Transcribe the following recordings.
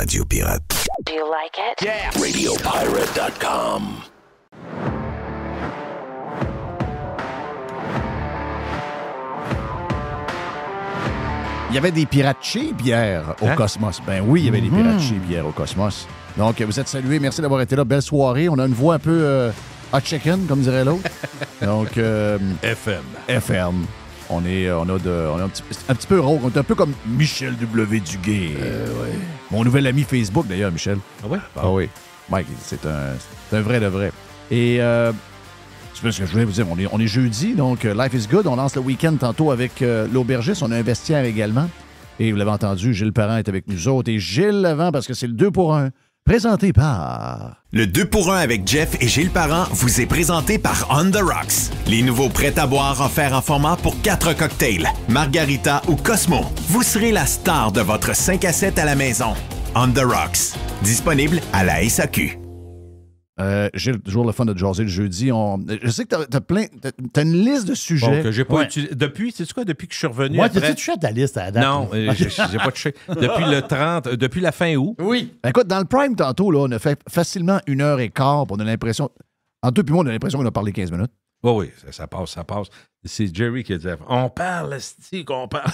Radio Pirate. Do you like it? Yeah! RadioPirate.com. Il y avait des pirates chez bière au Cosmos. Ben oui, il y avait des pirates chez bière au Cosmos. Donc, vous êtes salués. Merci d'avoir été là. Belle soirée. On a une voix un peu hot chicken, comme dirait l'autre. Donc, FM. On a un petit peu rauque. On est un peu comme Michel W. Duguay. Mon nouvel ami Facebook, d'ailleurs, Michel. Ah ouais? Ah oui. Mike, c'est un vrai de vrai. Et c'est ce que je voulais vous dire. On est jeudi, donc Life is Good. On lance le week-end tantôt avec l'aubergiste. On a un vestiaire également. Et vous l'avez entendu, Gilles Parent est avec nous autres. Et Gilles Levent, parce que c'est le 2 pour 1, présenté par... Le 2 pour 1 avec Jeff et Gilles Parent vous est présenté par On The Rocks. Les nouveaux prêts à boire offerts en format pour 4 cocktails, Margarita ou Cosmo. Vous serez la star de votre 5 à 7 à la maison. On The Rocks. Disponible à la SAQ. Gilles, toujours le fun de jaser le jeudi. Je sais que t'as une liste de sujets. Bon, que j'ai pas utilisé. Depuis, sais-tu quoi, depuis que je suis revenu. Moi, t'as-tu touché à ta liste à la date? Non, j'ai pas touché. Depuis le 30, depuis la fin août. Oui. Ben, écoute, dans le prime tantôt, là, on a fait facilement 1h15. On a l'impression. Entre toi et moi, on a l'impression qu'on a parlé 15 minutes. Oui, ça passe. C'est Jerry qui a dit on parle, c'est qu'on parle.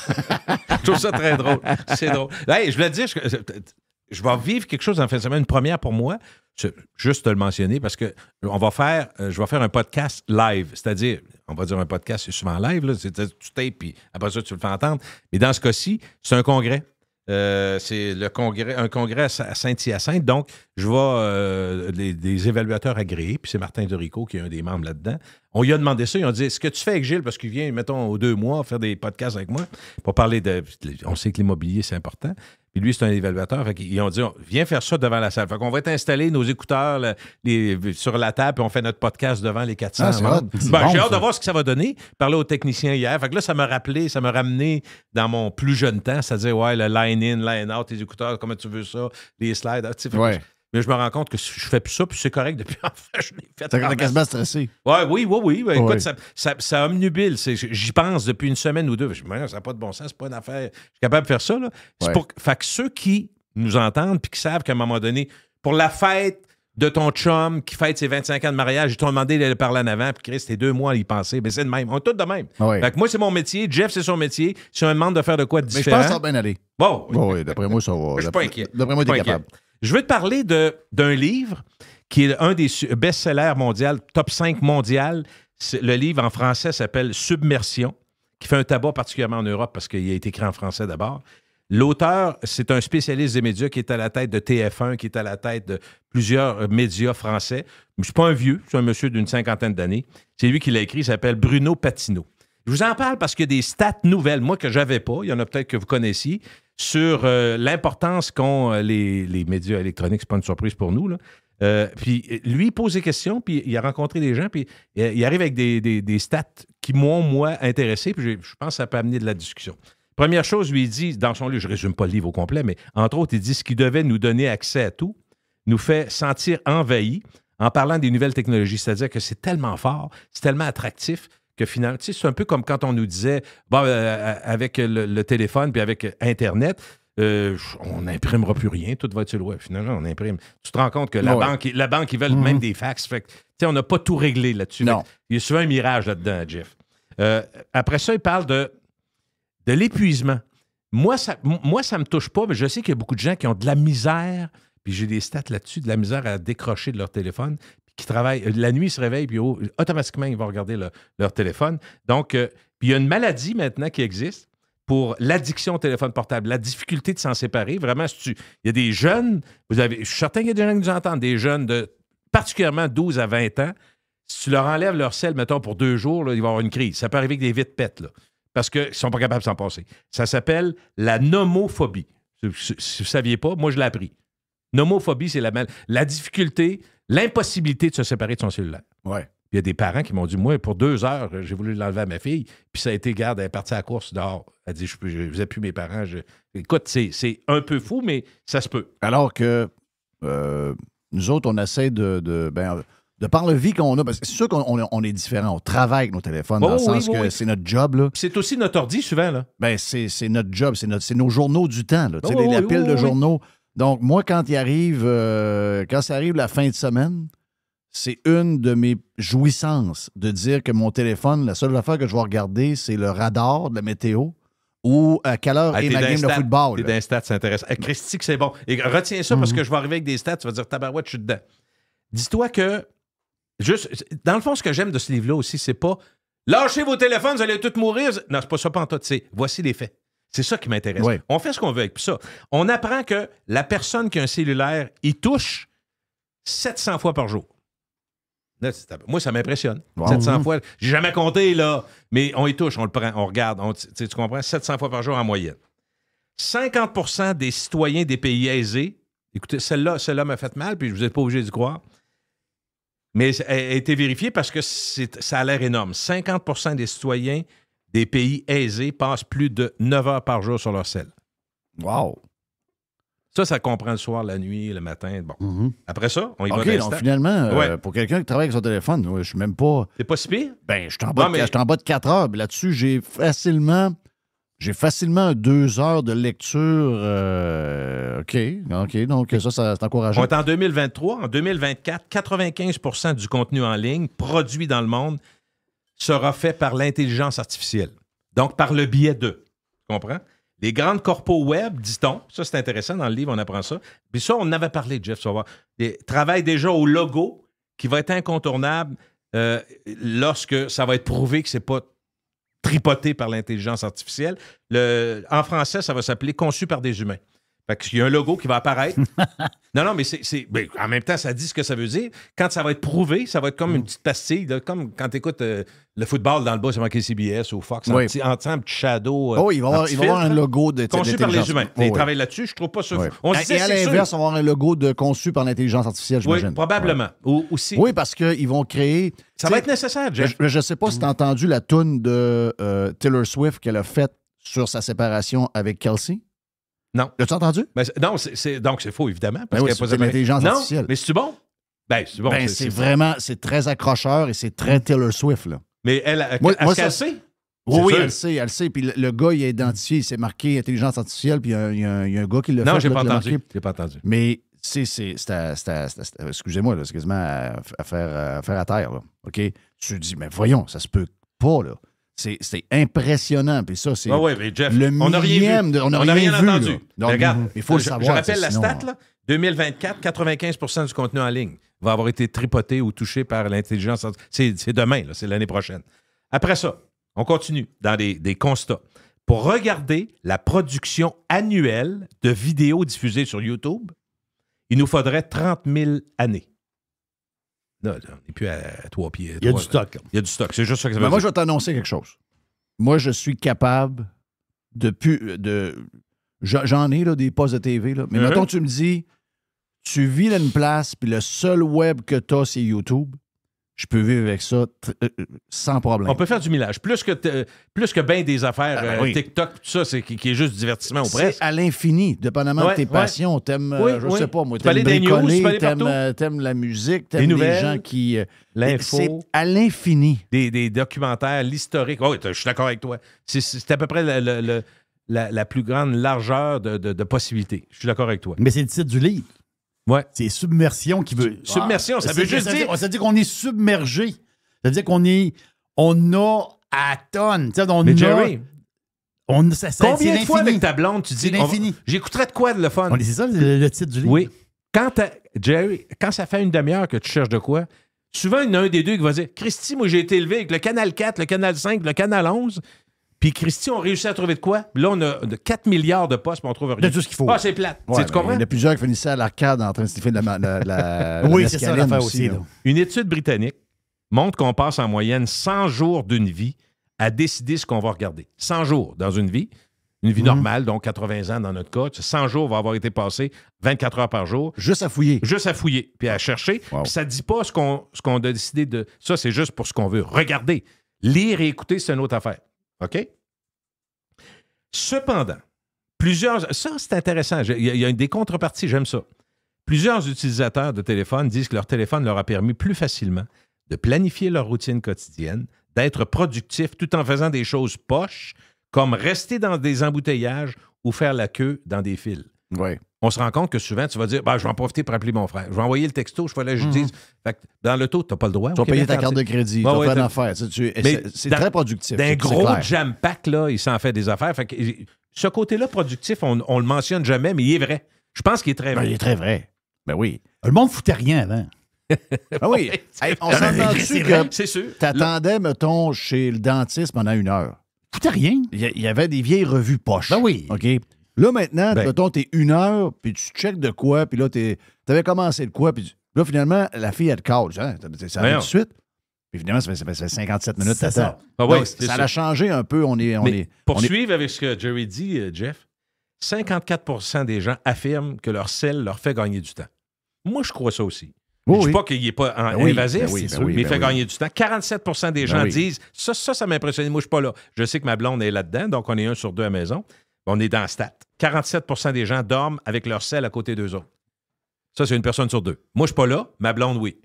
Je trouve ça très drôle. C'est drôle. Hey, je voulais te dire, je vais vivre quelque chose en fin de semaine, une première pour moi. Juste te le mentionner parce que je vais faire un podcast live. C'est-à-dire, on va dire un podcast, c'est souvent live, là, tu tapes, puis après ça, tu le fais entendre. Mais dans ce cas-ci, c'est un congrès. C'est un congrès à Saint-Hyacinthe. Donc, je vais des évaluateurs agréés, puis c'est Martin Dorico qui est un des membres là-dedans. On lui a demandé ça. Ils ont dit, est-ce que tu fais avec Gilles, parce qu'il vient, mettons, aux 2 mois, faire des podcasts avec moi pour parler de... On sait que l'immobilier, c'est important. Puis lui, c'est un évaluateur. Fait qu'ils ont dit, viens faire ça devant la salle. Fait qu'on va t'installer nos écouteurs sur la table, puis on fait notre podcast devant les 400 membres. J'ai hâte de voir ce que ça va donner. Parler aux techniciens hier. Fait que là, ça m'a ramené dans mon plus jeune temps, c'est-à-dire, le line-in, line-out, les écouteurs, comment tu veux ça, les slides. Mais je me rends compte que je fais plus ça, puis c'est correct depuis enfin, je l'ai fait. T'as quasiment stressé. Oui. Écoute, ça omnubile. J'y pense depuis une semaine ou deux. Je me dis, ça n'a pas de bon sens, c'est pas une affaire. Je suis capable de faire ça. Là. Fait que ceux qui nous entendent puis qui savent qu'à un moment donné, pour la fête de ton chum qui fête ses 25 ans de mariage, ils t'ont demandé d'aller parler en avant, puis Chris, c'était 2 mois à y penser. Mais c'est de même. On est tous de même. Fait que moi, c'est mon métier. Jeff, c'est son métier. Si on me demande de faire de quoi de différent... Mais je pense que ça va bien aller. Bon. Oui, d'après moi, ça va. Je suis pas inquiet. D'après moi, t'es capable. Je veux te parler d'un livre qui est un des best-sellers mondial, top 5 mondial. Le livre en français s'appelle Submersion, qui fait un tabac particulièrement en Europe parce qu'il a été écrit en français d'abord. L'auteur, c'est un spécialiste des médias qui est à la tête de TF1, qui est à la tête de plusieurs médias français. Je ne suis pas un vieux, je suis un monsieur d'une 50aine d'années. C'est lui qui l'a écrit, il s'appelle Bruno Patino. Je vous en parle parce qu'il y a des stats nouvelles, moi, que je n'avais pas, il y en a peut-être que vous connaissiez, sur l'importance qu'ont les médias électroniques. C'est pas une surprise pour nous, là. Puis lui, il pose des questions, puis il a rencontré des gens, puis il arrive avec des stats qui m'ont, moi, intéressé, puis je pense que ça peut amener de la discussion. Première chose, lui, il dit, dans son livre, je ne résume pas le livre au complet, mais entre autres, il dit ce qui devait nous donner accès à tout nous fait sentir envahis en parlant des nouvelles technologies. C'est-à-dire que c'est tellement fort, c'est tellement attractif que finalement, tu sais, c'est un peu comme quand on nous disait, avec le téléphone puis avec Internet, on n'imprimera plus rien, tout va être sur le web. Finalement, on imprime. Tu te rends compte que la banque, ils veulent même des fax. Fait que, tu sais, on n'a pas tout réglé là-dessus. Non. Il y a souvent un mirage là-dedans, Jeff. Après ça, il parle de l'épuisement. Moi, ça me touche pas, mais je sais qu'il y a beaucoup de gens qui ont de la misère, puis j'ai des stats là-dessus, de la misère à décrocher de leur téléphone, puis qui travaillent. La nuit, ils se réveillent, puis automatiquement, ils vont regarder leur téléphone. Donc, puis il y a une maladie maintenant qui existe pour l'addiction au téléphone portable, la difficulté de s'en séparer. Vraiment, il y a des jeunes, je suis certain qu'il y a des gens qui nous entendent, des jeunes de particulièrement 12 à 20 ans, si tu leur enlèves leur sel, mettons, pour 2 jours, là, ils vont avoir une crise. Ça peut arriver avec des vides pètes, là, parce qu'ils ne sont pas capables de s'en passer. Ça s'appelle la nomophobie. Si vous ne saviez pas, moi, je l'ai appris. Nomophobie, c'est la difficulté, l'impossibilité de se séparer de son cellulaire. Ouais. Il y a des parents qui m'ont dit, moi, pour 2 heures, j'ai voulu l'enlever à ma fille, puis ça a été, garde, elle est partie à la course dehors. Elle dit, je ne faisais plus mes parents. Écoute, c'est un peu fou, mais ça se peut. Alors que nous autres, on essaie de par le vie qu'on a, parce que c'est sûr qu'on est différent, on travaille avec nos téléphones, dans le sens que c'est notre job. Là. C'est aussi notre ordi, souvent. Là. Ben, c'est notre job, c'est nos journaux du temps. Là. La pile de journaux. Donc, moi, quand ça arrive la fin de semaine, c'est une de mes jouissances de dire que mon téléphone, la seule affaire que je vais regarder, c'est le radar de la météo ou à quelle heure est ma game de football. T'es dans les stats, c'est intéressant. Christy, que c'est bon. Et retiens ça parce que je vais arriver avec des stats, tu vas dire tabarouette, je suis dedans. Dis-toi que, dans le fond, ce que j'aime de ce livre-là aussi, c'est pas lâchez vos téléphones, vous allez tous mourir. Non, c'est pas ça, pantoute. C'est voici les faits. C'est ça qui m'intéresse. Oui. On fait ce qu'on veut avec ça. On apprend que la personne qui a un cellulaire, il touche 700 fois par jour. Là, moi, ça m'impressionne. Wow. 700 fois. J'ai jamais compté, là. Mais on y touche, on le prend, on regarde. Tu comprends? 700 fois par jour en moyenne. 50% des citoyens des pays aisés, écoutez, celle-là m'a fait mal, puis je vous ai pas obligé d'y croire, mais elle a été vérifiée parce que ça a l'air énorme. 50% des citoyens des pays aisés passent plus de 9 heures par jour sur leur cell. Wow! Ça comprend le soir, la nuit, le matin. Bon. Après ça, on y va. OK, donc finalement, pour quelqu'un qui travaille avec son téléphone, je suis même pas... C'est pas si pire? Ben, je suis en bas de 4 heures. Mais là-dessus, j'ai facilement 2 heures de lecture. OK. Donc, ça c'est encourageant. On est en 2023. En 2024, 95% du contenu en ligne produit dans le monde sera fait par l'intelligence artificielle. Donc, par le biais de. Tu comprends? Les grandes corpos web, dit-on, ça c'est intéressant, dans le livre, on apprend ça. Puis ça, on en avait parlé, Jeff, tu vas voir. Ils travaillent déjà au logo qui va être incontournable lorsque ça va être prouvé que c'est pas tripoté par l'intelligence artificielle. En français, ça va s'appeler « Conçu par des humains ». Fait qu'il y a un logo qui va apparaître. Non, mais ben, en même temps, ça dit ce que ça veut dire. Quand ça va être prouvé, ça va être comme une petite pastille, là, comme quand tu écoutes le football dans le bas, c'est marqué CBS ou Fox, un petit shadow. Il va y avoir un logo de conçu par les humains. Ils travaillent là-dessus, je trouve pas ça. Et à l'inverse, on va avoir un logo conçu par l'intelligence artificielle, j'imagine. Oui, probablement. Aussi. Oui, parce qu'ils vont créer... Ça va être nécessaire, Jeff. Je ne sais pas si tu as entendu la toune de Taylor Swift qu'elle a faite sur sa séparation avec Kelsey. Non. L'as-tu entendu? Ben, donc, c'est faux, évidemment. Parce c'est l'intelligence artificielle. Non, mais c'est-tu bon? Ben, c'est bon. C'est vraiment, c'est très accrocheur et c'est très Taylor Swift, là. Mais elle sait? Oui, elle sait. Puis le gars, il a identifié, il s'est marqué intelligence artificielle, puis il y a un gars qui l'a fait. Non, j'ai pas entendu. Mais excusez-moi, c'est quasiment à faire à terre, là. OK? Tu te dis, mais voyons, ça se peut pas, là. C'est impressionnant. Puis ça, c'est mais Jeff, le millième. On n'a rien entendu. Donc, regarde, il faut le savoir. Je rappelle la stat, là. 2024, 95% du contenu en ligne va avoir été tripoté ou touché par l'intelligence artificielle. C'est demain, là, c'est l'année prochaine. Après ça, on continue dans des constats. Pour regarder la production annuelle de vidéos diffusées sur YouTube, il nous faudrait 30 000 années. Là, on n'est plus à 3 pieds. Il y a du stock. Il y a du stock. C'est juste ça que ça veut dire. Moi, je vais t'annoncer quelque chose. Moi, je suis capable j'en ai là, des postes de TV, là, mais mettons, tu me dis, tu vis dans une place, puis le seul web que tu as, c'est YouTube. Je peux vivre avec ça sans problème. On peut faire du millage. Plus que bien des affaires TikTok, tout ça, c'est qui est juste du divertissement ou presque. C'est à l'infini, dépendamment de tes passions. T'aimes, sais pas, moi, t'aimes bricoler, t'aimes la musique, t'aimes les gens qui... L'info. C'est à l'infini. Des documentaires, l'historique. Oui, je suis d'accord avec toi. C'est à peu près la plus grande largeur de possibilités. Je suis d'accord avec toi. Mais c'est le titre du livre. Ouais. C'est submersion qui veut. Submersion, ça veut juste dire. Ça veut dire qu'on est submergé. Ça veut dire on a à tonnes. Mais Jerry, combien de fois avec ta blonde tu dis l'infini? J'écouterais de quoi de le fun? C'est ça le titre du livre. Oui. Jerry, quand ça fait une demi-heure que tu cherches de quoi, souvent il y en a un des deux qui va dire Christy, moi j'ai été élevé avec le canal 4, le canal 5, le canal 11. Puis Christy, on réussit à trouver de quoi? Là, on a 4 milliards de postes, mais on trouve rien. De tout ce qu'il faut. Ah, c'est plate. Tu comprends? Il y en a plusieurs qui finissaient à l'arcade en train de sniffer de la oui, c'est ça l'affaire aussi. Une étude britannique montre qu'on passe en moyenne 100 jours d'une vie à décider ce qu'on va regarder. 100 jours dans une vie normale, donc 80 ans dans notre cas. 100 jours vont avoir été passés 24 heures par jour. Juste à fouiller. Puis à chercher. Wow. Puis ça ne dit pas ce qu'on a décidé de... Ça, c'est juste pour ce qu'on veut regarder. Lire et écouter, c'est une autre affaire. OK? Cependant, ça, c'est intéressant. Il y a des contreparties, j'aime ça. Plusieurs utilisateurs de téléphone disent que leur téléphone leur a permis plus facilement de planifier leur routine quotidienne, d'être productifs tout en faisant des choses poches, comme rester dans des embouteillages ou faire la queue dans des files. Oui. on se rend compte que souvent, tu vas dire, je vais en profiter pour appeler mon frère. Je vais envoyer le texto, je vais aller, je dis. Fait que dans l'auto, tu n'as pas le droit. Tu vas payer ta carte de crédit, tu vas faire une affaire. C'est très productif. D'un gros jam pack, là, il s'en fait des affaires. Fait que, ce côté-là productif, on le mentionne jamais, mais il est vrai. Je pense qu'il est très vrai. Il est très vrai. Ben oui. Le monde foutait rien avant. Ah oui. Hey, on s'entend dessus que c'est sûr. T'attendais, mettons, chez le dentiste pendant 1 heure. Foutait rien. Il y avait des vieilles revues poches. Ben oui. OK? Là, maintenant, mettons, t'es 1 heure, puis tu checkes de quoi, puis là, t'avais commencé de quoi, puis là, finalement, la fille, elle te call. Ça arrive tout de suite. Puis finalement, ça fait 57 minutes t'attends. Ça a changé un peu. Pour suivre avec ce que Jerry dit, Jeff, 54% des gens affirment que leur sel leur fait gagner du temps. Moi, je crois ça aussi. Je ne dis pas qu'il n'est pas invasif, mais il fait gagner du temps. 47% des gens disent ça m'a impressionné. Moi, je ne suis pas là. Je sais que ma blonde est là-dedans, donc on est 1 sur 2 à la maison. On est dans la stat. 47% des gens dorment avec leur sel à côté d'eux autres. Ça, c'est 1 personne sur 2. Moi, je ne suis pas là. Ma blonde, oui.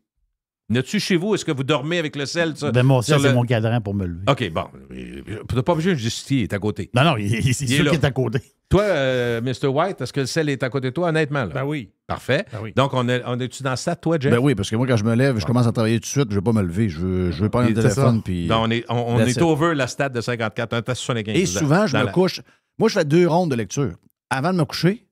N'as-tu chez vous? Est-ce que vous dormez avec le sel? Mon sel, c'est mon cadran pour me lever. OK, bon. Tu n'as pas besoin de justifier, il est à côté. Non, c'est sûr qu'il est à côté. Toi, Mr. White, est-ce que le sel est à côté de toi, honnêtement? Là? Ben oui. Parfait. Ben oui. Donc, on est-tu dans ça, toi, Jeff? Ben oui, parce que moi, quand je me lève, je commence à travailler tout de suite, je ne vais pas me lever. Je veux prendre le téléphone. Puis on est over la stat de 54, on est à 75. Et souvent, je me couche. Moi, je fais 2 rondes de lecture. Avant de me coucher,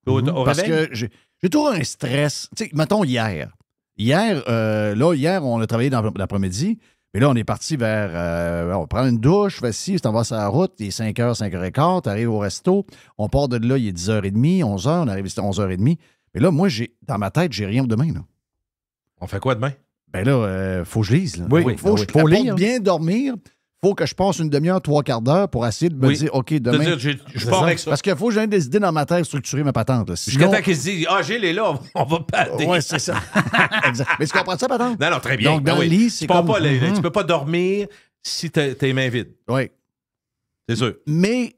parce que j'ai toujours un stress. Tu sais, mettons hier. Hier, on a travaillé dans l'après-midi. Mais là, on est parti vers... on prend une douche, facile, on va sur la route, il est 5h, 5h15, tu arrives au resto, on part de là, il est 10h30, 11h, on arrive ici à 11h30. Mais là, moi, dans ma tête, j'ai rien demain. Là. On fait quoi demain? Ben là, faut que je lise. Là. Oui, faut lire. Pour bien dormir, faut que je passe une demi-heure, 3/4 d'heure pour essayer de me dire, OK, demain... Je pars avec ça. Parce qu'il faut que j'aie des idées dans ma tête, structurer ma patente. Jusqu'à temps qu'il se dise, Gilles est là, on va pas... Oui, c'est ça. Exact. Mais tu comprends ça, patente? Non, très bien. Donc, dans le lit, c'est comme... Tu peux pas dormir si t'as les mains vides. Oui. C'est sûr. Mais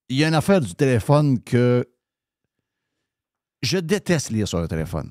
il y a une affaire du téléphone que je déteste lire sur le téléphone.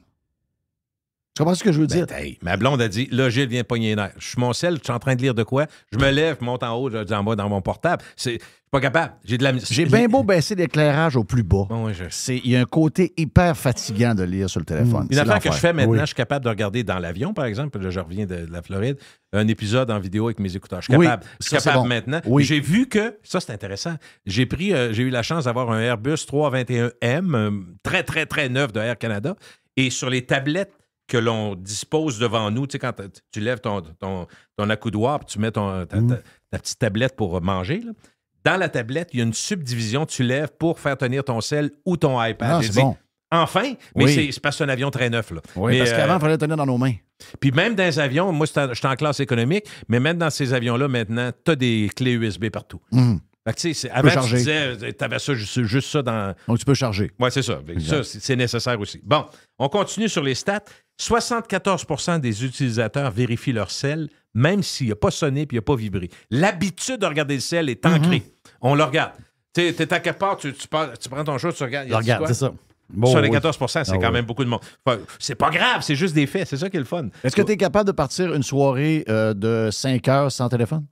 Tu comprends ce que je veux dire? Ma blonde a dit, là, Gilles vient pogner les nerfs. Je suis mon sel, je suis en train de lire de quoi? Je me lève, je monte en haut, je dis en bas dans mon portable. Je suis pas capable. J'ai bien beau baisser l'éclairage au plus bas. Bon, il y a un côté hyper fatigant de lire sur le téléphone. Une affaire que je fais maintenant, je suis capable de regarder dans l'avion, par exemple. Là, je reviens de la Floride, un épisode en vidéo avec mes écouteurs. Je suis capable. Je suis capable maintenant. Oui. J'ai vu que, ça c'est intéressant, j'ai eu la chance d'avoir un Airbus 321M, très, très, très neuf de Air Canada. Et sur les tablettes que l'on dispose devant nous, tu sais, quand tu lèves ton accoudoir, puis tu mets ta petite tablette pour manger, là. Dans la tablette, il y a une subdivision, tu lèves pour faire tenir ton cell ou ton iPad. C'est bon. Enfin, mais c'est parce que c'est un avion très neuf. Là. Oui, parce qu'avant, il fallait le tenir dans nos mains. Puis même dans les avions, moi, j'étais en classe économique, mais même dans ces avions-là, maintenant, tu as des clés USB partout. Fait que, tu sais, avant, tu disais, tu avais ça, juste ça dans... Donc, tu peux charger. Oui, c'est ça. Ça, c'est nécessaire aussi. Bon, on continue sur les stats. 74% des utilisateurs vérifient leur sel, même s'il n'a pas sonné et il n'a pas vibré. L'habitude de regarder le sel est ancrée. On le regarde. Tu sais, t'es à quelque part, tu prends ton chat, tu regardes. Regarde, c'est ça. Bon, sur les 14%, c'est quand même beaucoup de monde. Enfin, c'est pas grave, c'est juste des faits. C'est ça qui est le fun. Est-ce que tu es capable de partir une soirée de 5 heures sans téléphone?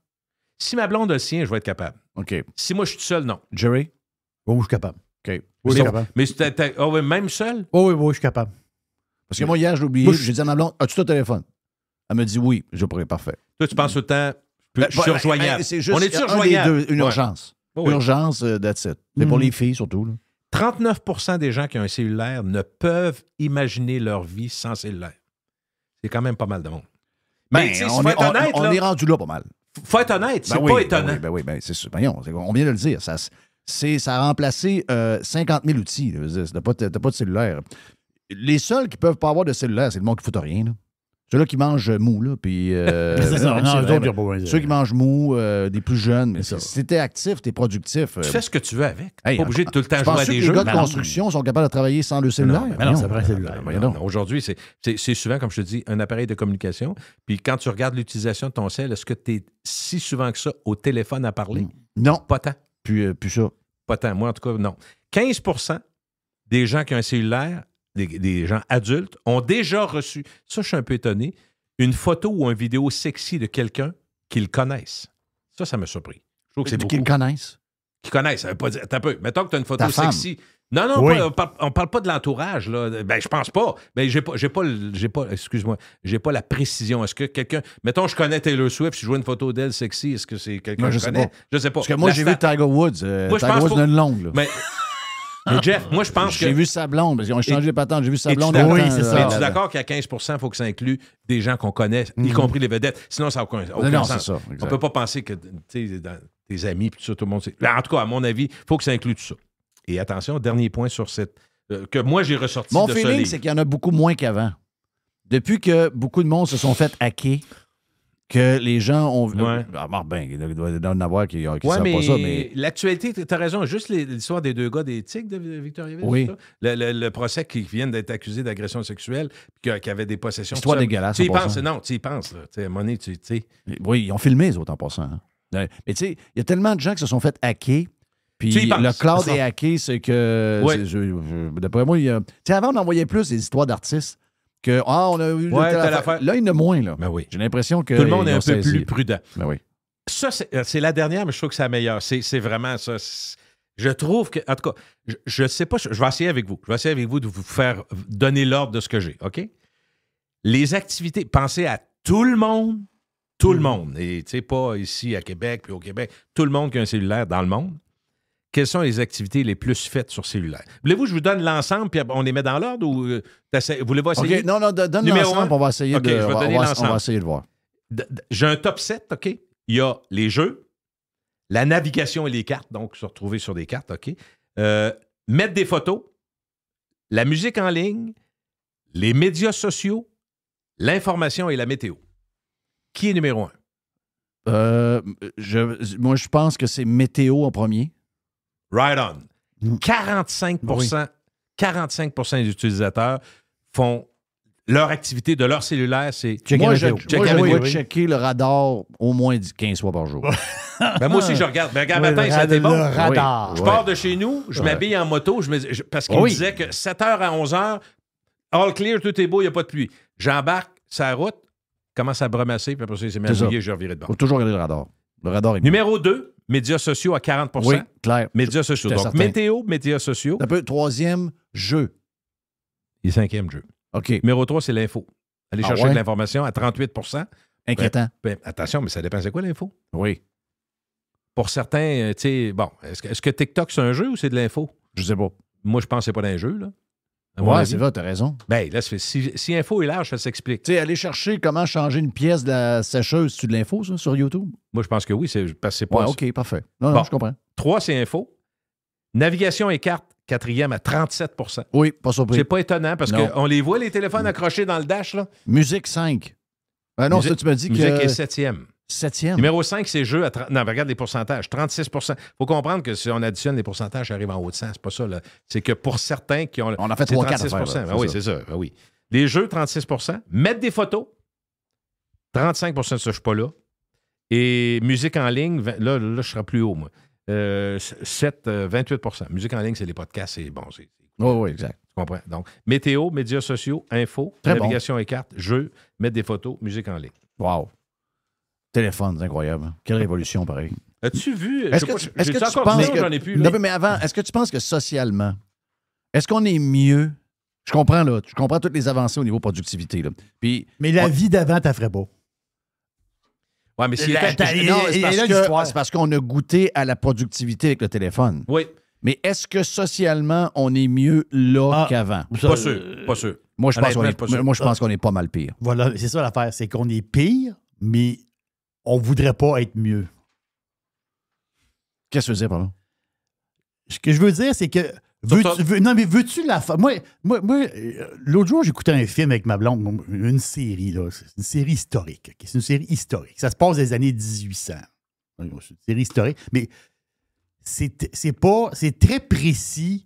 Si ma blonde a le sien, je vais être capable. OK. Si moi, je suis tout seul, non. Jerry? Oui, je suis capable. OK. Oui, je suis capable. Mais même seul? Oui, je suis capable. Parce que moi, hier, j'ai oublié. J'ai dit à ma blonde, as-tu ton téléphone? Elle me dit oui. Je pourrais, parfait. Toi, tu penses tout le temps, je suis rejoignable. On est rejoignable. Une urgence. Oui. Urgence, that's it. C'est pour les filles, surtout. Là. 39% des gens qui ont un cellulaire ne peuvent imaginer leur vie sans cellulaire. C'est quand même pas mal de monde. Mais on est rendu là pas mal. Faut être honnête, c'est pas étonnant. Ben oui, c'est sûr. On vient de le dire. Ça a remplacé 50 000 outils. T'as pas de cellulaire. Les seuls qui peuvent pas avoir de cellulaire, c'est le monde qui ne fout rien. Ceux-là qui mangent mou, là, puis... c'est ça, ceux qui mangent mou, des plus jeunes. Mais si t'es actif, t'es productif. Tu fais ce que tu veux avec. T'es pas obligé de tout le temps jouer à des jeux. Les gars de construction sont capables de travailler sans le cellulaire. Non, c'est vrai, cellulaire. Aujourd'hui, c'est souvent, comme je te dis, un appareil de communication. Puis quand tu regardes l'utilisation de ton cell, est-ce que tu es si souvent que ça au téléphone à parler? Non. Pas tant. Plus ça. Pas tant. Moi, en tout cas, non. 15% des gens qui ont un cellulaire, des gens adultes, ont déjà reçu, ça je suis un peu étonné, une photo ou une vidéo sexy de quelqu'un qu'ils connaissent. Ça m'a surpris. C'est qu'ils le connaissent? Qu'ils connaissent, ça veut pas dire... T'as peu. Mettons que tu as une photo sexy Non, non, Oui. on parle pas de l'entourage, là. Ben, je pense pas. Ben, excuse-moi, j'ai pas la précision. Est-ce que quelqu'un, mettons, je connais Taylor Swift, je vois une photo d'elle sexy, est-ce que c'est quelqu'un Non, que je je sais connais? pas. Je sais pas. Parce que moi, j'ai vu Tiger Woods. Moi, je Tiger pense Woods, pas- une longue, là. Mais Jeff, moi, je pense que... J'ai vu sa blonde, parce qu'ils ont échangé les patentes. J'ai vu sa Es-tu blonde. d'accord? Oui, longtemps, c'est là. ça. Es-tu d'accord qu'à 15 il faut que ça inclue des gens qu'on connaît, y compris les vedettes? Sinon, ça n'a aucun Non, sens. c'est ça, exact. On peut pas penser que dans tes amis, puis tout ça, tout le monde sait. En tout cas, à mon avis, il faut que ça inclue tout ça. Et attention, dernier point sur cette... que moi, j'ai ressorti Mon de ce feeling, livre. c'est qu'il y en a beaucoup moins qu'avant. Depuis que beaucoup de monde se sont fait hacker, que les gens ont... Ouais. Il doit y en avoir qui ne Ouais, savent mais, pas ça, mais... l'actualité, tu as raison, juste l'histoire des deux gars des Tigres de Victoriaville, Oui. c'est ça? Le procès qui viennent d'être accusés d'agression sexuelle, puis qui avaient des possessions. Histoire tout ça. dégueulasse, Tu y 100%. penses, non, tu y penses, là. Tu sais, à un moment donné, tu sais. Oui, ils ont filmé, les autres, en passant. Hein. Mais tu sais, il y a tellement de gens qui se sont fait hacker, puis Tu y penses, le cloud c'est ça. est hacké, c'est que... Ouais. D'après moi, il y a... Tu sais, avant, on envoyait plus des histoires d'artistes que... Ah, on a eu... Ouais, telle telle affaire. affaire. Là, il y en a moins, là. Ben oui. J'ai l'impression que... Tout le monde est ils un ont peu saisi. plus prudent. Ben oui. Ça, c'est la dernière, mais je trouve que c'est la meilleure. C'est vraiment ça. Je trouve que, en tout cas, je sais pas, je vais essayer avec vous. Je vais essayer avec vous de vous faire donner l'ordre de ce que j'ai, OK? Les activités, pensez à tout le monde, et tu sais, pas ici à Québec, puis au Québec, tout le monde qui a un cellulaire dans le monde. Quelles sont les activités les plus faites sur cellulaire? Voulez-vous que je vous donne l'ensemble, puis on les met dans l'ordre, ou voulez-vous essayer? OK, non, donne Numéro l'ensemble, un. on va essayer OK, de... je vais on donner va l'ensemble. essayer de voir. J'ai un top 7, OK? Il y a les jeux, la navigation et les cartes, donc se retrouver sur des cartes, OK? Mettre des photos, la musique en ligne, les médias sociaux, l'information et la météo. Qui est numéro 1? Moi, je pense que c'est météo en premier. Right on. 45 des utilisateurs font leur activité de leur cellulaire, c'est... Moi, je Checker la vais météo. checker le radar au moins 15 fois par jour. Ben, moi aussi, je regarde. Ben, regarde, Oui, matin, ça a été bon. le radar. Je pars de chez nous, je m'habille en moto, parce qu'il me disait que 7h à 11h, all clear, tout est beau, il n'y a pas de pluie. J'embarque sa route, commence à bremasser, puis après ça, il s'est mis à C'est ça. mouiller, je revirai de Il bord. faut toujours regarder le radar. Le radar est Numéro 2, médias sociaux à 40 Oui, clair. Médias sociaux. J'étais Donc, certain. météo, médias sociaux. Un peu troisième, jeu. Et 5e jeu. OK. Numéro 3, c'est l'info. Aller Ah chercher ouais? de l'information à 38 Inquiétant. Ben, attention, mais ça dépend, c'est quoi l'info? Oui. Pour certains, tu sais, bon, est-ce que TikTok, c'est un jeu ou c'est de l'info? Je sais pas. Moi, je pense que c'est pas d'un jeu, là. À mon Ouais, avis. c'est vrai, t'as raison. Ben, là, si info est large, ça s'explique. Tu sais, aller chercher comment changer une pièce de la sécheuse, c'est de l'info, ça, sur YouTube? Moi, je pense que oui, parce que c'est pas. Ouais, OK, parfait. Non, Bon. je comprends. 3, c'est info. Navigation et carte, 4e à 37 Oui, pas surpris. C'est pas étonnant parce Non. qu'on les voit, les téléphones accrochés dans le dash, là. Musique 5. Ben non, Musique- ça, tu m'as dit Musique que... est 7e. 7e. Numéro 5, c'est jeu à 30. Non, mais regarde les pourcentages. 36 faut comprendre que si on additionne les pourcentages, ça arrive en haut de 100. C'est pas ça, là. C'est que pour certains qui ont. On a fait c'est 3-4 36 affaires, là, Ben oui, c'est c'est ça. Ben oui. Les jeux, 36 Mettre des photos, 35 de ça, je suis pas là. Et musique en ligne, là je serai plus haut, moi. 28 Musique en ligne, c'est les podcasts, c'est bon. Oui, oui, exact. Tu comprends? Donc, météo, médias sociaux, info, Très navigation et cartes, jeux, mettre des photos, musique en ligne. Wow. Téléphone, c'est incroyable. hein. Quelle révolution, pareil. As-tu vu? Est-ce que tu penses que... J'en ai plus, là. Non, mais avant, est-ce que tu penses que socialement, est-ce qu'on est mieux... Je comprends, là. Je comprends toutes les avancées au niveau productivité, là. Puis... Mais la vie d'avant, t'en ferais pas. Ouais, mais si La- était- Et Non, là, l'histoire. c'est parce qu'on a goûté à la productivité avec le téléphone. Oui, Mais est-ce que socialement, on est mieux là Ah. qu'avant? Ça, pas sûr, pas sûr. Moi, je pense Honnêtement, qu'on je suis pas sûr. moi, je pense qu'on est pas mal pire. Voilà, c'est ça l'affaire. C'est qu'on est pire, mais on voudrait pas être mieux. Qu'est-ce que tu veux dire par là? Ce que je veux dire, c'est que. Non, mais veux-tu la faire? Moi, l'autre jour, j'écoutais un film avec ma blonde, une série, là. C'est une série historique. ok? C'est une série historique. Ça se passe des années 1800. C'est une série historique. Mais c'est très précis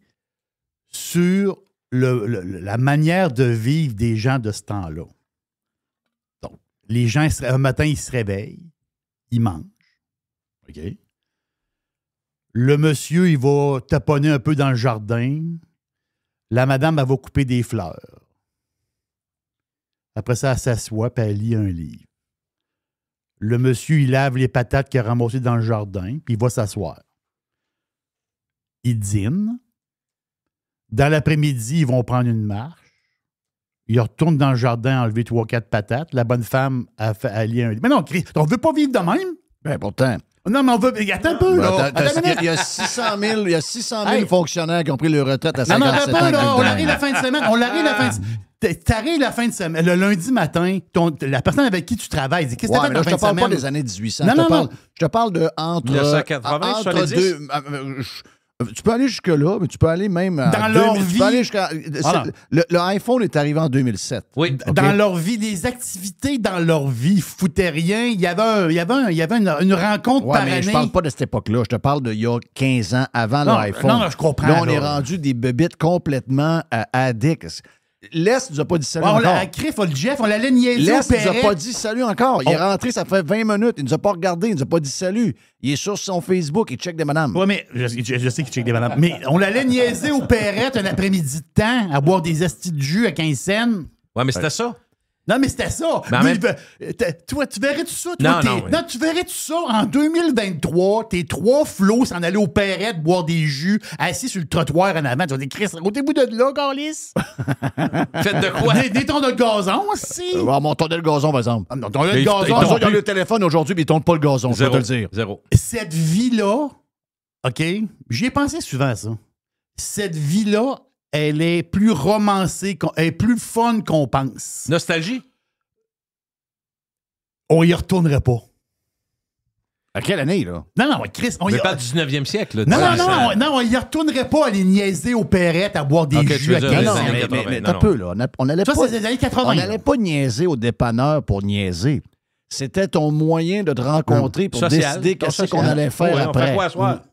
sur la manière de vivre des gens de ce temps-là. Donc, les gens, un matin, ils se réveillent, ils mangent. OK? Le monsieur, il va taponner un peu dans le jardin. La madame, elle va couper des fleurs. Après ça, elle s'assoit et elle lit un livre. Le monsieur, il lave les patates qu'il a ramassées dans le jardin, puis il va s'asseoir. Il dîne. Dans l'après-midi, ils vont prendre une marche. Ils retournent dans le jardin enlever 3-4 patates. La bonne femme a lié un... Mais non, Chris, on ne veut pas vivre de même. Ben pourtant. Non, mais on veut... Attends un peu, là. Il y a 600 000 fonctionnaires qui ont pris leur retraite à 57 ans. Non, on arrive la fin de semaine. T'arrives la fin de semaine. Le lundi matin, la personne avec qui tu travailles dit qu'est-ce que tu fait dans la fin de semaine? Je te parle pas des années 1800. Non. Je te parle de entre 1980, entre deux. Tu peux aller jusque-là, mais tu peux aller même dans leur vie. Tu peux aller jusqu'à, le iPhone est arrivé en 2007. Oui, okay? Dans leur vie, les activités dans leur vie ne foutaient rien. Il y avait une rencontre par année. Je ne parle pas de cette époque-là. Je te parle d'il y a 15 ans avant l'iPhone. Non, je comprends. Là, on est rendu des bébites complètement addicts. L'Est nous a pas dit salut encore. On l'allait niaiser L'Est au Perret. nous a pas dit salut encore. Il est rentré, ça fait 20 minutes. Il nous a pas regardé, il nous a pas dit salut. Il est sur son Facebook, il check des madames. Oui, mais je sais qu'il check des madames. Mais on l'allait niaiser au Perret un après-midi de temps à boire des astis de jus à 15 cents. Ouais, mais c'était ça. Non, mais c'était ça. Toi, tu verrais-tu ça? Non, tu verrais-tu ça? En 2023, tes 3 flots s'en allaient au Perret boire des jus assis sur le trottoir en avant. Tu vas dire, Chris, ôtez-vous de là, Carlis. Faites de quoi? Des tons de gazon aussi. Mon ton de gazon, par exemple. Non, ton de gazon. Ils ont le téléphone aujourd'hui, mais ils tournent pas le gazon, je vais te le dire. Zéro. Cette vie-là, OK, j'y ai pensé souvent à ça. Cette vie-là, elle est plus romancée, elle est plus fun qu'on pense. Nostalgie? On y retournerait pas. À quelle année, là? Non, Chris, on y pas du 19e siècle. Là, non, on y retournerait pas à les niaiser aux Perrettes à boire des jus à 15 ans. Mais un peu, là. On n'allait pas... c'est les années 80. On n'allait pas niaiser au dépanneur pour niaiser. C'était ton moyen de te rencontrer pour décider qu'est-ce qu'on allait faire après.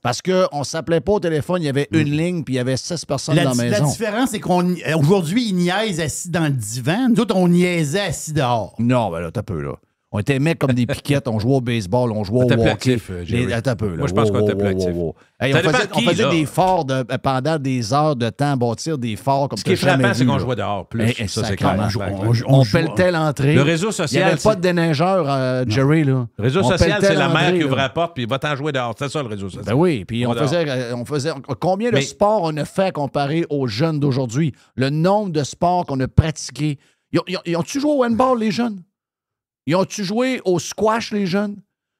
Parce qu'on ne s'appelait pas au téléphone, il y avait une ligne puis il y avait 6 personnes dans la maison. La différence, c'est qu'aujourd'hui, ils niaisent assis dans le divan. Nous autres, on niaisait assis dehors. Non, ben là, t'as peu, là. On était mecs comme des piquettes, on jouait au baseball, on jouait au hockey. T'as peu, là. Moi, je pense qu'on était plus actifs. On faisait des forts pendant des heures de temps, bâtir des forts comme ça. Ce qui est frappant, c'est qu'on jouait dehors plus. Ça, c'est clair. On pelletait l'entrée. Le réseau social. Il n'y avait pas de déneigeur, Jerry, là. Le réseau social, c'est la mère qui ouvre la porte puis il va t'en jouer dehors. C'est ça, le réseau social. Ben oui, puis on faisait... Combien de sports on a fait comparé aux jeunes d'aujourd'hui? Le nombre de sports qu'on a pratiqués. Ils ont-tu joué au handball, les jeunes? Ils ont-tu joué au squash, les jeunes?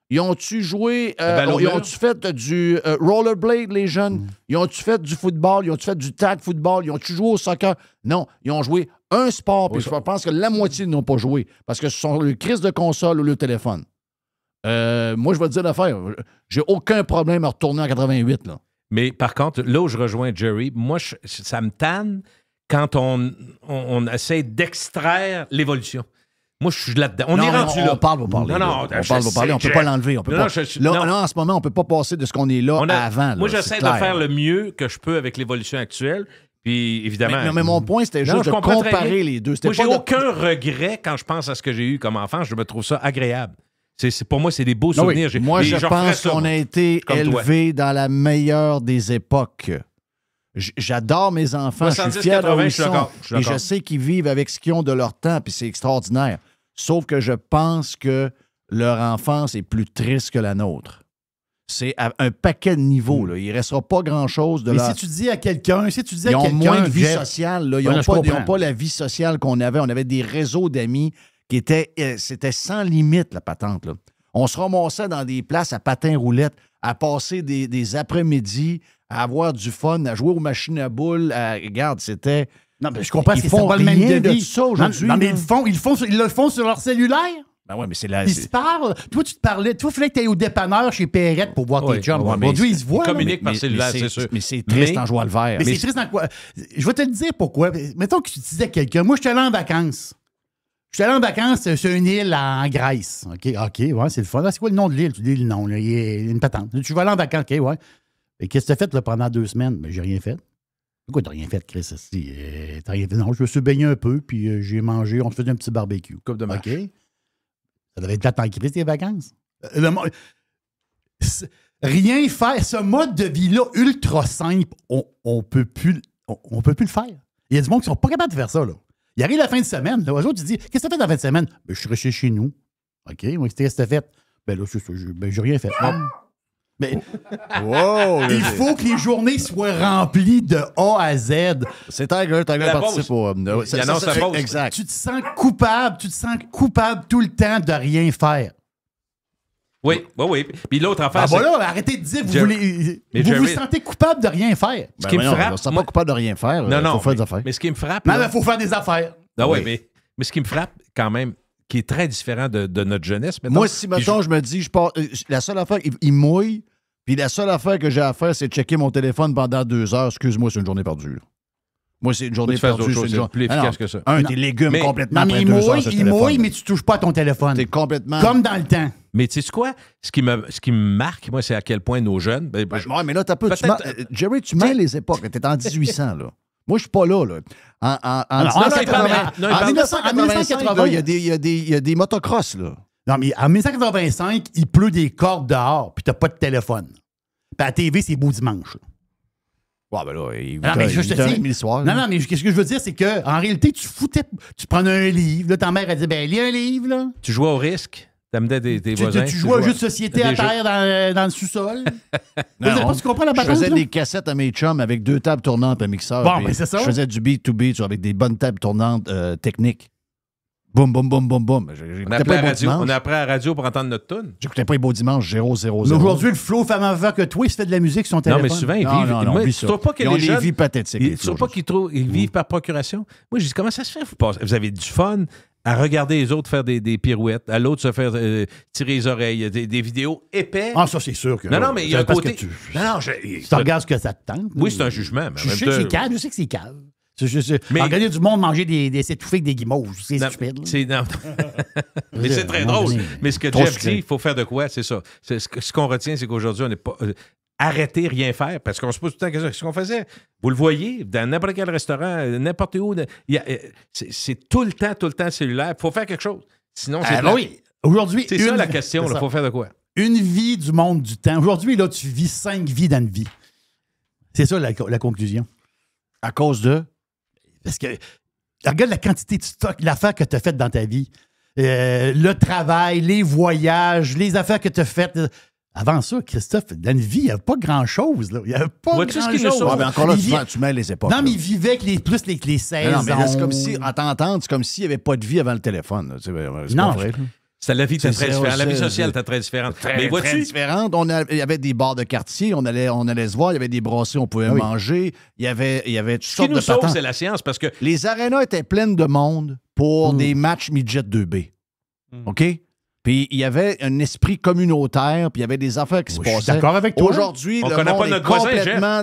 Ils ont-tu joué... ils ont-tu fait du rollerblade, les jeunes? Ils ont-tu fait du football? Ils ont-tu fait du tag football? Ils ont-tu joué au soccer? Non, ils ont joué un sport, puis je pense que la moitié n'ont pas joué, parce que ce sont le crise de console ou le téléphone. Moi, je vais te dire l'affaire. J'ai aucun problème à retourner en 88, là. Mais par contre, là où je rejoins Jerry, moi, ça me tanne quand on essaie d'extraire l'évolution. Moi, je suis là-dedans. On est rendu là. On parle, vous parlez. On ne peut pas l'enlever. On peut pas. Là, en ce moment, on ne peut pas passer de ce qu'on est là avant. Moi, j'essaie de faire le mieux que je peux avec l'évolution actuelle. Puis, évidemment... Mais mon point, c'était juste de comparer les deux. Moi, j'ai aucun regret quand je pense à ce que j'ai eu comme enfant. Je me trouve ça agréable. Pour moi, c'est des beaux souvenirs. Moi, je pense qu'on a été élevés dans la meilleure des époques. J'adore mes enfants, je suis fier de où ils sont. Et je sais qu'ils vivent avec ce qu'ils ont de leur temps, puis c'est extraordinaire. Sauf que je pense que leur enfance est plus triste que la nôtre. C'est à un paquet de niveaux. Là. Il ne restera pas grand-chose de si tu dis à quelqu'un... Ils ont moins de vie sociale. Là. Ils n'ont pas la vie sociale qu'on avait. On avait des réseaux d'amis qui étaient... C'était sans limite, la patente. Là. On se ramassait dans des places à patins-roulettes, à passer des après-midi, à avoir du fun, à jouer aux machines à boules. Regarde, c'était... Non, mais je comprends, c'est pas le même de ça aujourd'hui. Non, mais ils le font sur leur cellulaire. Ben ouais, mais c'est là. Ils se parlent. Toi, tu te parlais. Toi, il fallait que tu ailles au dépanneur chez Perrette pour voir tes chums. Aujourd'hui, ils se voient. Ils communiquent par cellulaire, c'est sûr. Mais c'est triste en jouant le vert. Mais c'est triste en quoi? Je vais te le dire pourquoi. Mettons que tu disais à quelqu'un, moi, je suis allé en vacances. Je suis allé en vacances sur une île en Grèce. OK, ouais, c'est le fun. C'est quoi le nom de l'île? Tu dis le nom, là, il y a une patente. Tu vas aller en vacances, OK, ouais. Et qu'est-ce que tu as fait là, pendant 2 semaines? Ben, j'ai rien fait. Pourquoi t'as rien fait, Chris? T'as rien fait? Non, je me suis baigné un peu, puis j'ai mangé, on se faisait un petit barbecue. Coupe de marche. OK. Ça devait être plate en Chris, tes vacances. Rien faire. Ce mode de vie-là, ultra simple, on peut plus le faire. Il y a du monde qui sont pas capables de faire ça, là. Il arrive la fin de semaine, là. Eux autres, tu dis, qu'est-ce que t'as fait dans la fin de semaine? Ben, je suis resté chez nous. OK, moi, qu'est-ce que t'as fait? Ben là, j'ai rien fait. Mais Wow! il faut que les journées soient remplies de A à Z. C'est Tiger participe au... Il annonce la pause. Exact. Tu te sens coupable tout le temps de rien faire. Oui. Puis l'autre affaire, Ah, voilà, arrêtez de dire vous vous sentez coupable de rien faire. Ce qui me frappe... On ne pas coupable de rien faire. Non, faut faire des affaires. mais ce qui me frappe... Mais il faut faire des affaires. Ah oui, mais ce qui me frappe quand même, qui est très différent de notre jeunesse... Mettons, Moi, si, mettons, je me dis, la seule affaire, il mouille, puis la seule affaire que j'ai à faire, c'est de checker mon téléphone pendant 2 heures. Excuse-moi, c'est une journée perdue. Là. Moi, c'est une journée perdue. C'est plus efficace que ça. Tes légumes complètement Non, mais il mouille, mais tu touches pas à ton téléphone. T'es complètement... Comme dans le temps. Mais tu sais quoi? Ce qui me marque, moi, c'est à quel point nos jeunes... mais là, Jerry, tu mêles les époques. T'es en 1800, là. Moi, je suis pas là. En 1980, il y a des motocross, là. Non, mais en 1985, il pleut des cordes dehors, puis t'as pas de téléphone. Puis à la TV, c'est beau dimanche. Ouais, ben là, il le soir. Non, mais ce que je veux dire, c'est qu'en réalité, tu prenais un livre, là, ta mère a dit, lis un livre, là. Tu jouais au risque, t'amenais des voisins. Tu jouais à un jeu de société à terre dans le sous-sol. Tu comprends la patente? Je faisais des cassettes à mes chums avec 2 tables tournantes, un mixeur. Bon, ben c'est ça. Je faisais du beat to beat avec des bonnes tables tournantes techniques. Boum, boum, boum, boum, boum. On a appris à la radio pour entendre notre tune. J'écoutais pas les beaux dimanches 0-0-0. Mais aujourd'hui, le Flo fait avant que toi, il se fait de la musique sur son téléphone. Non, mais souvent, ils vivent. Tu trouves pas que les jeunes... vies pathétiques. Tu trouves pas qu'ils vivent par procuration? Moi, je dis, comment ça se fait? Vous avez du fun à regarder les autres faire des pirouettes, à l'autre se faire tirer les oreilles, des vidéos épais. Ah, ça, c'est sûr que... Non, mais il y a un côté... Tu regardes ce que ça te tente. Oui, c'est un jugement. Je sais que c'est calme, je sais que c'est calme. Mais regarder du monde manger s'étouffer avec des guimauves, c'est stupide. Mais c'est très drôle. Mais ce que Jeff dit, il faut faire de quoi, c'est ça. Ce qu'on retient, c'est qu'aujourd'hui, on n'est pas... arrêter, rien faire, parce qu'on se pose tout le temps ce qu'on faisait. Vous le voyez, dans n'importe quel restaurant, n'importe où, c'est tout le temps cellulaire. Il faut faire quelque chose. Sinon, c'est oui. Aujourd'hui, c'est ça la question, il faut faire de quoi? Une vie du monde du temps. Aujourd'hui, là, tu vis 5 vies dans une vie. C'est ça la conclusion. À cause de... Parce que, regarde la quantité de stock, l'affaire que tu as faite dans ta vie. Le travail, les voyages, les affaires que tu as faites. Avant ça, Christophe, dans une vie, il n'y avait pas grand-chose. Là. Il n'y avait pas grand-chose. Ouais, mais encore là, tu mets les époques. Non, mais il vivait avec les 16 ans. Non, mais là, c'est comme si, en t'entendre, c'est comme s'il n'y avait pas de vie avant le téléphone. C'est non, pas vrai. C'était la vie très différente. La vie sociale était très différente. Mais vois-tu? Très différente. Il y avait des bars de quartier, on allait se voir, il y avait des brasseries, on pouvait manger. Il y avait toutes sortes de patentes. Ce qui nous sauve, c'est la science, parce que... Les arénas étaient pleines de monde pour des matchs midget 2B. OK? Puis il y avait un esprit communautaire, puis il y avait des affaires qui se passaient. Je suis d'accord avec toi. Aujourd'hui, le monde est complètement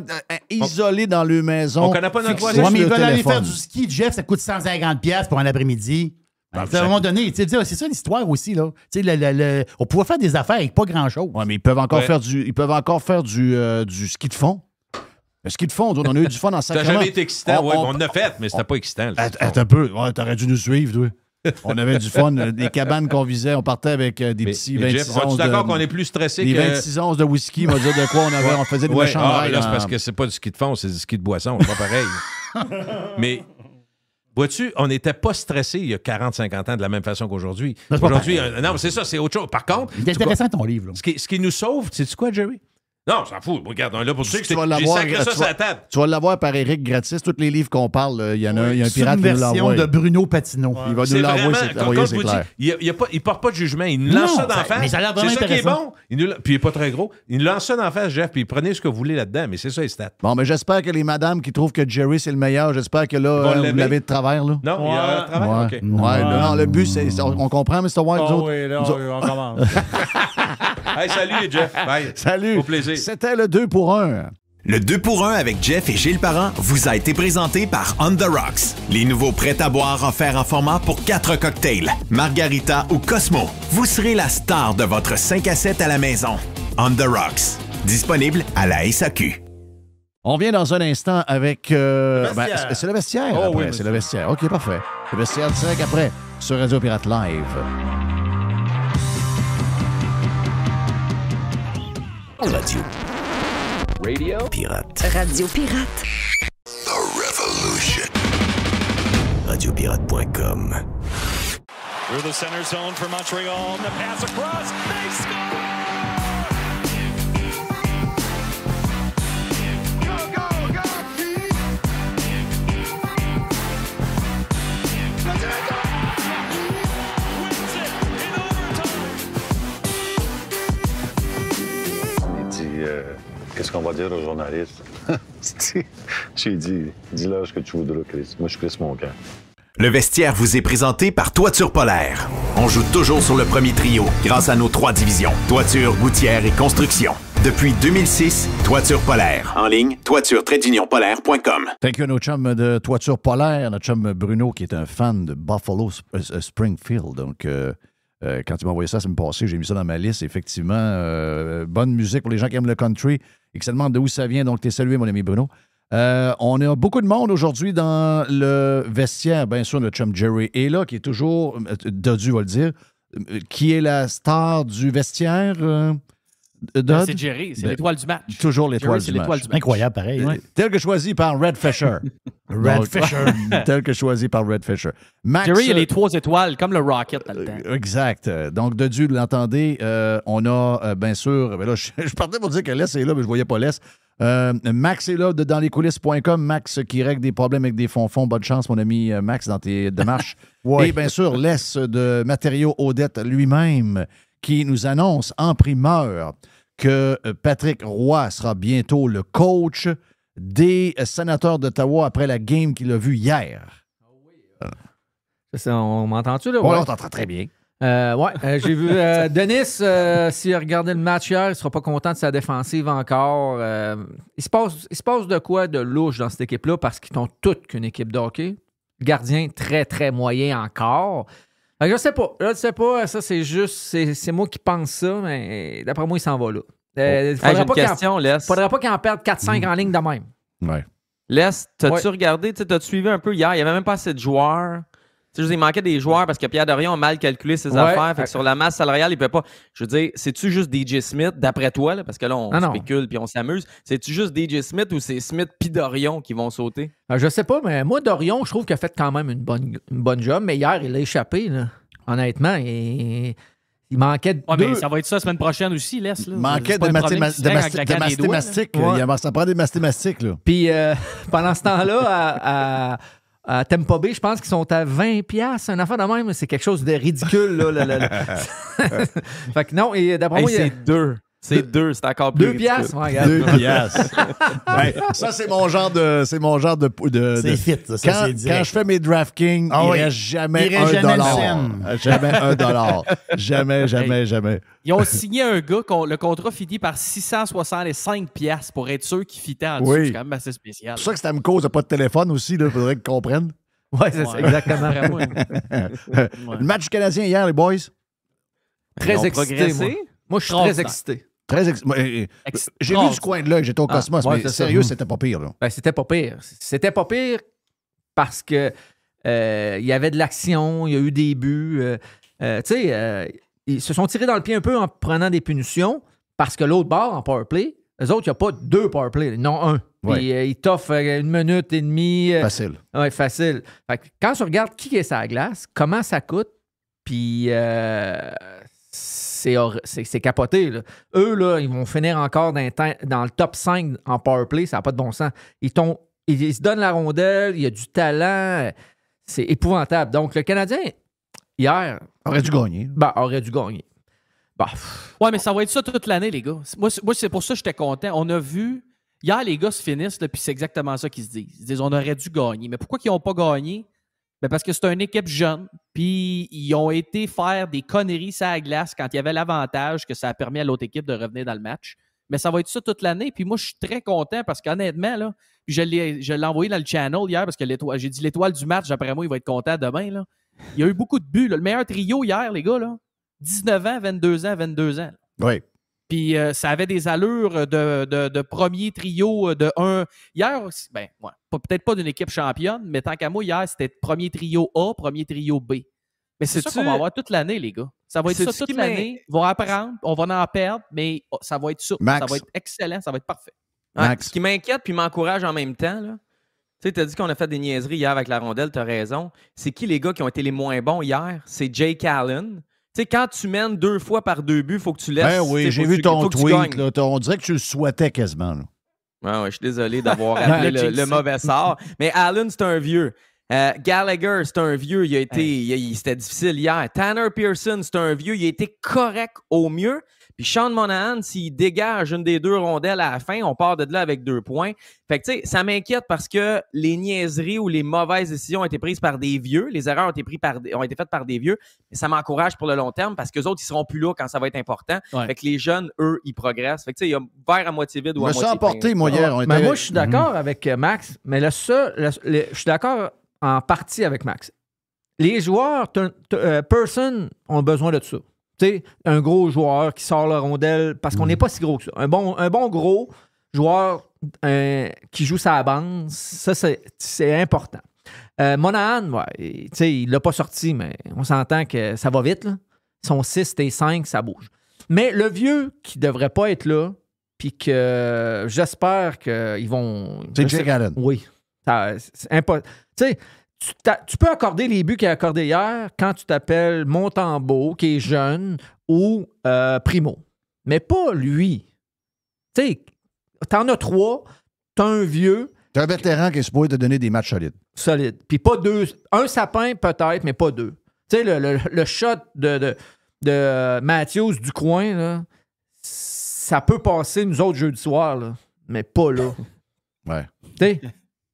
isolé dans leur maison. On connaît pas notre voisin. Ouais, mais ils veulent aller faire du ski. Jeff, ça coûte 150$ pour un après-midi. À un moment donné, c'est ça l'histoire aussi. Là. On pouvait faire des affaires avec pas grand-chose. Oui, mais ils peuvent encore faire du ski de fond. Le ski de fond, on a eu du fun en sacrement. Ça n'a jamais été excitant. On l'a fait, mais c'était pas excitant. Attends un peu. Ouais, t'aurais dû nous suivre, toi. On avait du fun. Des cabanes qu'on visait. On partait avec des petits 26 Jeff, onces. Tu es d'accord qu'on est plus stressé que... Des 26 onces de whisky, on va dire de quoi on avait. On faisait des méchants rails. Là, c'est parce que c'est pas du ski de fond, c'est du ski de boisson. C'est pas pareil. Mais... vois-tu, on n'était pas stressé il y a 40-50 ans de la même façon qu'aujourd'hui. Aujourd'hui, non, c'est ça, c'est autre chose. Par contre... C'est intéressant ton livre. Là. Ce qui nous sauve, sais-tu quoi, Jerry? Non, on s'en fout. Regarde, on est là pour dire que j'ai sacré ça sur la table. Tu vas l'avoir par Eric gratis. Tous les livres qu'on parle, il y en a un pirate qui nous l'envoie. C'est une version de Bruno Patino. Ouais. Il va nous l'envoyer, c'est clair. Il ne porte pas de jugement. Il nous lance ça d'en face. Mais ça a l'air vraiment c'est ça qui est intéressant. bon. Puis il n'est pas très gros. Il nous lance ça d'en face, Jeff, puis prenez ce que vous voulez là-dedans. Mais c'est ça, les stats. Bon, mais j'espère que les madames qui trouvent que Jerry, c'est le meilleur, j'espère que là, vous l'avez de travers. Là. Non, il y a de travers. OK. Non, le but, c'est... On comprend, Mr. White? Oui, là, on commence. Hey, salut, Jeff. Bye. Salut. Au plaisir. C'était le 2 pour 1. Le 2 pour 1 avec Jeff et Gilles Parent vous a été présenté par On The Rocks. Les nouveaux prêts à boire offerts en format pour 4 cocktails, Margarita ou Cosmo. Vous serez la star de votre 5 à 7 à la maison. On The Rocks. Disponible à la SAQ. On vient dans un instant avec... c'est le vestiaire. Oh, après. oui, c'est le vestiaire. OK, parfait. Le vestiaire direct après sur Radio Pirate Live. Radio Pirate. Radio Pirate. The Revolution. Radiopirate.com. Through the center zone for Montreal. And the pass across. They score! Il dit qu'est-ce qu'on va dire aux journalistes? J'ai dit dis-leur ce que tu voudras, Chris. Moi, je suis Chris Moncan. Le vestiaire vous est présenté par Toiture Polaire. On joue toujours sur le premier trio grâce à nos 3 divisions. Toiture, gouttière et construction. Depuis 2006, Toiture Polaire. En ligne, toiture-polaire.com. Thank you à nos chums de Toiture Polaire, notre chum Bruno qui est un fan de Buffalo Springfield. Donc, quand il m'a envoyé ça la semaine passée, j'ai mis ça dans ma liste. Effectivement, bonne musique pour les gens qui aiment le country et qui se demandent d'où ça vient. Donc, t'es salué, mon ami Bruno. On a beaucoup de monde aujourd'hui dans le vestiaire. Bien sûr, notre chum Jerry est là, qui est toujours, Dodu va le dire, qui est la star du vestiaire. C'est Jerry, c'est l'étoile du match. Toujours l'étoile du match. Incroyable, pareil. Ouais. Tel que choisi par Red Fisher. Tel que choisi par Red Fisher. Max, Jerry, il a les 3 étoiles, comme le Rocket dans le temps. Exact. Donc, Dodu, vous l'entendez, on a, bien sûr, ben là, je partais pour dire que Les est là, mais je ne voyais pas Les. Max est là de danslescoulisses.com. Max qui règle des problèmes avec des fonds. Bonne chance, mon ami Max, dans tes démarches. Ouais. Et bien sûr, Les de Matériaux Odette lui-même, qui nous annonce en primeur que Patrick Roy sera bientôt le coach des Sénateurs d'Ottawa après la game qu'il a vue hier. On m'entend-tu, là? Oui, Ouais. on t'entend très bien. J'ai vu Denis, s'il a regardé le match hier, il ne sera pas content de sa défensive encore. Il se passe de quoi de louche dans cette équipe-là parce qu'ils n'ont toute qu'une équipe de hockey. Le gardien très, très moyen encore. Je ne sais pas. Ça, c'est juste... C'est moi qui pense ça, mais d'après moi, il s'en va là. J'ai une question, Les. Il ne faudrait pas qu'il en perde 4-5 en ligne de même. Ouais. Les, t'as-tu regardé, t'as-tu suivi un peu hier? Il n'y avait même pas assez de joueurs. Il manquait des joueurs parce que Pierre Dorion a mal calculé ses affaires. Fait que sur la masse salariale, il ne peut pas. Je veux dire, c'est-tu juste DJ Smith, d'après toi, là, parce que là, on spécule puis on s'amuse. C'est-tu juste DJ Smith ou c'est Smith puis Dorion qui vont sauter? Je sais pas, mais moi, Dorion, je trouve qu'il a fait quand même une bonne job. Mais hier, il a échappé, là. Honnêtement. Il manquait de deux. Mais ça va être ça la semaine prochaine aussi, Les. Il manquait de mastémastiques. Ça prend des mastémastiques. Puis pendant ce temps-là, à Tampa Bay, je pense qu'ils sont à 20$, une affaire de même. C'est quelque chose de ridicule. Là. Fait que non, et d'après moi... C'est deux. C'est encore plus ridicule. 2$? Ouais, regarde. 2$. Ouais, ça, c'est mon genre de... C'est fit, ça. Quand je fais mes DraftKings, il ne reste jamais $1. Jamais $1. Jamais. Ils ont signé un gars, le contrat finit par 665$ pour être sûr qu'il fitait en dessous. Oui. C'est quand même assez spécial. C'est pour ça que Stamkos n'a pas de téléphone aussi. Il faudrait qu'ils comprennent. Oui, c'est ça, exactement. Le match du Canadien hier, les boys? Très excité, moi, je suis très excité. J'ai vu du coin de l'œil, j'étais au Cosmos, mais sérieux, c'était pas pire. Là. Ben, c'était pas pire. C'était pas pire parce que il y avait de l'action, il y a eu des buts. Ils se sont tirés dans le pied un peu en prenant des punitions parce que l'autre bord, en powerplay, eux autres, il n'y a pas 2 powerplay, ils en ont un. Ouais. Puis ils t'offrent 1 minute et demie. Facile. Oui, facile. Fait que quand tu regardes qui est sur la glace, comment ça coûte, puis c'est capoté. Là. Eux, là, ils vont finir encore dans le top 5 en powerplay. Ça n'a pas de bon sens. Ils se donnent la rondelle. Il y a du talent. C'est épouvantable. Donc, le Canadien, hier... Aurait dû gagner. Aurait dû gagner. Ouais, mais ça va être ça toute l'année, les gars. Moi c'est pour ça que j'étais content. On a vu... Hier, les gars se finissent, puis c'est exactement ça qu'ils se disent. Ils se disent, on aurait dû gagner. Mais pourquoi ils n'ont pas gagné? Ben parce que c'est une équipe jeune, puis ils ont été faire des conneries sur la glace quand il y avait l'avantage que ça a permis à l'autre équipe de revenir dans le match. Mais ça va être ça toute l'année, puis moi, je suis très content parce qu'honnêtement, là, puis je l'ai envoyé dans le channel hier parce que j'ai dit l'étoile du match, d'après moi, il va être content demain. Là. Il y a eu beaucoup de buts. Là. Le meilleur trio hier, les gars, là, 19 ans, 22 ans, 22 ans. Oui. Puis ça avait des allures de premier trio de 1. Hier, peut-être pas d'une équipe championne, mais tant qu'à moi, hier, c'était premier trio A, premier trio B. Mais c'est ça qu'on va avoir toute l'année, les gars. Ça va être ça toute l'année. On va apprendre, on va en perdre, mais ça va être ça. Max. Ça va être excellent, ça va être parfait. Ce qui m'inquiète puis m'encourage en même temps, là. Tu sais, t'as dit qu'on a fait des niaiseries hier avec la rondelle, t'as raison. C'est qui les gars qui ont été les moins bons hier? C'est Jake Allen. Tu sais, quand tu mènes 2 fois par 2 buts, il faut que tu laisses. Ben oui, j'ai vu ton tweet. Là, on dirait que tu le souhaitais quasiment. Là. Ouais, je suis désolé d'avoir appelé le mauvais sort. Mais Allen, c'est un vieux. Gallagher, c'est un vieux, c'était difficile hier. Tanner Pearson, c'est un vieux, il a été correct au mieux. Puis Sean Monahan, s'il dégage une des 2 rondelles à la fin, on part de là avec 2 points. Fait que, tu sais, ça m'inquiète parce que les niaiseries ou les mauvaises décisions ont été prises par des vieux. Les erreurs ont été faites par des vieux. Mais ça m'encourage pour le long terme parce qu'eux autres, ils seront plus là quand ça va être important. Ouais. Fait que les jeunes, eux, ils progressent. Fait que, tu sais, il y a verre à moitié vide ou à moitié plein. Je me suis emporté, moi, hier. Mais moi, je suis d'accord avec Max. Mais je suis d'accord en partie avec Max. Les joueurs, Person, ont besoin de ça. Tu sais, un gros joueur qui sort la rondelle parce qu'on n'est pas si gros que ça. Un bon gros joueur qui joue sa bande, ça, c'est important. Monahan, ouais, tu sais, il l'a pas sorti, mais on s'entend que ça va vite. Là. Son 6 et 5, ça bouge. Mais le vieux qui devrait pas être là, puis que j'espère qu'ils vont... C'est Jake Allen. Oui. C'est important. Tu sais, tu peux accorder les buts qu'il a accordés hier quand tu t'appelles Montembeault, qui est jeune, ou Primo. Mais pas lui. Tu sais, t'en as 3, t'as un vieux. T'as un vétéran qui est supposé te donner des matchs solides. Solides. Puis pas 2. Un sapin peut-être, mais pas 2. Tu sais, le shot de Matthews du coin, là, ça peut passer nous autres jeudi soir, là, mais pas là. Ouais. Tu sais,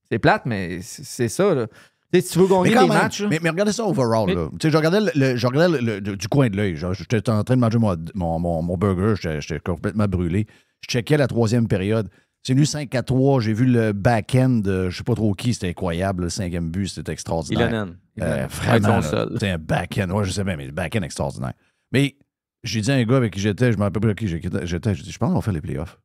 c'est plate, mais c'est ça, là. T'sais, si tu veux gagner les matchs. Mais regardez ça overall. Je regardais du coin de l'œil. J'étais en train de manger mon burger. J'étais complètement brûlé. Je checkais la 3e période. C'est venu 5-3. J'ai vu le back-end de je ne sais pas trop qui. C'était incroyable. Le 5e but, c'était extraordinaire. Ilonen. Vraiment. C'était un back-end. Ouais, je sais bien, mais le back-end extraordinaire. Mais j'ai dit à un gars avec qui j'étais, je ne me rappelle pas avec qui j'étais, j'ai dit, je pense qu'on va faire les playoffs.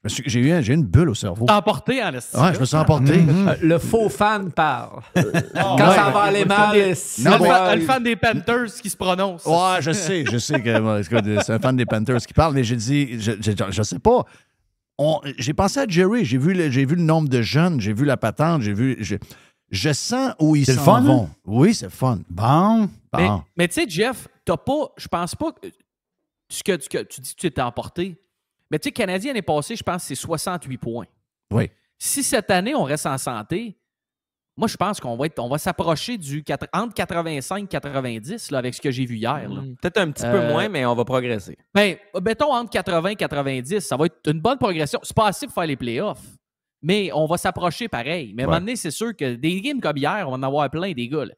J'ai eu une bulle au cerveau. T'es emporté en estime. Ouais, je me suis emporté. Le faux fan parle. Quand ça va aller mal, le fan des Panthers qui se prononce. Ouais, je sais que c'est un fan des Panthers qui parle, mais j'ai dit, je sais pas. J'ai pensé à Jerry, j'ai vu le nombre de jeunes, j'ai vu la patente, je sens où ils s'en vont. Hein? Oui, c'est fun. Bon. Mais tu sais, Jeff, t'as pas, je pense pas que tu dis que tu t'es emporté. Mais tu sais, Canadien l'année passée, je pense que c'est 68 points. Oui. Si cette année, on reste en santé, moi, je pense qu'on va s'approcher entre 85 et 90 là, avec ce que j'ai vu hier. Peut-être un petit peu moins, mais on va progresser. Ben, mettons entre 80 et 90, ça va être une bonne progression. C'est pas assez pour faire les playoffs, mais on va s'approcher pareil. Mais à un moment donné, c'est sûr que des games comme hier, on va en avoir plein, des gars. Là.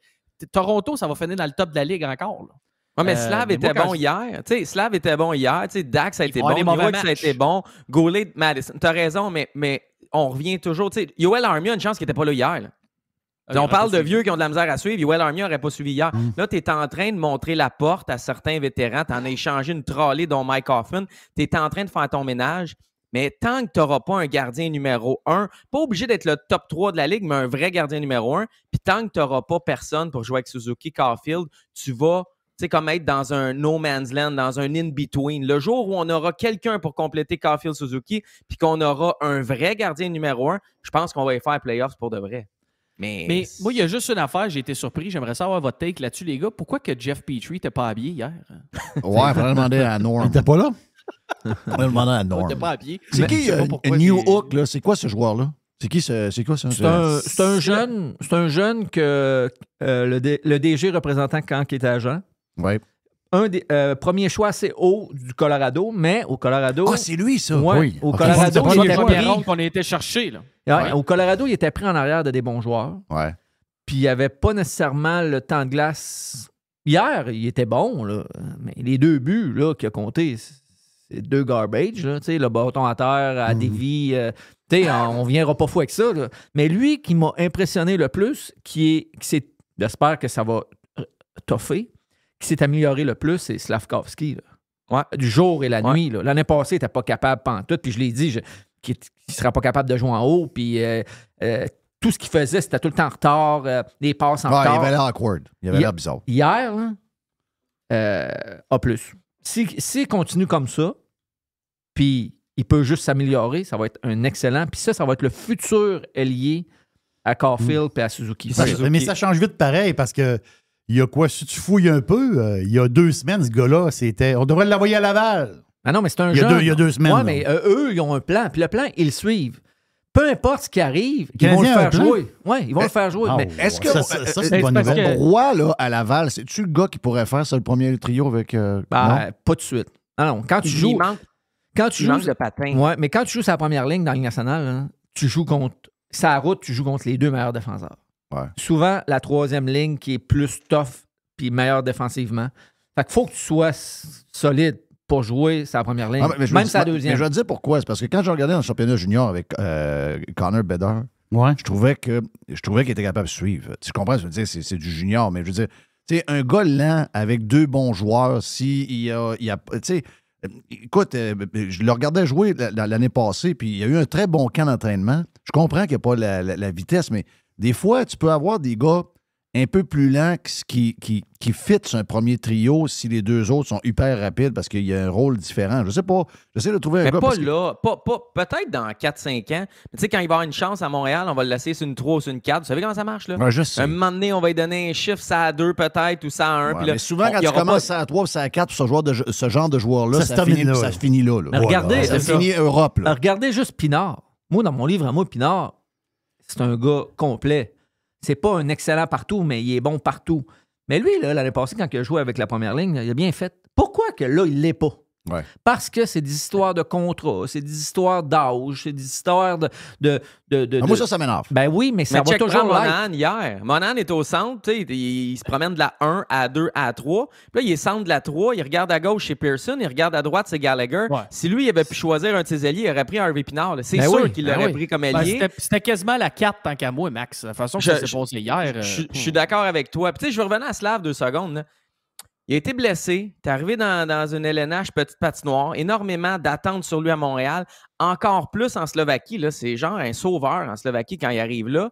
Toronto, ça va finir dans le top de la Ligue encore. Là. Ouais, mais Slav était bon hier. Tu sais, Slav était bon hier. Tu sais, Dax a été bon. Iwood, ça a été bon. Goulet, Madison. T'as raison, mais on revient toujours. Tu sais, Yoel Armia a une chance qu'il n'était pas là hier. Là. On parle de vieux qui ont de la misère à suivre. Yoel Armia n'aurait pas suivi hier. Là, tu es en train de montrer la porte à certains vétérans. Tu en as échangé une trolley, dont Mike Hoffman. Tu es en train de faire ton ménage. Mais tant que tu n'auras pas un gardien numéro 1, pas obligé d'être le top 3 de la Ligue, mais un vrai gardien numéro 1, puis tant que tu n'auras pas personne pour jouer avec Suzuki, Caulfield, tu vas... C'est comme être dans un no man's land, dans un in-between. Le jour où on aura quelqu'un pour compléter Caulfield Suzuki, puis qu'on aura un vrai gardien numéro 1, je pense qu'on va y faire playoffs pour de vrai. Mais moi, il y a juste une affaire, j'ai été surpris. J'aimerais savoir votre take là-dessus, les gars. Pourquoi que Jeff Petrie n'était pas habillé hier? Ouais, il faudrait demander à Norm. Il n'était pas là? Il faudrait demander à Norm. Il n'était pas habillé. C'est qui New Hook, là? C'est quoi ce joueur-là? C'est quoi ça? C'est un jeune que le DG représentant quand il était agent. Oui. Un des premiers choix assez haut du Colorado, mais au Colorado... Ah, c'est lui, ça? Ouais, oui. Au Colorado, il était pris qu'on a été chercher. Là. Ouais. Au Colorado, il était pris en arrière de des bons joueurs. Ouais. Puis il n'y avait pas nécessairement le temps de glace. Hier, il était bon, là, mais les 2 buts là, qu'il a compté, c'est 2 garbage. Là, le bâton à terre, à dévie. On ne viendra pas fou avec ça. Là. Mais lui qui m'a impressionné le plus, j'espère que ça va toffer, qui s'est amélioré le plus, c'est Slavkovski. Ouais. Du jour et la nuit. Là. L'année passée, il n'était pas capable pantoute. Puis je l'ai dit, qu'il ne sera pas capable de jouer en haut. Puis tout ce qu'il faisait, c'était tout le temps en retard, des passes en retard. Il avait l'air awkward. Il avait l'air bizarre. Hier, A+. S'il continue comme ça, puis il peut juste s'améliorer, ça va être un excellent. Puis ça va être le futur ailier à Caulfield et à Suzuki. Mais ça change vite pareil parce que il y a quoi, si tu fouilles un peu, il y a 2 semaines, ce gars-là, on devrait l'envoyer à Laval. Ah non, mais c'est un jeune. Il y a 2 semaines. Oui, mais eux, ils ont un plan. Puis le plan, ils le suivent. peu importe ce qui arrive, ils vont le faire jouer. Oui, ils vont le faire jouer. Mais est-ce que ça c'est une bonne nouvelle. Roy, là, à Laval, c'est-tu le gars qui pourrait faire ça, le premier trio avec... non? Pas tout de suite. Non, quand tu joues... Quand tu joues le patin. Ouais, mais quand tu joues sur la première ligne dans la Ligue nationale, hein, tu joues contre... Sur la route, tu joues contre les deux meilleurs défenseurs. Ouais. Souvent, la troisième ligne qui est plus tough puis meilleure défensivement. Fait qu'il faut que tu sois solide pour jouer sa première ligne, même sa deuxième. Mais je vais te dire pourquoi. C'est parce que quand j'ai regardé dans le championnat junior avec Connor Bedard, je trouvais qu'il était capable de suivre. Tu comprends? Je veux dire, c'est du junior, mais je veux dire, tu sais, un gars lent avec deux bons joueurs, tu sais, écoute, je le regardais jouer l'année passée, puis il y a eu un très bon camp d'entraînement. Je comprends qu'il n'y a pas la vitesse, mais des fois, tu peux avoir des gars un peu plus lents qui fit sur un premier trio si les deux autres sont hyper rapides parce qu'il y a un rôle différent. Je sais pas. J'essaie de trouver un gars. Mais pas là. Peut-être dans 4-5 ans. Mais tu sais, quand il va avoir une chance à Montréal, on va le laisser sur une 3 ou sur une 4. Vous savez comment ça marche, là? Ouais, je sais. Un moment donné, on va lui donner un chiffre, ça à 2 peut-être, ou ça à 1. Ouais, mais souvent, quand tu commences ça à 3 ou ça à 4 pour ce genre de joueur-là, ça finit là. Regardez, ça finit Europe. Là. Regardez juste Pinard. Moi, dans mon livre à moi, Pinard, c'est un gars complet. C'est pas un excellent partout, mais il est bon partout. Mais lui, là, l'année passée, quand il a joué avec la première ligne, il a bien fait. Pourquoi que là, il l'est pas? Ouais. Parce que c'est des histoires de contrat, c'est des histoires d'âge, c'est des histoires moi, ça m'énerve. Ben oui, mais ça va toujours Monahan hier. Monahan est au centre, il se promène de la 1 à 2 à 3. Puis là, il est centre de la 3, il regarde à gauche, c'est Pearson, il regarde à droite, c'est Gallagher. Ouais. Si lui, il avait pu choisir un de ses alliés, il aurait pris Harvey Pinard. C'est sûr qu'il l'aurait pris comme allié. C'était quasiment la 4 tant qu'à moi, Max. De toute façon, ça s'est passé hier. Je suis d'accord avec toi. Puis tu sais, je vais revenir à Slav 2 secondes. Là. Il a été blessé. Tu es arrivé dans une LNH petite patinoire. Énormément d'attentes sur lui à Montréal. Encore plus en Slovaquie. Là, c'est genre un sauveur en Slovaquie quand il arrive là.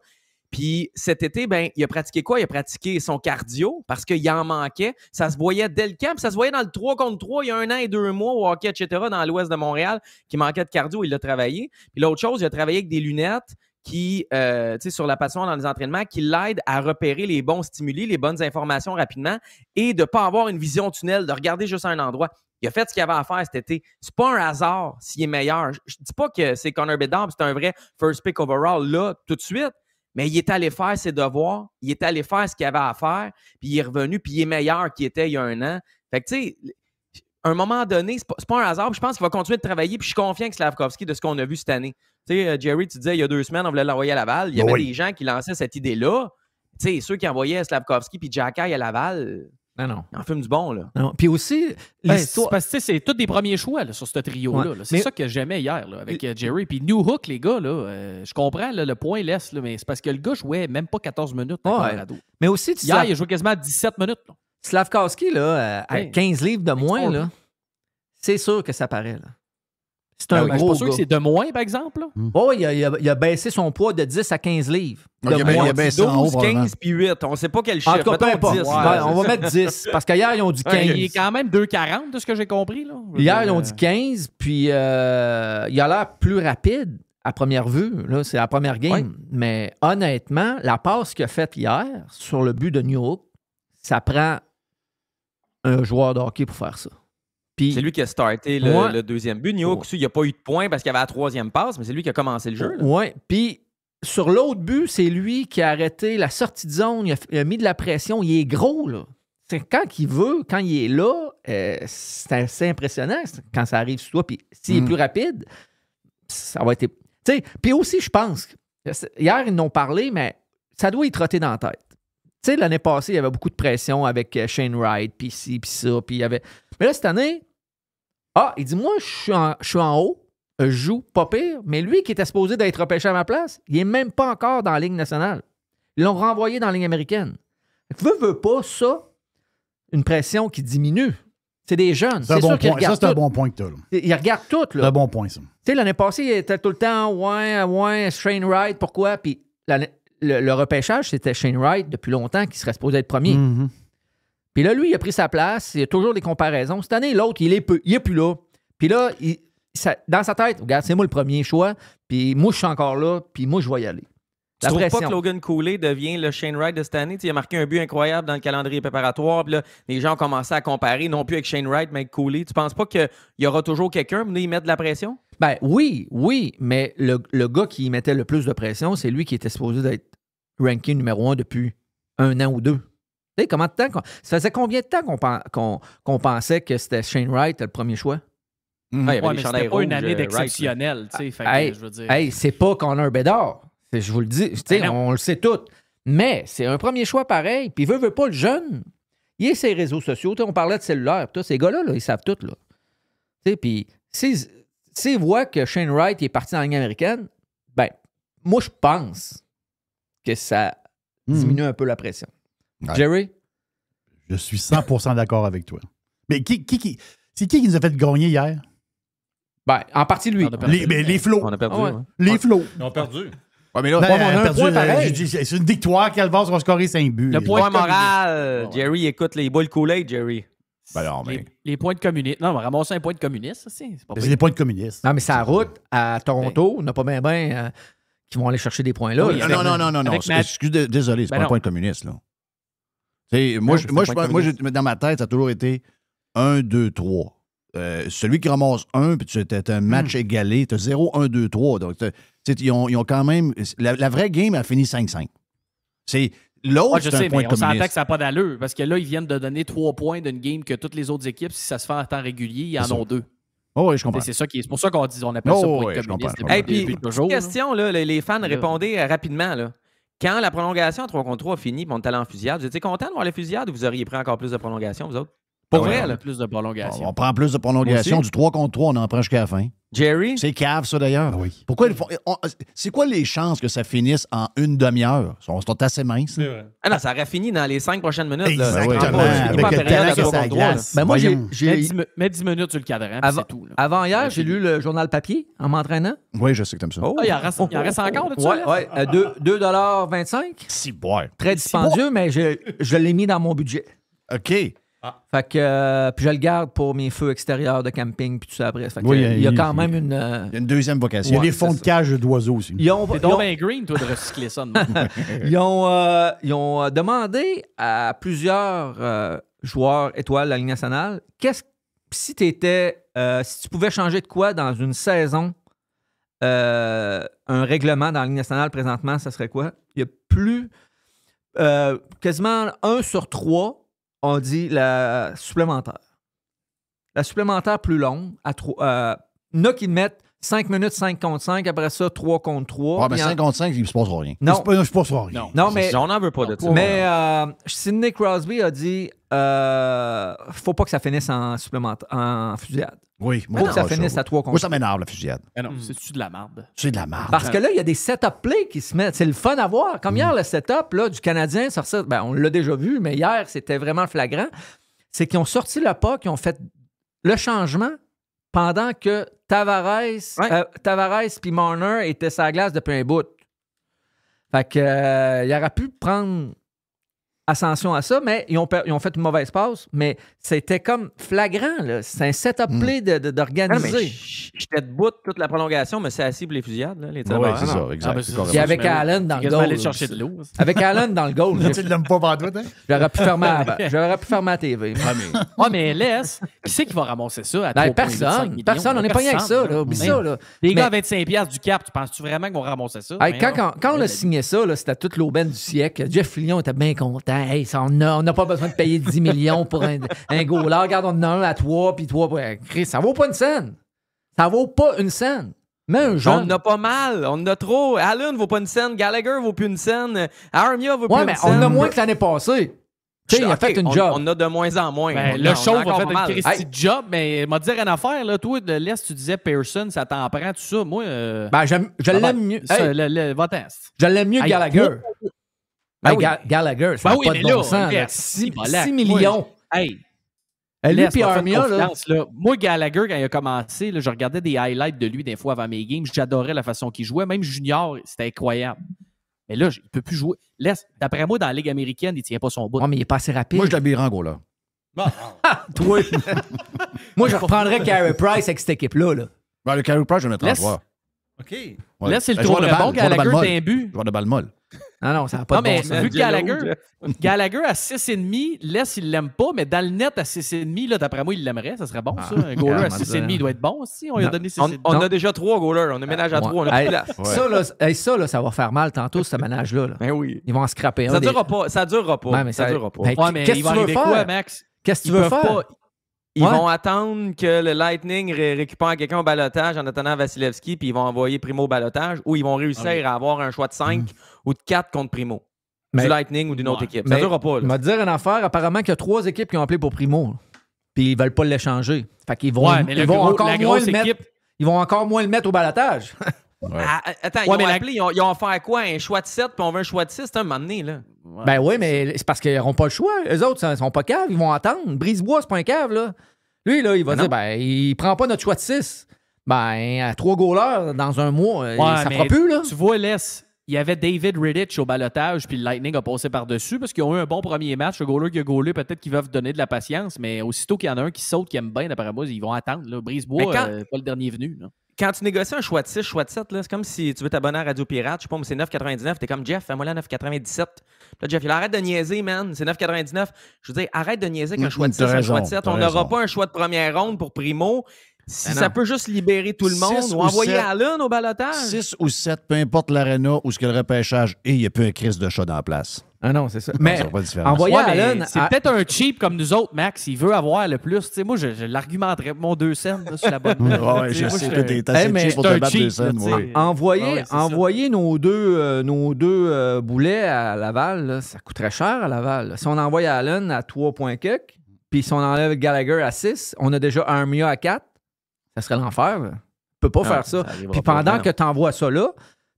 Puis cet été, ben, il a pratiqué quoi? Il a pratiqué son cardio parce qu'il en manquait. Ça se voyait dès le camp. Ça se voyait dans le 3 contre 3 il y a 1 an et 2 mois au hockey, etc., dans l'ouest de Montréal, qui manquait de cardio. Il l'a travaillé. Puis l'autre chose, il a travaillé avec des lunettes qui, tu sais, sur la patinoire dans les entraînements, qui l'aident à repérer les bons stimuli, les bonnes informations rapidement et de ne pas avoir une vision tunnel, de regarder juste à un endroit. Il a fait ce qu'il avait à faire cet été. C'est pas un hasard s'il est meilleur. Je dis pas que c'est Connor Bedard, c'est un vrai first pick overall là, tout de suite, mais il est allé faire ses devoirs, il est allé faire ce qu'il avait à faire, puis il est revenu, puis il est meilleur qu'il était il y a 1 an. Fait que, tu sais, à un moment donné, c'est pas un hasard. Je pense qu'il va continuer de travailler. Puis je suis confiant que Slavkovski, de ce qu'on a vu cette année. Tu sais, Jerry, tu disais il y a 2 semaines, on voulait l'envoyer à Laval. Il y avait des gens qui lançaient cette idée-là. Tu sais, ceux qui envoyaient Slavkovski puis Jacky à Laval, non. ils en fument du bon, là. Non. Puis aussi, l'histoire... Parce que c'est tous des premiers choix là, sur ce trio-là. Ouais. C'est ça que j'aimais hier là, avec Jerry. Puis New Hook, les gars, là, je comprends là, le point laisse, là, mais c'est parce que le gars jouait même pas 14 minutes à Colorado. Mais aussi, hier, il a joué quasiment 17 minutes. Là. Slavkovski, là, à 15 livres de moins, là, c'est sûr que ça paraît. Là. C'est un gros je suis pas sûr gars. que c'est de moins, par exemple. Oh, il a baissé son poids de 10 à 15 livres. Il a baissé 12, 15 puis 8. On ne sait pas quel chiffre. En tout cas, peu importe. 10, on va mettre 10. Parce qu'hier, ils ont dit 15. Il est quand même 2,40 de ce que j'ai compris. Là. Hier, ils ont dit 15. Puis il a l'air plus rapide à première vue. Là, c'est la première game. Ouais. Mais honnêtement, la passe qu'il a faite hier sur le but de New Hook, ça prend un joueur de hockey pour faire ça. Puis, c'est lui qui a starté le deuxième but. New Hook, il n'a pas eu de points parce qu'il y avait la troisième passe, mais c'est lui qui a commencé le jeu. Oui. Puis sur l'autre but, c'est lui qui a arrêté la sortie de zone. Il a mis de la pression. Il est gros, là. C'est quand il veut, quand il est là, c'est assez impressionnant quand ça arrive sur toi. Puis s'il est plus rapide, ça va être... Puis aussi, je pense, hier, ils n'ont parlé, mais ça doit y trotter dans la tête. Tu sais, l'année passée, il y avait beaucoup de pression avec Shane Wright, puis ci, puis ça, puis il y avait... Mais là, cette année, il dit, moi, je suis en haut, je joue pas pire, mais lui qui était supposé d'être repêché à ma place, il est même pas encore dans la Ligue nationale. Ils l'ont renvoyé dans la Ligue américaine. Veux pas ça, une pression qui diminue. C'est des jeunes. C'est sûr qu'ils regardent tout. C'est un bon point que tu as. Ils regardent tout, là. C'est un bon point, ça. Tu sais, l'année passée, il était tout le temps, ouais, Shane Wright, pourquoi? Puis le repêchage, c'était Shane Wright depuis longtemps qui serait supposé être premier. Mm-hmm. Puis là, lui, il a pris sa place. Il y a toujours des comparaisons. Cette année, l'autre, il est plus là. Puis là, dans sa tête, regarde, c'est moi le premier choix. Puis moi, je suis encore là. Puis moi, je vais y aller. Tu trouves pas que Logan Cooley devient le Shane Wright de cette année? Il a marqué un but incroyable dans le calendrier préparatoire. Puis là, les gens ont commencé à comparer, non plus avec Shane Wright, mais avec Cooley. Tu penses pas qu'il y aura toujours quelqu'un, mais il met de la pression? Ben oui, mais le gars qui mettait le plus de pression, c'est lui qui était supposé d'être ranké numéro 1 depuis 1 an ou 2. Tu sais, combien de temps? Ça faisait combien de temps qu'on pensait que c'était Shane Wright le premier choix? Mais c'était pas une année d'exceptionnel. C'est pas Connor Bedard. Je vous le dis, on le sait tout. Mais c'est un premier choix pareil. Puis veut pas le jeune. Il est ses réseaux sociaux. On parlait de cellulaire. Ces gars-là, ils savent tout. Puis s'ils voient que Shane Wright est parti dans la Ligue américaine, ben moi, je pense que ça diminue un peu la pression. Ouais. Jerry? Je suis 100% d'accord avec toi. Mais c'est qui nous a fait gagner hier? Ben, en partie, lui. Les Flots. On a perdu. Les Flots. Ils ont perdu. Ouais, mais là, on a perdu, un point pareil. C'est une victoire qu'Alvars va scorer 5 buts. Le point moral. Jerry, écoute les boules Kool-Aid, Jerry. Ben non, mais... les points de communiste. Non, on va ramasser un point de communiste, c'est des points de communiste. Non, mais c'est la route à Toronto. On n'a pas bien qui vont aller chercher des points là. Oui, non. Excusez, désolé, c'est pas un point de communiste, là. Moi, dans ma tête, ça a toujours été 1, 2, 3. Celui qui ramasse 1, puis tu as un match égalé, tu as 0, 1, 2, 3. Donc, ils ont quand même. La vraie game a fini 5-5. C'est. L'autre, je sais, mais on s'entend que ça n'a pas d'allure, parce que là, ils viennent de donner 3 points d'une game que toutes les autres équipes, si ça se fait en temps régulier, ils en ont 2. Oh oui, je comprends. C'est pour ça qu'on appelle ça point de communiste. Et puis, question, là, les fans, répondez rapidement. Là. Quand la prolongation en 3 contre 3 a fini, on est allé en fusillade, vous étiez content de voir les fusillades ou vous auriez pris encore plus de prolongation, vous autres? Pour vrai, là? Plus de prolongation. On prend plus de prolongation. Du 3 contre 3, on en prend jusqu'à la fin. Jerry? C'est cave, ça, d'ailleurs. Oui. Pourquoi ils font... C'est quoi les chances que ça finisse en une demi-heure? Ils sont assez minces. Ah non, ça aurait fini dans les 5 prochaines minutes. Exactement. Avec le talent que ça glace. Ben moi, mets 10 minutes sur le cadran, c'est tout. Avant hier, j'ai lu le journal papier en m'entraînant. Oui, je sais que t'aimes ça. Il en reste encore de ça? Oui, 2,25 $. Si, boire. Très dispendieux, mais je l'ai mis dans mon budget. OK. Fait que puis je le garde pour mes feux extérieurs de camping puis tout ça après. Fait que, oui, il y a quand même une... Il y a une deuxième vocation. Il y a des fonds de cage d'oiseaux aussi. T'es donc bien green, toi, de recycler ça. Ils ont demandé à plusieurs joueurs étoiles de la Ligue nationale, si tu pouvais changer de quoi dans une saison, un règlement dans la Ligue nationale présentement, ça serait quoi? Il y a plus... quasiment 1 sur 3 on dit la supplémentaire. La supplémentaire plus longue, il y en a qui mettent 5 minutes, 5 contre 5, après ça, 3 contre 3. Ah, mais 5 contre 5, il ne se passera rien. Non. Il ne se passera rien. Non, mais on n'en veut pas de ça. Mais Sidney Crosby a dit faut pas que ça finisse en fusillade. Oui, faut que ça finisse à 3 contre 3. Moi, ça m'énerve, la fusillade. Non, c'est-tu de la merde? C'est de la merde. Parce que là, il y a des setup plays qui se mettent. C'est le fun à voir. Comme hier, le setup là, du Canadien, on l'a déjà vu, mais hier, c'était vraiment flagrant. C'est qu'ils ont sorti le puck, ils ont fait le changement pendant que Tavares puis Marner étaient sur la glace depuis un bout. Fait que, il aurait pu prendre ascension à ça, mais ils ont fait une mauvaise passe, mais c'était comme flagrant, là. C'est un setup play d'organiser. J'étais debout toute la prolongation, mais c'est assis pour les fusillades. Là, oui, c'est ça, exact. Puis avec Allen dans le goal. Aller chercher de l'eau. Avec Allen dans le goal. Tu ne l'aimes pas par toi, hein? J'aurais pu fermer la TV. Mais laisse. Qui c'est qui va ramasser ça à Personne, on n'est pas rien avec ça. Là. Oublie ça. Là. Les gars à 25$ du cap, tu penses-tu vraiment qu'on ramassait ça? Quand on a signé ça, là, c'était toute l'aubaine du siècle. Jeff Fillion était bien content. Hey, on n'a pas besoin de payer 10 millions pour un goaler. Regarde, on en a un à 3, puis 3 pour... Chris, ça vaut pas une scène. Ça vaut pas une scène. Mais un jeune... On en a pas mal. On en a trop. Allen vaut pas une scène. Gallagher vaut plus une scène. Armia vaut plus une scène. On en a moins que l'année passée. Tu sais, il a fait une job. On en a de moins en moins. Le show va faire une Christie job, mais m'a dit rien à faire. Là, toi, de l'Est, tu disais Pearson, ça t'en prend, tout ça. Moi, je l'aime mieux. Je l'aime mieux que Gallagher. Gallagher, ça n'a pas de bon sens. 6 millions. Lui et Armia, là. Moi, Gallagher, quand il a commencé, là, je regardais des highlights de lui des fois avant mes games. J'adorais la façon qu'il jouait. Même junior, c'était incroyable. Mais là, il ne peut plus jouer. D'après moi, dans la Ligue américaine, il ne tient pas son bout. Non, mais il n'est pas assez rapide. Moi, je l'habillerais en goaler. Toi. Moi, je reprendrais Carey Price avec cette équipe-là. Là. Le Carey Price, je le mettrais en joueur. OK. Laisse le tour bon, Gallagher d'un but. Joueur de balle molle. Non, ça n'a pas de bon sens. Vu que Gallagher à 6,5, laisse, il l'aime pas, mais dans le net à 6,5, là, d'après moi, il l'aimerait. Ça serait bon, ça. Un goaler à 6,5, il doit être bon aussi. On lui a donné 6,5. On a déjà 3 goalers. On a ménage à 3. On a plus de place. Ça, ça va faire mal tantôt, ce ménage-là. Ben oui. Ils vont en scraper. Ça durera pas. Ça durera pas. Ça durera pas. Mais qu'est-ce que tu veux faire, Max? Qu'est-ce que tu veux faire? Ils vont attendre que le Lightning récupère quelqu'un au balotage en attendant Vasilevski, puis ils vont envoyer Primo au balotage, ou ils vont réussir à avoir un choix de 5 ou de 4 contre Primo. Du Lightning ou d'une autre équipe. Ça ne durera pas. Je vais te dire une affaire. Apparemment qu'il y a 3 équipes qui ont appelé pour Primo. Puis ils ne veulent pas l'échanger. Fait qu'ils vont, ils vont encore moins le mettre au balotage. Attends, ils ont appelé, ils ont offert quoi? Un choix de 7, puis on veut un choix de 6? C'est un moment donné, là. Ben oui, mais c'est parce qu'ils n'auront pas le choix. Eux autres, ils sont pas caves. Ils vont attendre. Brisebois, c'est pas un cave, là. Lui, là, il va dire, il prend pas notre choix de 6. À 3 goalers dans un mois, ça fera plus, là. Tu vois, il y avait David Rittich au balotage, puis le Lightning a passé par-dessus parce qu'ils ont eu un bon premier match. Le goaler qui a goalé, peut-être qu'ils veulent donner de la patience, mais aussitôt qu'il y en a un qui saute, qui aime bien, d'après moi, ils vont attendre. Là. Brisebois, pas le dernier venu. Là. Quand tu négocies un choix de 6, choix de 7, c'est comme si tu veux t'abonner à Radio Pirate, je sais pas, mais c'est 9,99, t'es comme Jeff, fais-moi là 9,97. Là, Jeff, il arrête de niaiser, man, c'est 9,99. Je veux dire, arrête de niaiser qu'un choix de 6, un choix de 7. On n'aura pas un choix de première ronde pour Primo. Si ça peut juste libérer tout le monde ou envoyer Allen au balotage. 6 ou 7, peu importe l'aréna ou ce que le repêchage est, il n'y a plus un Chris de chat dans la place. Ah non, c'est ça. Mais envoyer Allen... C'est peut-être un cheap comme nous autres, Max. Il veut avoir le plus. T'sais, moi, je l'argumenterais mon 2 cents là, sur la bonne. Ouais, je sais que t'es assez cheap pour te battre 2 cents. Envoyer nos deux boulets à Laval, là, ça coûterait cher à Laval. Là. Si on envoie Allen à 3 points quelques, puis si on enlève Gallagher à 6, on a déjà un mieux à 4. Ça serait l'enfer. Tu peux pas faire ça. Puis pendant que tu envoies ça là,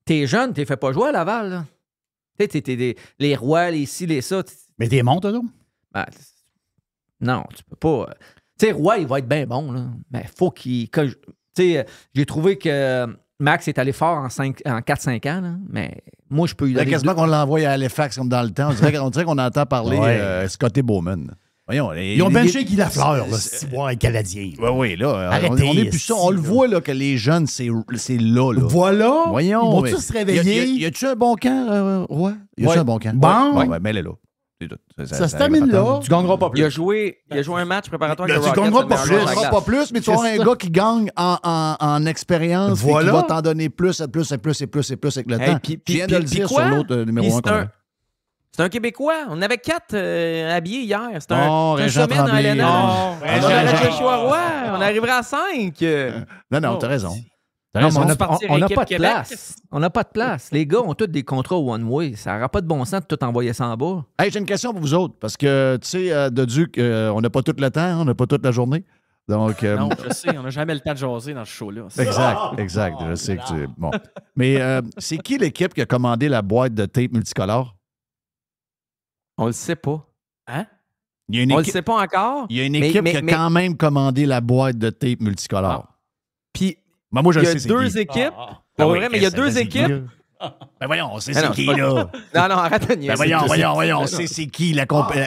t'es jeune, t'es fait pas jouer à Laval. Là. Les Rois, les ci, les ça. Mais t'es montes, toi? Non, tu peux pas. Tu sais, Roy, il va être bien bon. Là. Mais faut qu'il. Tu sais, j'ai trouvé que Max est allé fort en 4-5 ans. Là. Mais moi, je peux y aller. Quasiment qu'on l'envoie à Halifax comme dans le temps. On dirait qu'on entend parler Scotty Bowman. Voyons, ils ont benché Guy Lafleur, là, si voir un Canadien. Oui, là. Arrêtez, on est plus ça. On le voit, là, que les jeunes, c'est là, là. Voilà. Voyons. Ils vont tous se réveiller. Y a-tu un bon camp, Roy? Y a-tu un bon camp? Bon. Ouais, mets-le là. Ça se termine là. Tu gagneras pas plus. Il a joué un match préparatoire avec le Rockets. Tu gagneras pas plus, mais tu auras un gars qui gagne en expérience et qui va t'en donner plus et plus avec le temps. Tu viens de le dire sur l'autre numéro 1. C'est un Québécois. On avait 4 habillés hier. C'est un semaine dans LNH. On arriverait à 5. Non, t'as raison. Non, on n'a pas de place. On n'a pas de place. Les gars ont tous des contrats one-way. Ça n'aura pas de bon sens de tout envoyer ça en bas. Hey, j'ai une question pour vous autres. Parce que, tu sais, de Duc, on n'a pas tout le temps, on n'a pas toute la journée. Donc, non, je sais, on n'a jamais le temps de jaser dans ce show-là. Exact. Je sais que tu... Bon. Mais c'est qui l'équipe qui a commandé la boîte de tape multicolore? On le sait pas. Hein? On le sait pas encore. Il y a une équipe qui a quand même commandé la boîte de tape multicolore. Puis, moi, je il y le a sais, 2 équipes. Mais il y a 2 équipes. Ben voyons, on sait c'est qui, là. Non, arrête de niaiser. Voyons, c'est qui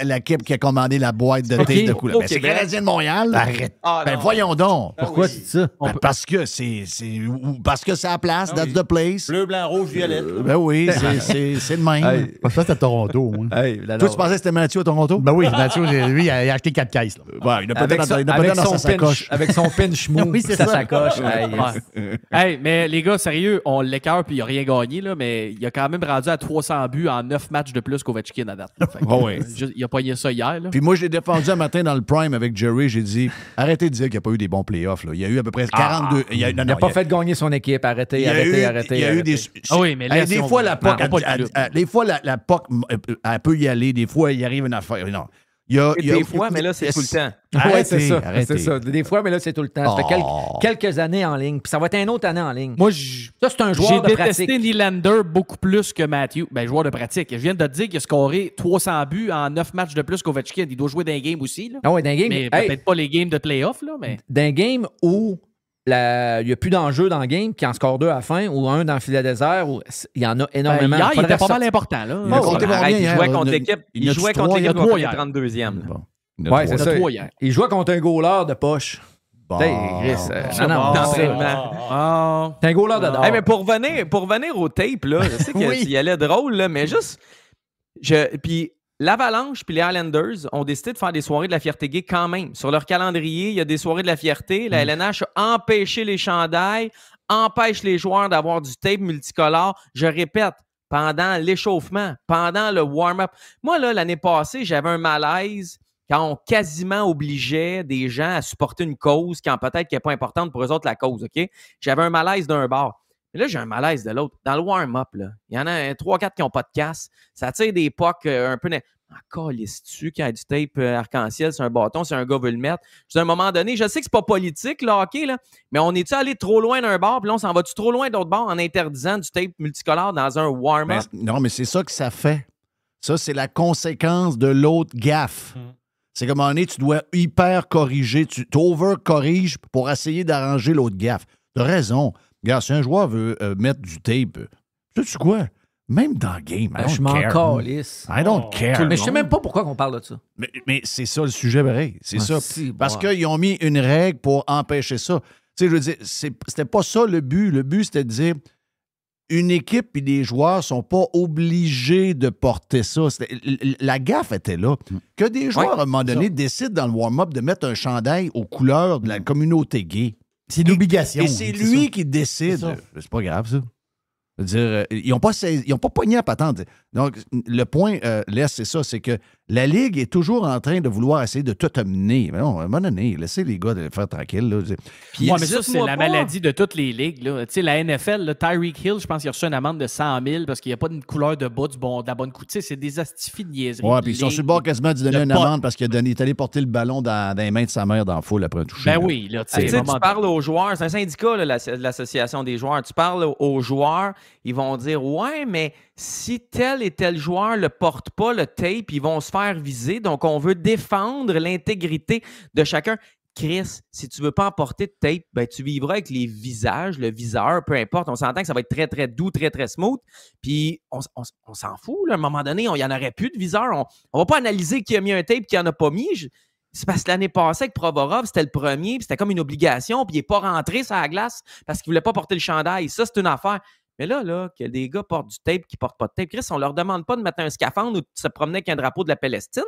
l'équipe qui a commandé la boîte de tape de couleur? Ben, c'est Canadien de Montréal. Arrête. Voyons donc. Pourquoi tu dis ça? Parce que c'est à la place, that's the place. Bleu, blanc, rouge, violet. Ben oui, c'est le même. Ça, c'est à Toronto. Toi, tu pensais que c'était Mathieu à Toronto? Ben oui, Mathieu, lui, il a acheté 4 caisses. Ouais, il a peut-être dans sa sacoche. Avec son pinch mou, oui, c'est sa ça. sacoche. Hey, mais les gars, sérieux, on l'écœure puis il n'a rien gagné, là, mais il a quand même rendu à 300 buts en 9 matchs de plus qu'Ovechkin à date. Il a pogné ça hier. Là. Puis moi, je l'ai défendu un matin dans le Prime avec Jerry. J'ai dit, arrêtez de dire qu'il n'y a pas eu des bons playoffs. Là. Il y a eu à peu près 42... Il n'a pas fait gagner son équipe. Arrêtez. Il y a eu des... oui, mais là, des fois, la POC, elle peut y aller. Des fois, il arrive une affaire. Non. Des fois, mais là, c'est tout le temps. Oui, c'est ça. Des fois, mais là, c'est tout le temps. Ça fait quelques années en ligne. Puis ça va être une autre année en ligne. Moi, ça, c'est un joueur de pratique. J'ai détesté Nylander beaucoup plus que Matthew. Ben, joueur de pratique. Je viens de te dire qu'il a scoré 300 buts en 9 matchs de plus qu'Ovechkin. Il doit jouer dans un game aussi. Là. Ah oui, dans un game. Mais peut-être pas les games de playoff. Là, mais... Dans un game où il n'y a plus d'enjeu dans le game, qui en score 2 à la fin, ou un dans le filet désert, où il y en a énormément. Hier, il était pas mal important. Là. Il jouait contre l'équipe. Il jouait contre l'équipe qui 32e. Oui, c'est ça. Il jouait contre un goaler de poche. Bon. Chris, non, d'entraînement. T'es un goaler de dehors. Hey, mais pour revenir au tape, là, je sais qu'il y allait drôle, là, mais juste. Puis l'Avalanche puis les Islanders ont décidé de faire des soirées de la fierté gay quand même. Sur leur calendrier, il y a des soirées de la fierté. La LNH a empêché les chandails, empêche les joueurs d'avoir du tape multicolore. Je répète, pendant l'échauffement, pendant le warm-up. Moi, là, l'année passée, j'avais un malaise quand on quasiment obligeait des gens à supporter une cause quand peut-être qu'elle n'est pas importante pour eux autres, la cause, OK? J'avais un malaise d'un bord. Mais là, j'ai un malaise de l'autre. Dans le warm-up, là, il y en a 3-4 qui n'ont pas de casse. Ça tire des pucks un peu... Calisse-tu qu'il y a du tape arc-en-ciel, c'est un bâton, c'est un gars veut le mettre. À un moment donné, je sais que c'est pas politique, le hockey, là, mais on est-tu allé trop loin d'un bord, puis là, on s'en va-tu trop loin d'autre bord en interdisant du tape multicolore dans un warm-up? Non, mais c'est ça que ça fait. Ça, c'est la conséquence de l'autre gaffe. C'est qu'à un moment donné, tu dois hyper corriger. Tu over-corriges pour essayer d'arranger l'autre gaffe. T'as raison. Regarde, si un joueur veut mettre du tape, sais-tu quoi? Même dans le game, je m'en calisse. I don't care. Mais je sais même pas pourquoi on parle de ça. Mais c'est ça le sujet, pareil. C'est ça. Si, parce qu'ils ont mis une règle pour empêcher ça. Tu sais, je veux dire, c'était pas ça le but. Le but, c'était de dire une équipe et des joueurs sont pas obligés de porter ça. La gaffe était là. Que des joueurs, à un moment donné, décident dans le warm-up de mettre un chandail aux couleurs de la communauté gay. C'est une obligation. Et c'est lui qui décide. C'est pas grave, ça. Dire, ils n'ont pas pogné à patente. Donc, le point, Les, c'est ça, c'est que la Ligue est toujours en train de vouloir essayer de tout amener. Mais non, à un moment donné, laissez les gars faire tranquille. Là. Puis, mais ça, c'est la maladie de toutes les ligues. Tu sais, la NFL, là, Tyreek Hill, je pense qu'il a reçu une amende de 100 000 parce qu'il n'y a pas de couleur de bas de la bonne coupe. C'est des astifies de niaiseries. Ouais, puis ils sont sur le bord quasiment de donner une amende parce qu'il est allé porter le ballon dans les mains de sa mère dans la foule après un toucher. Ben oui, là, tu parles aux joueurs, c'est un syndicat, là, l'association des joueurs. Tu parles aux joueurs, ils vont dire ouais, mais si tel et tel joueur ne porte pas le tape, ils vont se faire viser. Donc, on veut défendre l'intégrité de chacun. Chris, si tu ne veux pas emporter de tape, ben, tu vivras avec les visages, le viseur, peu importe. On s'entend que ça va être très, très doux, très, très smooth. Puis, on s'en fout. Là. À un moment donné, il n'y en aurait plus de viseur. On ne va pas analyser qui a mis un tape, qui n'en a pas mis. C'est parce que l'année passée, avec Provorov, c'était le premier, puis c'était comme une obligation, puis il n'est pas rentré sur la glace parce qu'il ne voulait pas porter le chandail. Ça, c'est une affaire. Mais là, que des gars portent du tape qui ne portent pas de tape, Chris, on leur demande pas de mettre un scaphandre ou de se promener avec un drapeau de la Palestine.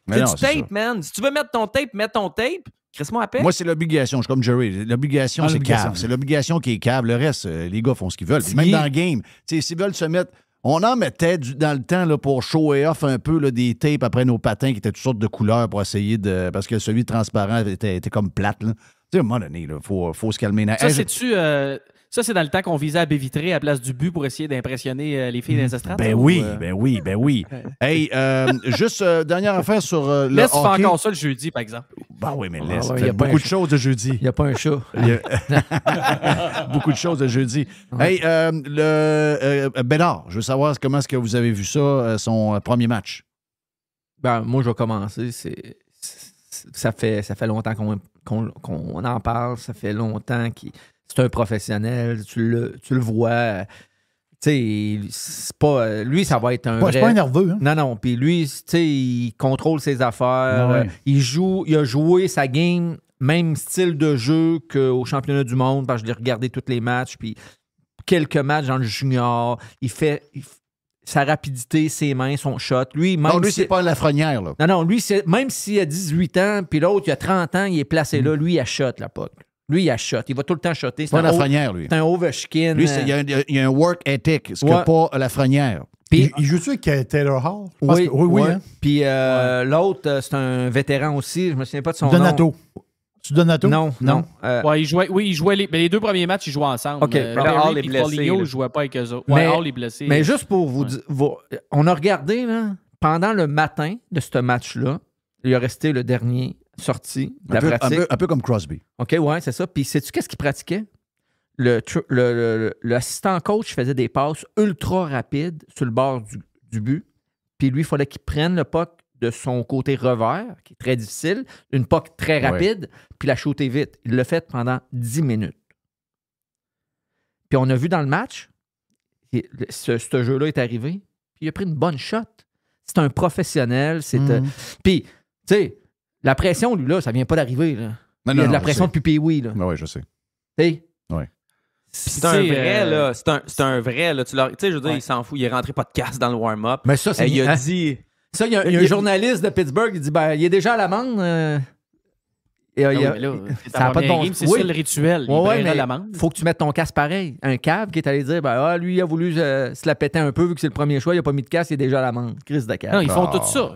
C'est du tape, man. Si tu veux mettre ton tape, mets ton tape. Chris-moi à paix. Moi, c'est l'obligation. Je suis comme Jerry. L'obligation, c'est cave. C'est l'obligation qui est cave. Le reste, les gars font ce qu'ils veulent. Puis même dans le game, s'ils veulent se mettre... On en mettait dans le temps là, pour show et off un peu là, des tapes après nos patins qui étaient toutes sortes de couleurs pour essayer de... Parce que celui de transparent était comme plate. Tu sais, à un moment donné, il faut se calmer. Ça, ça, c'est dans le temps qu'on visait à baie vitrée à la place du but pour essayer d'impressionner les filles dans les estrades. Ben oui. Hey, juste dernière affaire sur le Laisse hockey. faire encore ça le jeudi, par exemple. Ben oui, mais laisse. Il y a beaucoup de choses de jeudi. Il n'y a pas un chat. Beaucoup de choses de jeudi. Hey, Bédard, je veux savoir comment est-ce que vous avez vu ça, son premier match. Ben, moi, je vais commencer. Ça fait longtemps qu'on en parle. Ça fait longtemps qu'il... C'est un professionnel, tu le vois. Tu sais, c'est pas. Lui, ça va être un. C'est pas nerveux, hein? Non. Puis lui, tu sais, il contrôle ses affaires. Ouais. Il a joué sa game, même style de jeu qu'au championnat du monde, parce que je l'ai regardé tous les matchs. Puis quelques matchs dans le junior. Il fait sa rapidité, ses mains, son shot. Lui, même. Non, lui, c'est pas Lafrenière, là. Non, lui, même s'il a 18 ans, puis l'autre, il a 30 ans, il est placé là. Lui, il a shot, la puck. Lui, il a shot. Il va tout le temps shotter. C'est pas Lafrenière, lui. C'est un Ovechkin. Lui, il y a un work ethic, ce que pas Lafrenière. Puis, il joue-tu avec Taylor Hall? Oui. Hein? Puis l'autre, c'est un vétéran aussi. Je me souviens pas de son nom. Tu Donato? Non. Ouais, il jouait les deux premiers matchs, ils jouaient ensemble. OK. Hall est blessé. Foligno ne jouait pas avec eux autres. Ouais, Hall est blessé. Mais juste pour vous dire, on a regardé, là, pendant le matin de ce match-là, il a resté le dernier sorti de la pratique. Un peu comme Crosby. OK, ouais, c'est ça. Puis sais-tu qu'est-ce qu'il pratiquait? L'assistant coach faisait des passes ultra rapides sur le bord du but. Puis lui, il fallait qu'il prenne le puck de son côté revers, qui est très difficile, une puck très rapide, puis la shooter vite. Il l'a fait pendant 10 minutes. Puis on a vu dans le match, ce jeu-là est arrivé, puis il a pris une bonne shot. C'est un professionnel. Puis, tu sais, la pression, lui, là, ça vient pas d'arriver. Là. Il y a de la pression depuis Pee-Wee, là. Oui, je sais. T'sais? Oui. C'est un vrai, là. C'est un vrai, là. Tu sais, je veux dire, il s'en fout. Il est rentré podcast dans le warm-up. Mais ça, c'est... Il a dit... Ça, il y a un journaliste de Pittsburgh, il dit, il est déjà à l'amende. Ça n'a pas de bon sens. C'est ça le rituel. Il faut que tu mettes ton casque pareil. Un cave qui est allé dire lui, il a voulu se la péter un peu vu que c'est le premier choix, il n'a pas mis de casque, il est déjà à l'amende. Chris de cave. Non, ils font tout ça.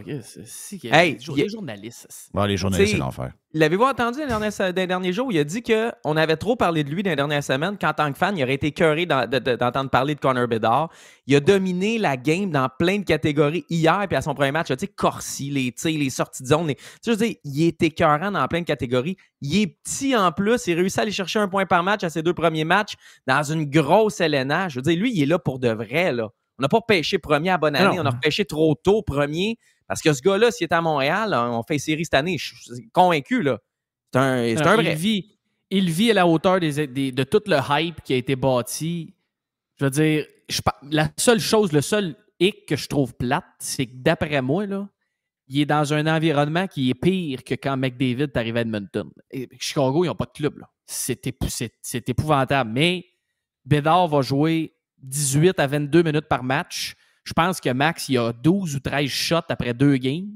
Les journalistes. Les journalistes, c'est l'enfer. L'avez-vous entendu dans les derniers jours? Il a dit qu'on avait trop parlé de lui dans les dernières semaines, qu'en tant que fan, il aurait été écœuré d'entendre parler de Connor Bedard. Il a dominé la game dans plein de catégories hier, puis à son premier match, tu sais, Corsi, les tirs, les sorties de zone. Tu sais, je veux dire, il est écœurant dans plein de catégories. Il est petit en plus. Il réussit à aller chercher 1 point par match à ses 2 premiers matchs dans une grosse LNH. Je veux dire, lui, il est là pour de vrai, là. On n'a pas pêché premier à bonne année. On a repêché trop tôt premier. Parce que ce gars-là, s'il est à Montréal, on fait série cette année. Je suis convaincu, là. C'est un vrai. Il vit à la hauteur de tout le hype qui a été bâti. Je veux dire, la seule chose, le seul hic que je trouve plate, c'est que d'après moi, là, il est dans un environnement qui est pire que quand McDavid est arrivé à Edmonton. Et Chicago, ils n'ont pas de club, là. C'est épouvantable. Mais Bédard va jouer 18 à 22 minutes par match. Je pense que Max, il a 12 ou 13 shots après 2 games.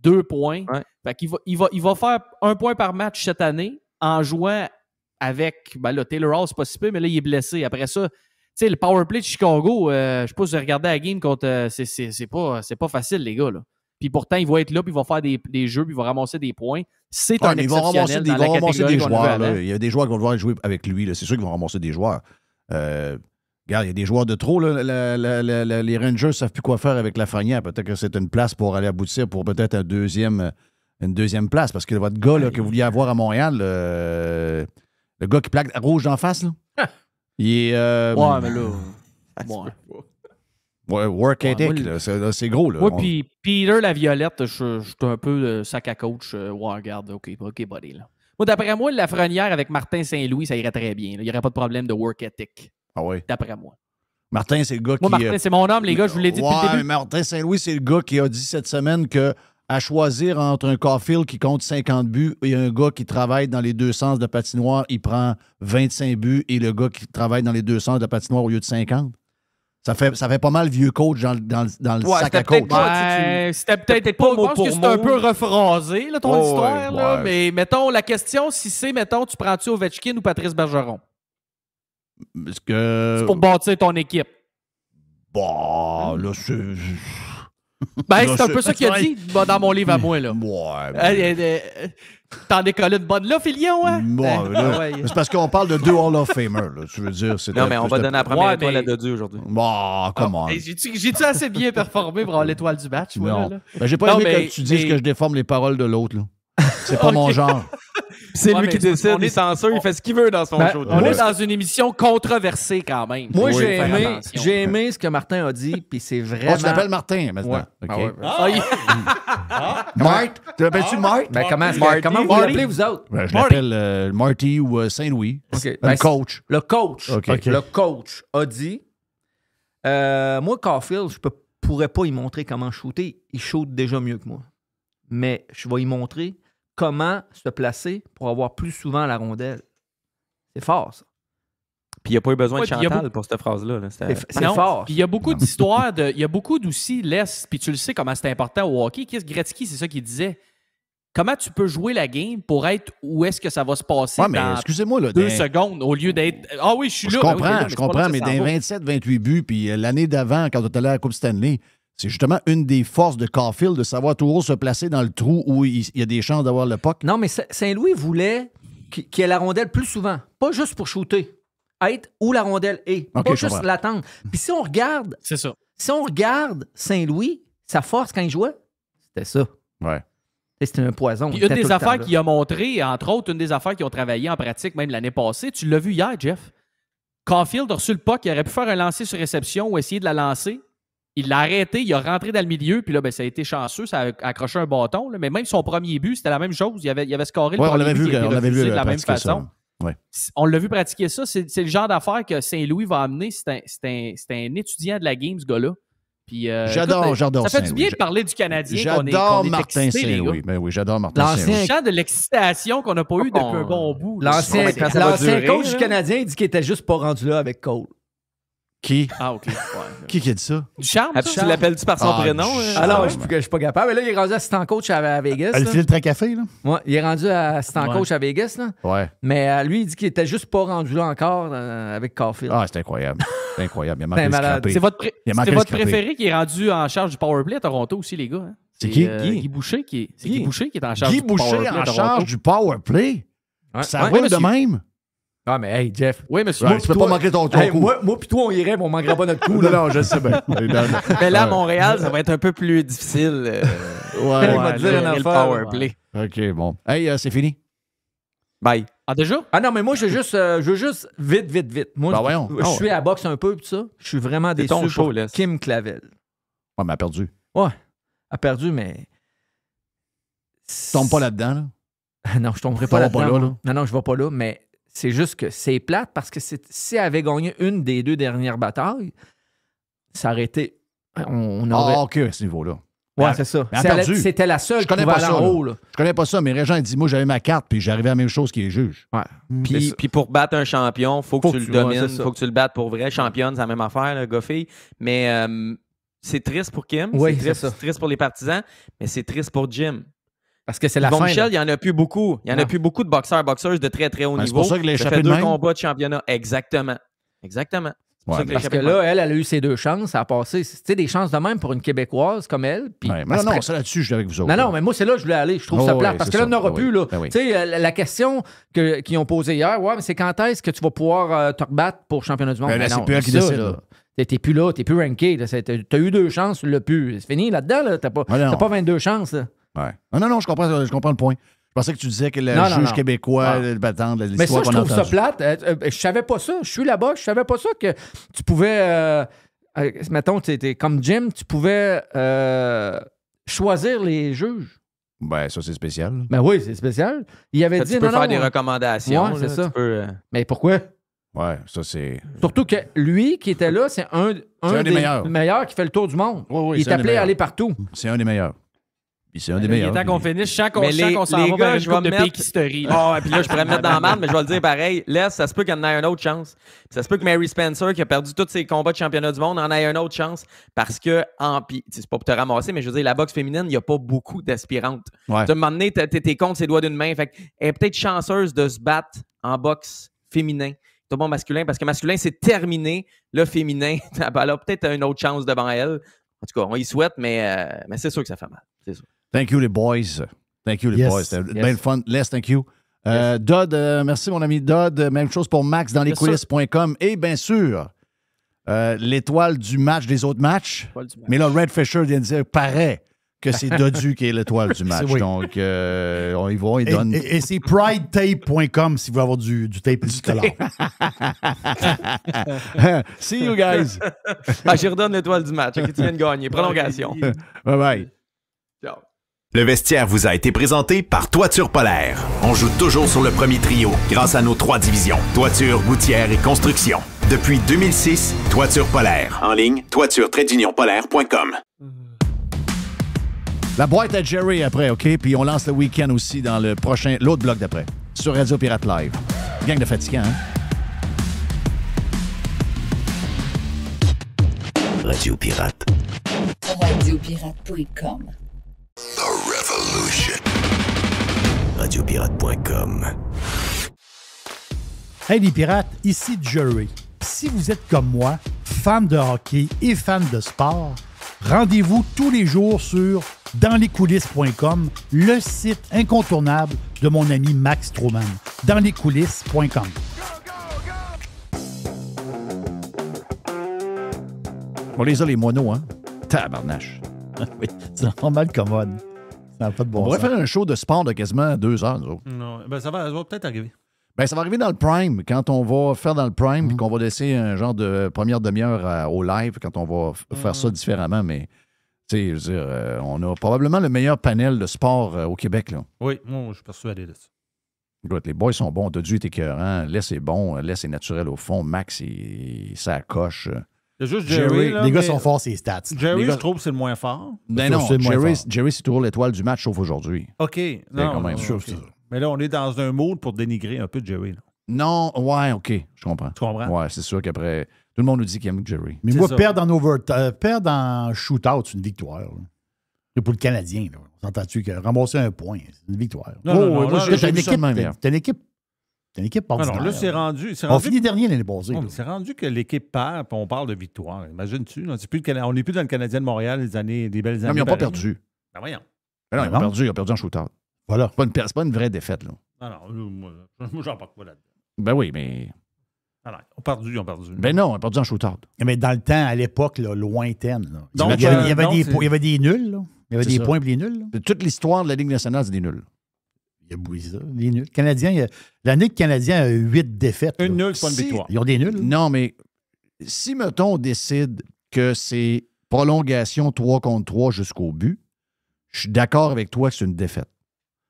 2 points. Ouais. Fait qu'il il va faire 1 point par match cette année en jouant avec Taylor Hall, c'est pas si peu, mais là, il est blessé. Après ça, tu sais, le powerplay de Chicago, je sais pas si vous avez regardé la game contre. C'est pas facile, les gars, là. Puis pourtant, il va être là, puis il va faire des jeux, puis il va ramasser des points. C'est un exceptionnel dans la catégorie des joueurs. Là. Il y a des joueurs qui vont devoir jouer avec lui. Là. C'est sûr qu'ils vont ramasser des joueurs. Regarde, il y a des joueurs de trop. Là. Les Rangers ne savent plus quoi faire avec Lafrenière. Peut-être que c'est une place pour aller aboutir pour peut-être une deuxième place. Parce que votre gars là, que vous vouliez avoir à Montréal, le gars qui plaque rouge en face, là, il est... ouais, mais là... work ethic, c'est gros. Là. Oui, puis Peter Laviolette, je suis un peu sac à coach. Regarde, OK, buddy. Là. Moi, d'après moi, Lafrenière avec Martin Saint-Louis, ça irait très bien. Là. Il n'y aurait pas de problème de work ethic. Ah oui? D'après moi. Martin, c'est le gars qui... Moi, Martin, c'est mon homme, les gars, je vous l'ai dit depuis le début. Mais Martin Saint-Louis, c'est le gars qui a dit cette semaine que à choisir entre un Caulfield qui compte 50 buts et un gars qui travaille dans les deux sens de patinoire, il prend 25 buts et le gars qui travaille dans les deux sens de patinoire au lieu de 50. Ça fait pas mal vieux coach dans le sac à coach. C'était peut-être pas mot pour mot. C'est un peu rephrasé, là, ton histoire. Là, mais mettons, la question, si c'est, tu prends-tu Ovechkin ou Patrice Bergeron? C'est pour bâtir ton équipe. Bah, là, c'est... c'est un peu ça qu'il a dit dans mon livre à moi. Là. T'en décolles une bonne là, Filion, hein? C'est parce qu'on parle de 2 Hall of Famers. Là, tu veux dire, non, mais on va donner la première étoile à Dodu aujourd'hui. Comment? J'ai-tu assez bien performé pour avoir l'étoile du match? Non. J'ai pas aimé que tu dises que je déforme les paroles de l'autre. C'est pas mon genre. C'est lui qui décide, il censure, il fait ce qu'il veut dans son show. On est dans une émission controversée quand même. Moi, j'ai aimé ce que Martin a dit, puis c'est vraiment... tu l'appelles Martin maintenant. Ouais. Marthe? Tu l'appelles-tu Marthe? Comment vous l'appelez, vous autres? Je l'appelle Marty ou Saint-Louis. Le coach. Le coach. Le coach a dit, moi, Caulfield, je pourrais pas y montrer comment shooter. Il shoot déjà mieux que moi. Mais je vais y montrer comment se placer pour avoir plus souvent la rondelle. C'est fort, ça. Puis il n'y a pas eu besoin de Chantal pour cette phrase-là. C'est fort. Puis il y a beaucoup d'histoires, il y a beaucoup d'aussi laisse, puis tu le sais comment c'est important au hockey. Gretzky, c'est ça qu'il disait. Comment tu peux jouer la game pour être où est-ce que ça va se passer dans excusez-moi, là, 2 secondes au lieu d'être... Ah oui, je suis là. Je comprends, mais dans 27-28 buts, puis l'année d'avant, quand tu es allé à la Coupe Stanley, c'est justement une des forces de Caulfield de savoir toujours se placer dans le trou où il y a des chances d'avoir le puck. Non, mais Saint-Louis voulait qu'il y ait la rondelle plus souvent. Pas juste pour shooter. Être où la rondelle est. Pas juste l'attendre. Puis si on regarde... C'est ça. Si on regarde Saint-Louis, sa force quand il jouait, c'était ça. Ouais. C'était un poison. Puis une des affaires qu'il a montré, entre autres, une des affaires qu'ils ont travaillé en pratique même l'année passée, tu l'as vu hier, Jeff. Caulfield a reçu le puck, il aurait pu faire un lancer sur réception ou essayer de la lancer. Il l'a arrêté, il a rentré dans le milieu, puis là, ça a été chanceux, ça a accroché un bâton. Là, mais même son premier but, c'était la même chose. Il avait scoré le premier but, on l'avait vu de la même façon. Ouais. On l'a vu pratiquer ça. C'est le genre d'affaire que Saint-Louis va amener. C'est un étudiant de la game, ce gars-là. Puis, J'adore écoute, ça fait du Saint-Louis. bien de parler du Canadien. J'adore qu'on est Martin excités, les Saint-Louis. gars. Ben oui, j'adore Martin L'ancien- Saint-Louis. Je sens de l'excitation qu'on n'a pas eu depuis un bon bout. là. L'ancien Quand ça va durer, coach là. du Canadien dit qu'il était juste pas rendu là avec Cole. Qui? Ah, OK. Ouais. Qui a dit ça? Ducharme, Ah, tu l'appelles-tu par son prénom? Alors, je suis pas capable. Mais là, il est rendu assistant coach à Vegas. Le là. filtre à café, là? Ouais, il est rendu assistant Ouais. coach à Vegas. Là. Ouais. Mais lui, il dit qu'il était juste pas rendu là encore avec Caulfield. Ah, c'est incroyable. C'est incroyable. Il a manqué Ben, de malade. scraper. C'est votre, Il a manqué c'est de votre scraper. préféré qui est rendu en charge du powerplay à Toronto aussi, les gars. Hein? C'est qui? Guy Boucher qui est, c'est Guy Boucher qui est en charge Guy du Boucher powerplay en à Toronto. charge du power play. Ouais. Ça Ouais, roule de monsieur. même. Ah, mais hey, Jeff. Oui, monsieur. Ouais, tu peux pas manquer ton Hey, coup. moi pis toi, on irait, mais on manquera pas notre coup. Non, Là. non, je sais bien. Mais là, à Montréal, ça va être un peu plus difficile. Ouais. Il va te dire une le affaire. powerplay. OK, bon. Hey, c'est fini. Bye. Ah, déjà? Ah non, mais moi, je veux juste vite. Moi, Ben voyons. je suis à la boxe un peu, pis ça. Je suis vraiment déçu ton show, pour là. Kim Clavel. Ouais, mais elle a perdu. Ouais, a perdu, mais... Tu tombes pas là-dedans, là? Non, je tomberai Ça pas va là-dedans. pas là, moi. Non, je vais pas là, mais c'est juste que c'est plate parce que si elle avait gagné une des 2 dernières batailles, ça aurait été... On aurait... Ah, OK, à ce niveau-là. ouais, mais c'est ça. mais elle a perdu. C'était la seule Je connais qui pas pouvait aller ça, en là. haut. Là. Je connais pas ça, mais Régent, il dit, moi, j'avais ma carte, puis j'arrivais à la même chose qu'il est juge. Ouais. Puis pour battre un champion, faut que tu le ouais, domines, c'est ça. faut que tu le battes pour vrai. Championne, c'est la même affaire, le gars-fille. Mais c'est triste pour Kim, Oui, c'est c'est ça. triste pour les partisans, mais c'est triste pour Jim. Parce que c'est la Yvon fin. Michel, là. il n'y en a plus beaucoup. Il n'y en a Non. plus beaucoup de boxeurs de très, très haut Ben, c'est niveau. pour ça qu'il a Il a échappé fait de 2 même. combats de championnat. Exactement. C'est pour ça qu'il a Parce échappé que de même. là, elle a eu ses 2 chances. Elle a passé, tu sais, des chances de même pour une Québécoise comme elle. Puis Ouais, elle mais se non, pré- ça là-dessus, je suis avec vous autres. Non, mais moi, c'est là que je voulais aller. Je trouve Oh, ça plate. ouais, Parce c'est que là, on ça. n'aura Ben plus. oui. Là. Ben oui. Tu sais, la question qu'ils ont posée hier, ouais, mais c'est quand est-ce que tu vas pouvoir te rebattre pour championnat du monde? Ben là, Ben c'est non, plus elle qui ça, décide, là. là. T'es plus là, t'es plus ranké. T'as eu 2 chances, tu l'as plus. C'est fini là-dedans, là. T'as pas, Ouais, non. t'as pas 22 chances, là. Ouais. Non, je comprends le point. Je pensais que tu disais que le Non, juge non. québécois, Ah. le battant, Mais l'histoire ça, je qu'on a trouve ça entendue. plate. Je savais pas ça. Je suis là-bas. Je savais pas ça que tu pouvais. Mettons, t'es comme Jim, tu pouvais choisir les juges. Ben, ça, c'est spécial. Ben oui, c'est spécial. Il avait dit Tu peux non, faire non, des recommandations. Ouais, là, c'est ça. tu peux, Mais pourquoi? Ouais, ça, c'est... Surtout que lui qui était là, c'est un des meilleurs. qui fait le tour du monde. Oui, oui, Il c'est est un des appelé à meilleurs. aller partout. C'est un des meilleurs. Puis c'est un des Il est meilleurs. temps qu'on puis- finisse. Je sens qu'on Mais s'en les va gars, vers une je vais coupe de mettre- péquisterie. Ah, et puis là, je pourrais me mettre dans la merde, mais je vais le dire pareil. Laisse, ça se peut qu'il y en ait une autre chance. Puis ça se peut que Mary Spencer, qui a perdu tous ses combats de championnat du monde, en ait une autre chance. Parce que, puis, c'est pas pour te ramasser, mais je veux dire, la boxe féminine, il n'y a pas beaucoup d'aspirantes. Ouais. Tu as un moment donné, t'es contre ses doigts d'une main. Fait qu'elle est peut-être chanceuse de se battre en boxe féminin. C'est bon masculin, parce que masculin, c'est terminé. Le féminin, elle a peut-être une autre chance devant elle. En tout cas, on y souhaite, mais c'est sûr que ça fait mal. C'est sûr. Thank you, les boys. Thank you, les Yes. boys. C'était Yes. bien le fun. Les, thank you. Dodd, merci, mon ami Dodd. Même chose pour Max dans lescoulisses.com. Et bien sûr, l'étoile du match des autres matchs. Mais là, Red Fisher vient de dire, paraît que c'est Dodu qui est l'étoile du match. Oui. Donc, on y va, il Et, donne. et c'est pridetape.com si vous voulez avoir du tape et du collant. See you guys. J'y redonne l'étoile du match. Ok, tu viens de gagner. Prolongation. Bye bye. Ciao. Le vestiaire vous a été présenté par Toiture Polaire. On joue toujours sur le premier trio grâce à nos 3 divisions. Toiture, gouttière et construction. Depuis 2006, Toiture Polaire. En ligne, toiture-polaire.com. La boîte à Jerry après, OK? Puis on lance le week-end aussi dans l'autre bloc d'après. Sur Radio Pirate Live. Gang de fatigants, hein? Radio Pirate. Radiopirate.com. Radiopirate.com. Hey les pirates, ici Jerry. Si vous êtes comme moi, fan de hockey et fan de sport, rendez-vous tous les jours sur danslescoulisses.com, le site incontournable de mon ami Max Truman. Danslescoulisses.com. On les a, les moineaux, hein? Tabarnache. Oui, c'est normal commode. Ça n'a pas de On bon pourrait sens. faire un show de sport de quasiment 2 heures, nous autres. Non, ben ça va peut-être arriver. Ben, ça va arriver dans le prime. Quand on va faire dans le prime, puis qu'on va laisser un genre de première demi-heure au live, quand on va faire ça différemment. Mais, tu sais, je veux dire, on a probablement le meilleur panel de sport au Québec, là. Oui, moi, je suis persuadé de ça. Écoute, les boys sont bons. Dodu est écœurant. Les est bon. Les est naturel au fond. Max, ça coche. C'est juste Jerry. Là, les gars sont forts, ces stats. Jerry, je trouve que c'est le moins fort. Ben non, Jerry, c'est toujours l'étoile du match, sauf aujourd'hui. OK. Non, quand même. Okay. Mais là, on est dans un mood pour dénigrer un peu Jerry. Là. Non, ouais, OK. Je comprends. Tu comprends? Ouais, c'est sûr qu'après, tout le monde nous dit qu'il aime Jerry. Mais moi, perdre en shootout, c'est une victoire. C'est pour le Canadien. Là. On s'entend-tu que ramasser un point, c'est une victoire. Non, t'as une équipe ordinaire. Non, là, c'est rendu. On finit dernier l'année passée. C'est rendu que l'équipe perd, puis on parle de victoire. Imagine-tu? On n'est plus dans le Canadien de Montréal, des belles années. Non, mais ils n'ont pas perdu. Ben voyons. Non, ils ont perdu en shootout. Voilà. C'est pas une vraie défaite, là. Non, moi j'en parle pas là-dedans. Ben oui, mais. Non, ils ont perdu. Ben non, ils ont perdu en shootout. Mais dans le temps, à l'époque, là, lointaine, là. Donc, il y avait des nuls, là. Il y avait des points et des nuls. Là. Toute l'histoire de la Ligue nationale, c'est des nuls. Il y a bouillé ça, des nuls. L'année que le Canadien a 8 défaites. Une nulle, c'est pas une victoire. Ils ont des nuls. Non, mais si, mettons, on décide que c'est prolongation 3 contre 3 jusqu'au but, je suis d'accord avec toi que c'est une défaite.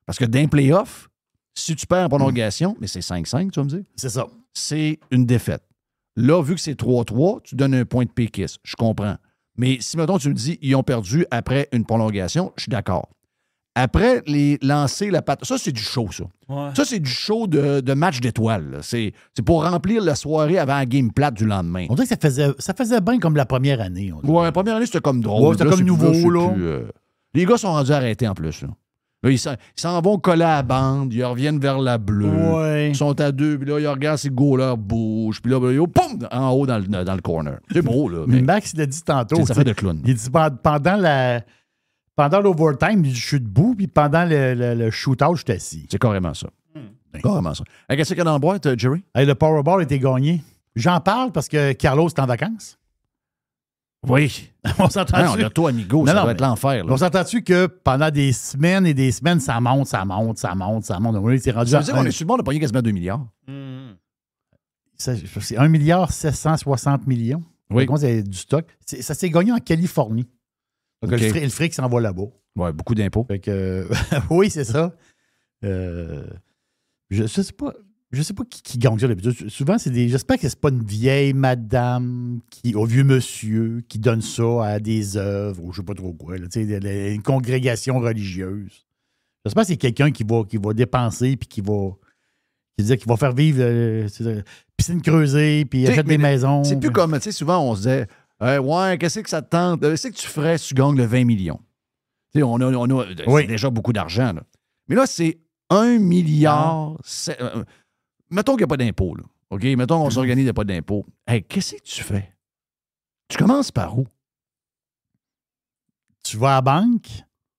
Parce que d'un playoff, si tu perds en prolongation, mais c'est 5-5, tu vas me dire? C'est ça. C'est une défaite. Là, vu que c'est 3-3, tu donnes un point de péquiste. Je comprends. Mais si, mettons, tu me dis ils ont perdu après une prolongation, je suis d'accord. Après, les lancer la patte, ça, c'est du show, ça. Ouais. Ça, c'est du show de match d'étoiles. C'est pour remplir la soirée avant la game plate du lendemain. On dirait que ça faisait bien comme la première année. Ouais, la première année, c'était comme drôle. Ouais, c'était comme nouveau, là. Les gars sont rendus arrêtés en plus, là. Là, ils s'en vont coller à la bande, ils reviennent vers la bleue. Ouais. Ils sont à 2, puis là, ils regardent si le goaler bouge, puis là, poum, en haut dans le corner. C'est beau, là. Mais Max, il l'a dit tantôt. Ça fait de clown. Il dit pendant l'overtime, je suis debout, puis pendant le shootout, je suis assis. C'est carrément ça. Carrément ça. Qu'est-ce qu'il y a dans la boîte, Jerry? Hey, le Powerball a été gagné. J'en parle parce que Carlos est en vacances. Oui. On s'entend-tu? Non, l'auto amigo, ça doit être l'enfer. On s'entend-tu que pendant des semaines et des semaines, ça monte. Oui, c'est rendu ça veut dire qu'on est sur le bord de pogner quasiment 2 milliards. C'est 1 milliard 760 millions. Oui. C'est du stock. Ça s'est gagné en Californie. Donc, okay. le fric s'en va là-bas. Oui, beaucoup d'impôts. Oui, c'est ça. Je sais pas. Je sais pas qui gagne ça d'habitude. Souvent, j'espère que c'est pas une vieille madame au vieux monsieur qui donne ça à des œuvres ou je sais pas trop quoi. Là, une congrégation religieuse. J'espère que c'est quelqu'un qui va dépenser puis qui va faire vivre piscine creusée puis achète des maisons. C'est plus comme, tu sais, souvent on se disait ouais, qu'est-ce que ça te tente? Qu'est-ce que tu ferais si tu gagnes le 20 millions? Tu sais, on a déjà beaucoup d'argent. Là. Mais là, c'est 1 milliard. Mettons qu'il n'y a pas d'impôt, là. OK? Mettons qu'on s'organise, il n'y a pas d'impôt. Hey, qu'est-ce que tu fais? Tu commences par où? Tu vas à la banque,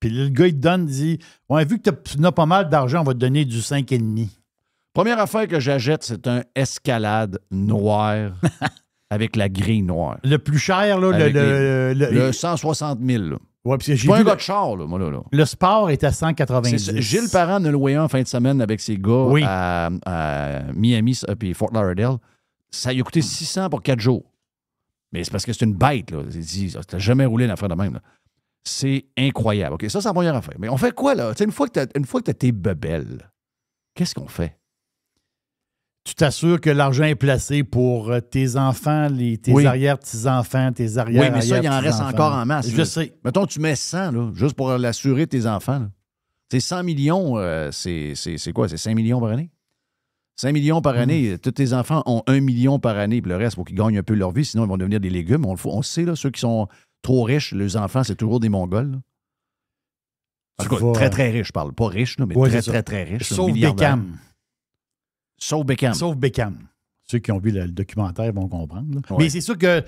puis le gars, il te donne, il dit ouais, vu que tu as pas mal d'argent, on va te donner du 5,5. Première affaire que j'achète, c'est un Escalade noir avec la grille noire. Le plus cher, là, le 160 000, là. Ouais, je suis pas un gars de char, là, moi, là. Le sport est à 190. Gilles Parent ne louait un en fin de semaine avec ses gars à Miami et Fort Lauderdale. Ça lui a coûté 600 pour 4 jours. Mais c'est parce que c'est une bête, là. Tu n'as jamais roulé une affaire de même, là. C'est incroyable. OK, ça, c'est la première affaire. Mais on fait quoi, là? T'sais, une fois que tu as tes bebelles, qu'est-ce qu'on fait? Tu t'assures que l'argent est placé pour tes enfants, tes arrière-petits-enfants, tes arrière. Oui, mais ça, il en reste encore en masse. Je sais. Mettons, tu mets 100, là, juste pour l'assurer tes enfants. C'est 100 millions, c'est quoi? C'est 5 millions par année? 5 millions par année. Tous tes enfants ont 1 million par année, puis le reste, il faut qu'ils gagnent un peu leur vie, sinon ils vont devenir des légumes. On sait, là, ceux qui sont trop riches, les enfants, c'est toujours des Mongols. Très, très riches, je parle. Pas riches, là, mais très, très riches. Sauf Beckham. Sauf Beckham. Sauf Beckham. Ceux qui ont vu le documentaire vont comprendre. Ouais. Mais c'est sûr que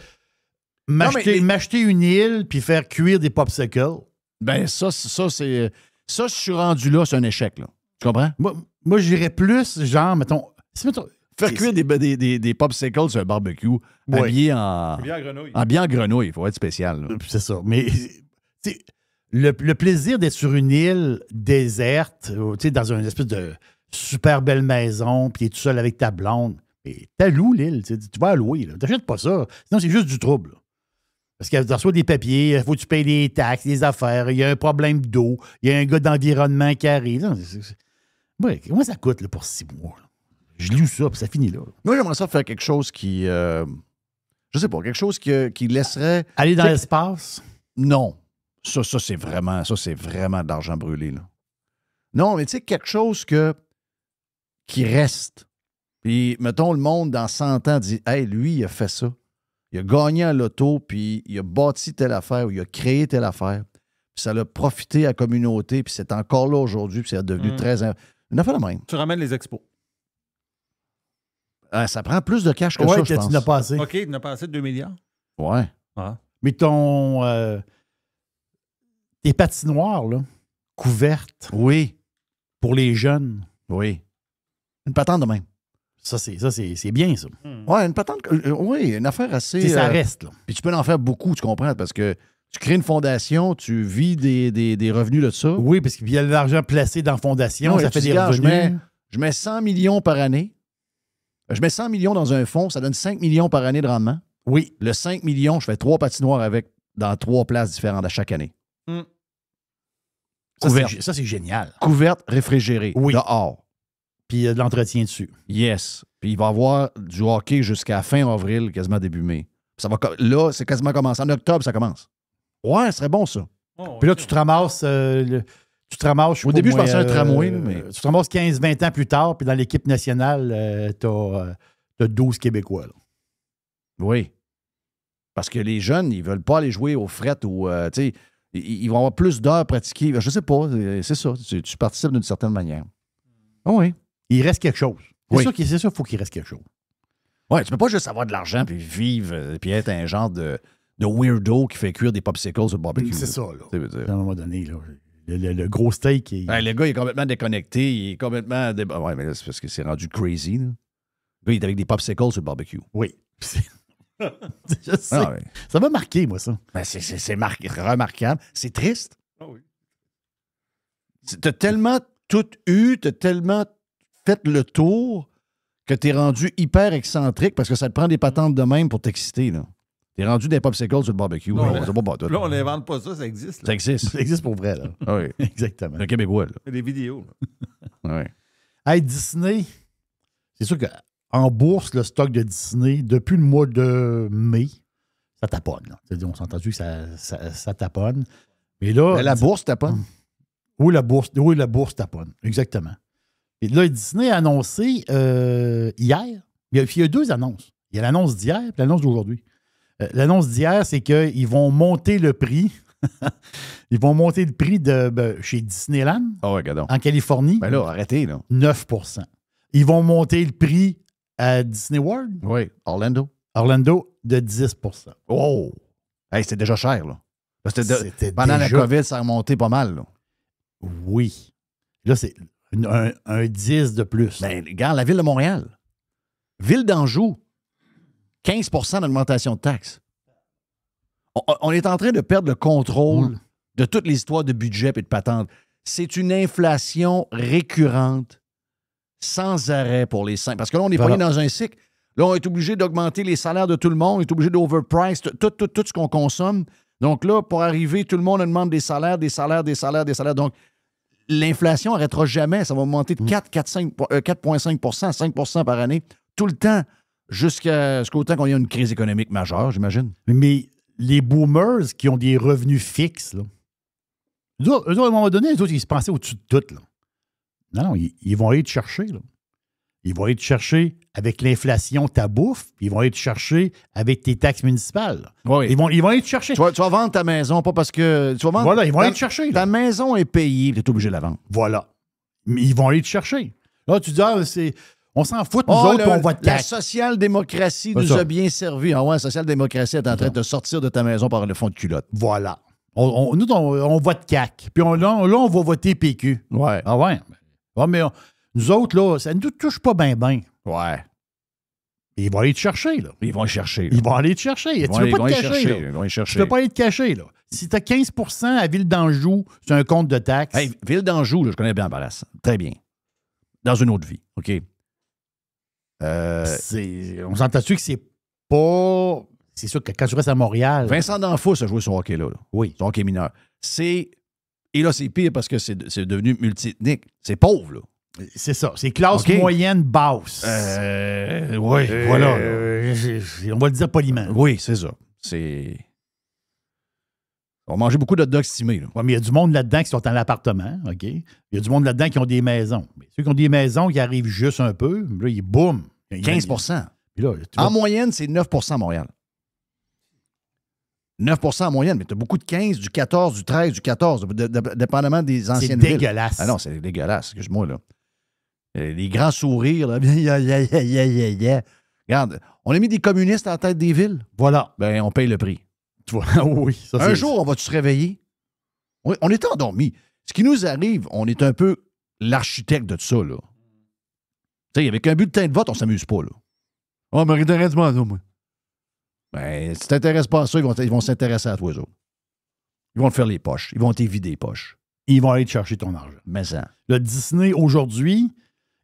m'acheter une île puis faire cuire des popsicles. Ben, ça, c'est. Ça, je suis rendu là, c'est un échec, là. Tu comprends? Moi j'irais plus, genre, mettons. Faire cuire des popsicles sur un barbecue, habillé en grenouille. Habillé en grenouille, il faut être spécial. Là. C'est ça. Mais le plaisir d'être sur une île déserte, dans une espèce de super belle maison, puis tu es tout seul avec ta blonde. Et t'as loué l'île, tu vas la louer. T'achètes pas ça. Sinon, c'est juste du trouble. Là. Parce qu'il y a des papiers, il faut que tu payes des taxes, des affaires, il y a un problème d'eau, il y a un gars d'environnement qui arrive. Ouais, comment ça coûte là, pour 6 mois? Là? Je loue ça, puis ça finit là. Moi, j'aimerais ça faire quelque chose qui... Je sais pas, quelque chose qui laisserait... Aller dans l'espace? Non. Ça c'est vraiment de l'argent brûlé, là. Non, mais tu sais, quelque chose qui reste. Puis, mettons, le monde, dans 100 ans, dit « Hey, lui, il a fait ça. Il a gagné à l'auto, puis il a bâti telle affaire, ou il a créé telle affaire. Puis ça a profité à la communauté, puis c'est encore là aujourd'hui, puis c'est devenu très... Une affaire de même. » Tu ramènes les expos. Ça prend plus de cash que ça, je pense. Tu n'as pas assez. OK, tu n'as pas assez de 2 milliards. Ouais. Ah. Mais tes patinoires, là, couvertes. Oui. Pour les jeunes. Oui. Une patente de même. Ça, c'est bien, ça. Ouais, une patente. Oui, une affaire assez. Ça reste, là. Puis tu peux en faire beaucoup, tu comprends, parce que tu crées une fondation, tu vis des revenus de ça. Oui, parce qu'il y a de l'argent placé dans la fondation, non, ça fait des revenus. Je mets 100 millions par année. Je mets 100 millions dans un fonds, ça donne 5 millions par année de rendement. Oui. Le 5 millions, je fais 3 patinoires avec dans 3 places différentes à chaque année. Ça, c'est génial. Couverte, réfrigérée, dehors. Puis il y a de l'entretien dessus. Yes. Puis il va y avoir du hockey jusqu'à fin avril, quasiment début mai. Ça va, là, c'est quasiment commencé. En octobre, ça commence. Ouais, ce serait bon, ça. Puis là, tu te ramasses... Au début, je pensais à un tramway. Mais... Tu te ramasses 15-20 ans plus tard, puis dans l'équipe nationale, t'as 12 Québécois. Là. Oui. Parce que les jeunes, ils veulent pas aller jouer aux frettes ou... tu sais, ils vont avoir plus d'heures pratiquées. Je sais pas, c'est ça. Tu participes d'une certaine manière. Oh oui. Il reste quelque chose. C'est sûr qu'il faut qu'il reste quelque chose. Oui, tu peux pas juste avoir de l'argent puis vivre puis être un genre de weirdo qui fait cuire des popsicles sur le barbecue. C'est ça, là. À un moment donné, là, le gros steak... Le gars, il est complètement déconnecté. Il est complètement... Ouais, mais là, c'est parce que c'est rendu crazy. Là. Le gars, il est avec des popsicles sur le barbecue. Oui. Je sais. Ah, ouais. Ça m'a marqué, moi, ça. Ben, c'est remarquable. C'est triste. Ah oui. T'as tellement tout eu, t'as tellement fait le tour que t'es rendu hyper excentrique parce que ça te prend des patentes de même pour t'exciter, là. T'es rendu des popsicles sur le barbecue. Non, là, on n'invente pas ça, ça existe. Là. Ça existe. Ça existe pour vrai, là. Ah oui. Exactement. Le Québécois, là. Il y a des vidéos. Oui. Hey, Disney, c'est sûr qu'en bourse, le stock de Disney, depuis le mois de mai, ça taponne. Là. C'est-à-dire, on s'est entendu que ça taponne. Mais là... Mais la bourse taponne. Oui, la bourse taponne. Exactement. Et là, Disney a annoncé hier, il y a 2 annonces. Il y a l'annonce d'hier et l'annonce d'aujourd'hui. L'annonce d'hier, c'est qu'ils vont monter le prix. Ils vont monter le prix chez Disneyland en Californie. Ben là, arrêtez, là. 9 % Ils vont monter le prix à Disney World. Oui, Orlando de 10 % Oh! Hey, c'était déjà cher, là. Pendant la COVID, ça a remonté pas mal, là. Oui. Là, c'est un 10 de plus. Ben, regarde, la ville de Montréal. Ville d'Anjou. 15 % d'augmentation de taxes. On est en train de perdre le contrôle de toutes les histoires de budget et de patentes. C'est une inflation récurrente, sans arrêt pour les 5. Parce que là, on est pogné dans un cycle. Là, on est obligé d'augmenter les salaires de tout le monde. On est obligé d'overprice tout ce qu'on consomme. Donc là, pour arriver, tout le monde demande des salaires. Donc, l'inflation n'arrêtera jamais. Ça va augmenter de 4,5 %, 5 % par année, tout le temps. Jusqu'au temps qu'on ait une crise économique majeure, j'imagine. Mais les boomers qui ont des revenus fixes, là, eux autres, à un moment donné, eux autres, ils se pensaient au-dessus de tout. Là. Non, ils vont aller te chercher. Là. Ils vont aller te chercher avec l'inflation ta bouffe, puis ils vont aller te chercher avec tes taxes municipales. Oui. Ils vont aller te chercher. Tu vas vendre ta maison, pas parce que... Tu vas vendre, voilà, ils vont aller te chercher. Ta maison est payée, tu es obligé de la vendre. Voilà. Mais ils vont aller te chercher. Là, tu dis, on s'en fout, nous autres, on va te la social-démocratie nous a bien servi. Ah ouais, la social-démocratie est en train de sortir de ta maison par le fond de culotte. Voilà. Nous, on vote CAQ. Puis là, on va voter PQ. Ouais. Ah ouais? Ouais, mais nous autres, là, ça ne nous touche pas bien. Ouais. Ils vont aller te chercher, là. Ils vont chercher. Ils vont aller te chercher. Tu ne peux pas te cacher, là. Ils vont chercher. Tu ne peux pas aller te cacher, là. Si tu as 15 % à Ville d'Anjou, c'est un compte de taxes. Hey, Ville d'Anjou, là, je connais bien Barras. Très bien. Dans une autre vie, OK? On s'entend-tu que c'est pas... C'est sûr que quand tu restes à Montréal... Vincent D'Anfos a joué son hockey là. Oui. Son hockey mineur. Et là, c'est pire parce que c'est devenu multiethnique. C'est pauvre, là. C'est ça. C'est classe OK. moyenne basse. Oui, voilà. On va le dire poliment. Oui, c'est ça. C'est... On va manger beaucoup de hot dogs stimés. Là. Ouais, mais il y a du monde là-dedans qui sont en appartement, OK? Il y a du monde là-dedans qui ont des maisons. Mais ceux qui ont des maisons, qui arrivent juste un peu, là, ils boum. 15 Puis là, En moyenne, c'est 9 à Montréal. 9 en moyenne, mais tu as beaucoup de 15, du 14, du 13, du 14, dépendamment des anciennes villes. C'est dégueulasse. Ah non, c'est dégueulasse, excuse-moi, là. Les grands sourires, là. Regarde, on a mis des communistes à la tête des villes. Voilà. Ben, on paye le prix. Tu vois, oui. Ça, Un jour, on va se réveiller? Oui, on est endormis. Ce qui nous arrive, on est un peu l'architecte de tout ça, là. Tu sais, avec un bulletin de vote, on s'amuse pas, là. Oh, mais intéresse-moi, moi. Ben, si tu t'intéresses pas à ça, ils vont s'intéresser à toi, eux autres. Ils vont te faire les poches. Ils vont t'évider les poches. Ils vont aller te chercher ton argent. Mais ça. Le Disney, aujourd'hui,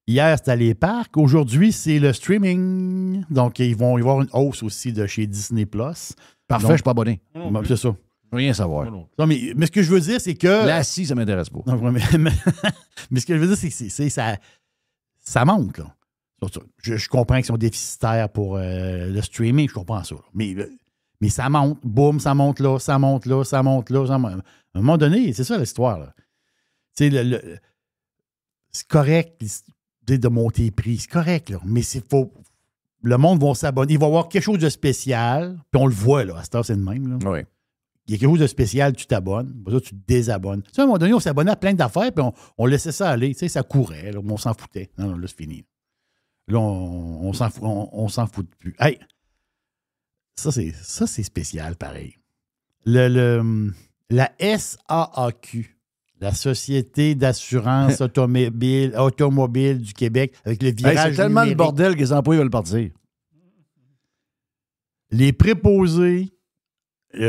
hier, c'était les parcs. Aujourd'hui, c'est le streaming. Donc, ils vont y avoir une hausse aussi de chez Disney+. Parfait, Donc, je suis pas abonné. C'est ça. Rien savoir. Non, mais ce que je veux dire, c'est que... L'assis, ça m'intéresse pas. Non, mais ce que je veux dire, c'est que ça monte, là. Je comprends qu'ils sont déficitaires pour le streaming, je comprends ça. Mais ça monte, boum, ça monte là, ça monte là, ça monte là. À un moment donné, c'est ça l'histoire, là. Tu sais, c'est correct de monter les prix, c'est correct, là. Mais le monde va s'abonner. Il va y avoir quelque chose de spécial, puis on le voit, là. À cette heure, c'est le même, là. Oui. Il y a quelque chose de spécial, tu t'abonnes. Après ça, tu te désabonnes. Tu sais, à un moment donné, on s'abonnait à plein d'affaires, puis on laissait ça aller. Tu sais, ça courait, là, mais on s'en foutait. Non, là, c'est fini. Là, on s'en fout plus. Hey! Ça, c'est spécial, pareil. La SAAQ, la Société d'assurance automobile du Québec, avec le virage c'est tellement numérique. le bordel que les employés veulent partir. Les préposés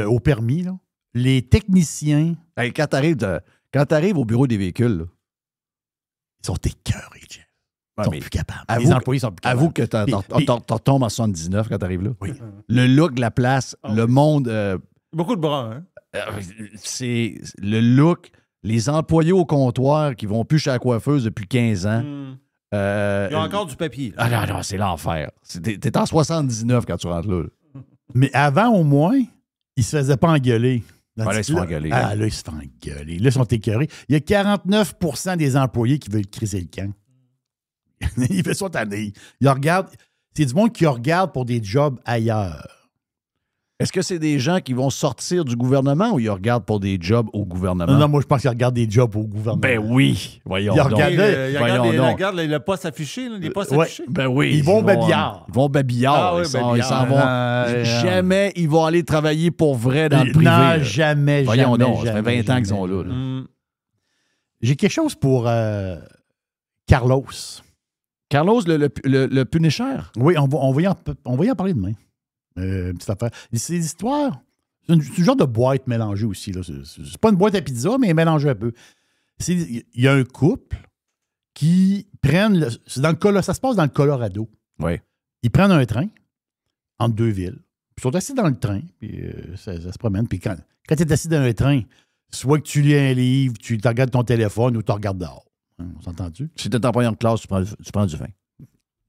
au permis, là, les techniciens. Hey, quand t'arrives au bureau des véhicules, là, ils sont écœurés, Jeff. Ils sont plus capables. Les employés sont plus capables. Avoue que tu retombes en 79 quand tu arrives là. Oui. Le look de la place, le monde... beaucoup de bras, hein? C'est le look, les employés au comptoir qui vont plus chez la coiffeuse depuis 15 ans. Il y a encore du papier. Ah non, c'est l'enfer. T'es en 79 quand tu rentres là. Mais avant, au moins, ils se faisaient pas engueuler. Là, ils se font engueuler. Là, ils se font engueuler. Là, ils sont écœurés. Il y a 49 des employés qui veulent criser le camp. Il fait ça cette année. C'est du monde qui regarde pour des jobs ailleurs. Est-ce que c'est des gens qui vont sortir du gouvernement ou ils regardent pour des jobs au gouvernement? Non, moi, je pense qu'ils regardent des jobs au gouvernement. Ben oui. Voyons ils donc. Regarde les postes affichés. Les postes affichés. Ben oui. Ils vont babillard. Ils vont babillard. Ah, oui, ils s'en vont. Jamais ils vont aller travailler pour vrai dans le privé. Non, jamais, Voyons jamais. donc. Ça fait 20 ans qu'ils sont là. J'ai quelque chose pour Carlos. Carlos, le Punisher? Oui, on va y en parler demain. Petite affaire. C'est l'histoire. C'est un genre de boîte mélangée aussi. Là. C'est pas une boîte à pizza, mais mélangée un peu. Il y a un couple qui prennent. Ça se passe dans le Colorado. Oui. Ils prennent un train entre deux villes. Ils sont assis dans le train, puis ça se promène. Puis quand tu es assis dans un train, soit que tu lis un livre, tu regardes ton téléphone ou tu regardes dehors. Hein, on s'entend-tu? Si tu es en première classe, tu prends du vin.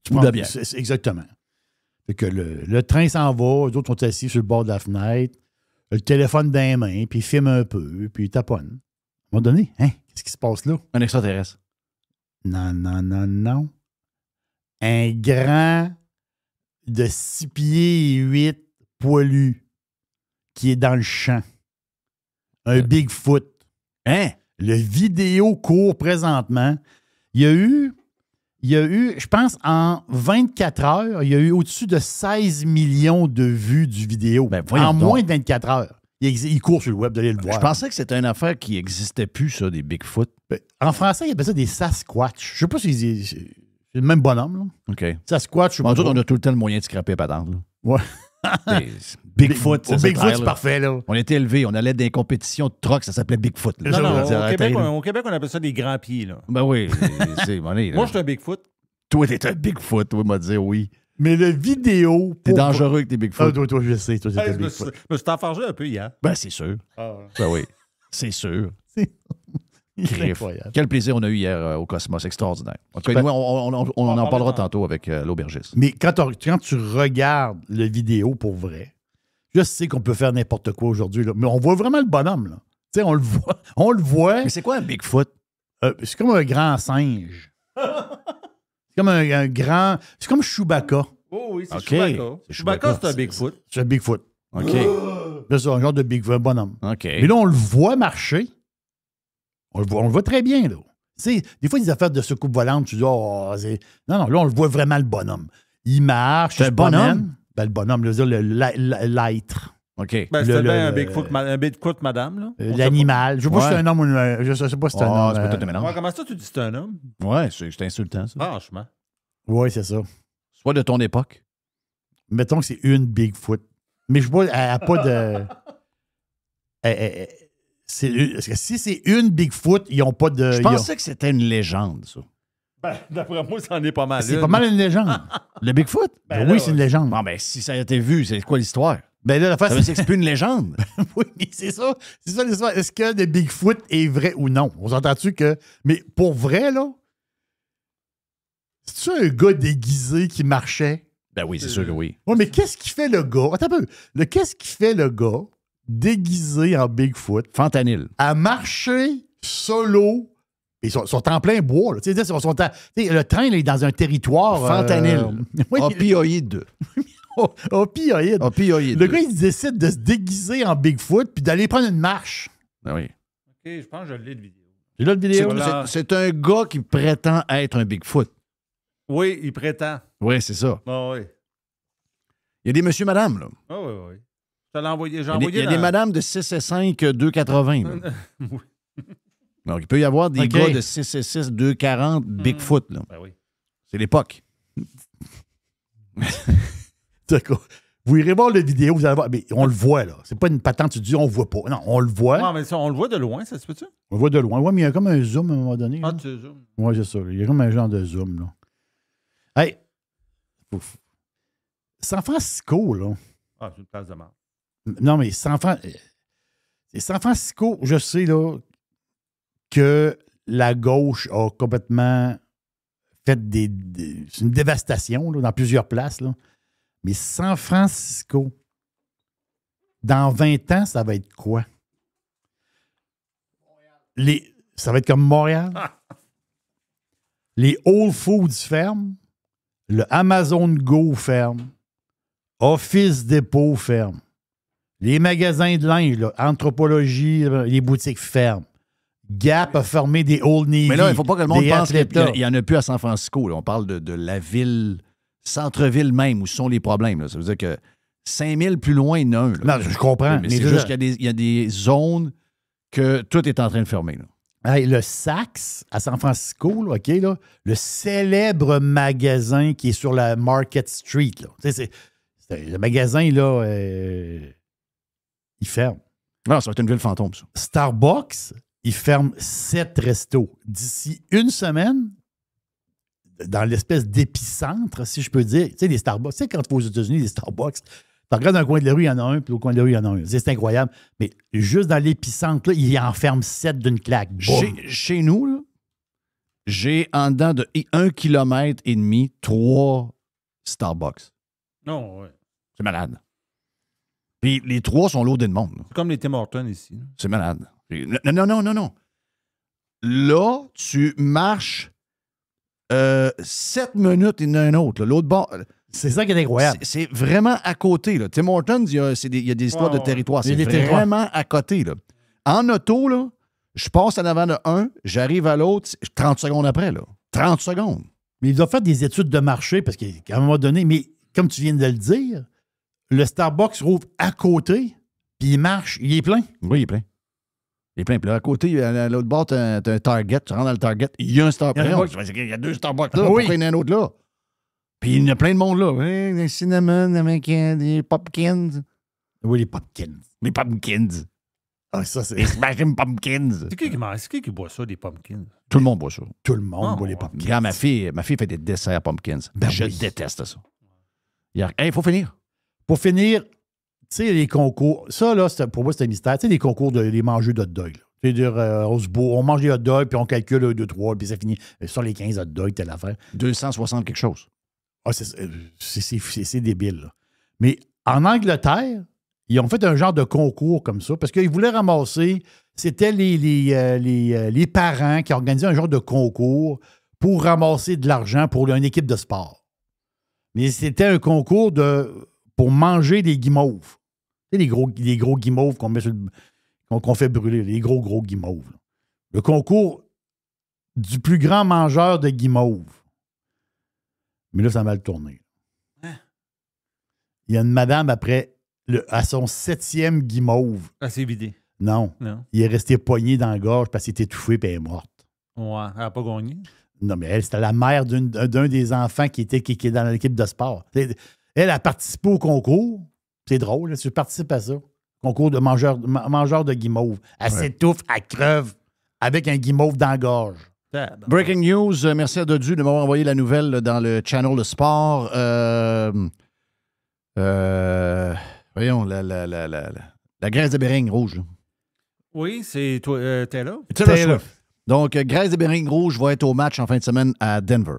Tu prends de la bière. Exactement. Fait que le train s'en va, les autres sont assis sur le bord de la fenêtre, le téléphone dans les mains, puis ils filment un peu, puis ils taponnent. À un moment donné, qu'est-ce qui se passe là? Un extraterrestre. Non. Un grand de 6 pieds et 8 poilu qui est dans le champ. Un Bigfoot. Le vidéo court présentement. Il y a eu, je pense, en 24 heures, il y a eu au-dessus de 16 millions de vues du vidéo. En moins de 24 heures. Il court sur le web, d'aller le voir. Je pensais que c'était une affaire qui n'existait plus, ça, des Bigfoot. En français, ils appellent ça des Sasquatch. Je sais pas si c'est le même bonhomme. Là. OK. Sasquatch, je sais pas. On a tout le temps le moyen de scraper patente. Là. Ouais. Bigfoot, c'est parfait, là. On était élevés, on allait dans des compétitions de troc, ça s'appelait Bigfoot. Là. Au Québec, on appelle ça des grands pieds. Là. Ben oui, Moi, je suis un Bigfoot. Toi, t'es un Bigfoot, toi, m'a dit oui. Mais le vidéo... T'es dangereux avec tes Bigfoot. Toi, je sais, toi, t'es Bigfoot. Je me suis enfargé un peu hier. Ben, c'est sûr. Ben oui, c'est sûr. C'est incroyable. Quel plaisir on a eu hier au Cosmos, extraordinaire. En tout cas, nous, on en parlera tantôt avec l'aubergiste. Mais quand tu regardes la vidéo pour vrai, je sais qu'on peut faire n'importe quoi aujourd'hui, là, mais on voit vraiment le bonhomme. Là. Tu sais, on le voit. Mais c'est quoi un Bigfoot? C'est comme un grand singe. C'est comme un grand... C'est comme Chewbacca. Oh oui, c'est Okay. Chewbacca. Chewbacca, c'est un Bigfoot. C'est un Bigfoot. OK. C'est ça, un genre de Bigfoot, un bonhomme. OK. Mais là, on le voit marcher. On le voit très bien, là. Tu sais, des fois, des affaires de soucoupe volante, tu dis, oh, c'est... Non, là, on le voit vraiment, le bonhomme. Il marche. C'est un bonhomme? Ben, le bonhomme, l'être. OK. Ben, c'était bien un Bigfoot, madame, là. L'animal. Je sais pas si c'est un homme ou je sais pas si c'est un homme. C'est pas tout le mélange. Ouais, comment ça, tu dis que c'est un homme? Ouais, c'est insultant, ça. Franchement. Oui, c'est ça. Soit de ton époque. Mettons que c'est une Bigfoot. Mais je vois, elle n'a pas de... Si c'est une Bigfoot, ils n'ont pas de... Je pensais que c'était une légende, ça. Ben, d'après moi, ça en est pas mal. C'est pas mal une légende. Le Bigfoot? Ben oui, c'est une légende. Bon, ben, si ça a été vu, c'est quoi l'histoire? Ben là, la face, Ça veut dire que c'est plus une légende. Oui, mais c'est ça. C'est ça l'histoire. Est-ce que le Bigfoot est vrai ou non? On s'entend-tu que... Mais pour vrai, là, c'est-tu un gars déguisé qui marchait? Ben oui, c'est sûr que oui. Oui, mais qu'est-ce qui fait le gars? Attends un peu. Qu'est-ce qui fait le gars déguisé en Bigfoot Fentanyl. à marcher solo? Ils sont en plein bois. Là. Le train là, est dans un territoire... Fentanyl. Oui, Opioïde. opioïde. Opioïde. Le gars, il décide de se déguiser en Bigfoot puis d'aller prendre une marche. Ben oui. OK, je pense que je l'ai de vidéo. J'ai là le vidéo. C'est un gars qui prétend être un Bigfoot. Oui, il prétend. Oui, c'est ça. Ah oui. Il y a des monsieur, madame, là. Ah oui, oui. Je te l'ai envoyé. Il y a des madames de 6 et 5, 2,80. Oui. Donc, il peut y avoir des OK. gars de 6 et 6, 2,40 Bigfoot, là. Ben oui. C'est l'époque. D'accord. Vous irez voir la vidéo, vous allez voir. Mais on le voit, là. C'est pas une patente, tu dis on le voit pas. Non, on le voit. Non, mais ça, on le voit de loin, ça se peut-tu? On le voit de loin. Oui, mais il y a comme un zoom à un moment donné. Ah, là. tu zoomes. Oui, c'est ça. Il y a comme un genre de zoom, là. Hey! Ouf. San Francisco, là. Ah, c'est une place de mort. Non, mais San Francisco, je sais, là, que la gauche a complètement fait c'est une dévastation, là, dans plusieurs places, là. Mais San Francisco, dans 20 ans, ça va être quoi? Ça va être comme Montréal. Les Whole Foods ferment. Le Amazon Go ferme. Office Depot ferme. Les magasins de linge, là, Anthropologie, les boutiques ferment. Gap a fermé des Old Navy. Mais là, il ne faut pas que le monde pense qu'il Athleta. n'y en a plus à San Francisco. Là. On parle de la ville, centre-ville même, où sont les problèmes. Là. Ça veut dire que 5000 plus loin, il y en a un. Là. Non, je comprends. Mais c'est juste qu'il y a des zones que tout est en train de fermer. Là. Hey, le Saks à San Francisco, là, OK, là, le célèbre magasin qui est sur la Market Street. Là. Le magasin, là, il ferme. Non, ça va être une ville fantôme, ça. Starbucks, il ferme 7 restos. D'ici une semaine, dans l'espèce d'épicentre, si je peux dire, tu sais, les Starbucks, tu sais, quand tu vas aux États-Unis, les Starbucks, tu regardes un coin de la rue, il y en a un, puis au coin de la rue, il y en a un. C'est incroyable. Mais juste dans l'épicentre, là, il en ferme 7 d'une claque. Chez nous, là, j'ai en dedans de 1,5 km 3 Starbucks. Non, oui. C'est malade. Puis les 3 sont loadés de monde. C'est comme les Tim Hortons ici. Là. C'est malade. Non. Là, tu marches 7 minutes et un autre. L'autre bord. C'est ça qui est incroyable. C'est vraiment à côté. Là. Tim Hortons, il y a des histoires de territoire. C'est vraiment à côté. Là. En auto, là, je passe en avant de un, j'arrive à l'autre 30 secondes après. Là. 30 secondes. Mais ils doivent faire des études de marché parce qu'à un moment donné, mais comme tu viens de le dire, le Starbucks rouvre à côté, puis il marche, il est plein. Oui, il est plein. Il est plein. Puis là, à côté, à l'autre bord, tu as un Target. Tu rentres dans le Target, il y a un Starbucks. Il y a 2 Starbucks là. Pourquoi il y en a un autre là? Puis il y a plein de monde là. Oui, des cinnamon avec des pumpkins. Oui, les pumpkins. Les pumpkins. Ah, ça, c'est... Les smashing pumpkins. C'est qui boit ça, des pumpkins? Tout le monde boit ça. Tout le monde boit les pumpkins. Regarde, ma fille fait des desserts pumpkins. Ben je déteste ça. Il faut finir. Pour finir, tu sais, les concours, ça, là, pour moi, c'est un mystère. Tu sais, les concours des mangeux d'hot dog. C'est-à-dire, on mange des hot dogs, puis on calcule 1, 2, 3, puis ça finit sur les 15 hot dogs, telle affaire. 260 quelque chose. Ah, c'est débile, là. Mais en Angleterre, ils ont fait un genre de concours comme ça, parce qu'ils voulaient ramasser, c'était les parents qui organisaient un genre de concours pour ramasser de l'argent pour une équipe de sport. Mais c'était un concours pour manger des guimauves. Tu sais, les gros guimauves qu'on fait brûler, les gros guimauves. Là. Le concours du plus grand mangeur de guimauves. Mais là, ça a mal tourné. Hein? Il y a une madame à son 7e guimauve. Elle s'est vidée. Non. Il est resté poigné dans la gorge parce qu'il était étouffé et elle est morte. Ouais, elle n'a pas gagné. Non, mais elle, c'était la mère d'un des enfants qui est dans l'équipe de sport. Elle a participé au concours. C'est drôle, je participe à ça. Concours de mangeur de guimauve. Elle s'étouffe, elle creve avec un guimauve dans la gorge. Breaking news, merci à Dodu de m'avoir envoyé la nouvelle dans le channel de sport. Voyons, la graisse de Bering rouge. Là. Oui, c'est toi, Taylor. Taylor. Donc, graisse de Bering rouge va être au match en fin de semaine à Denver.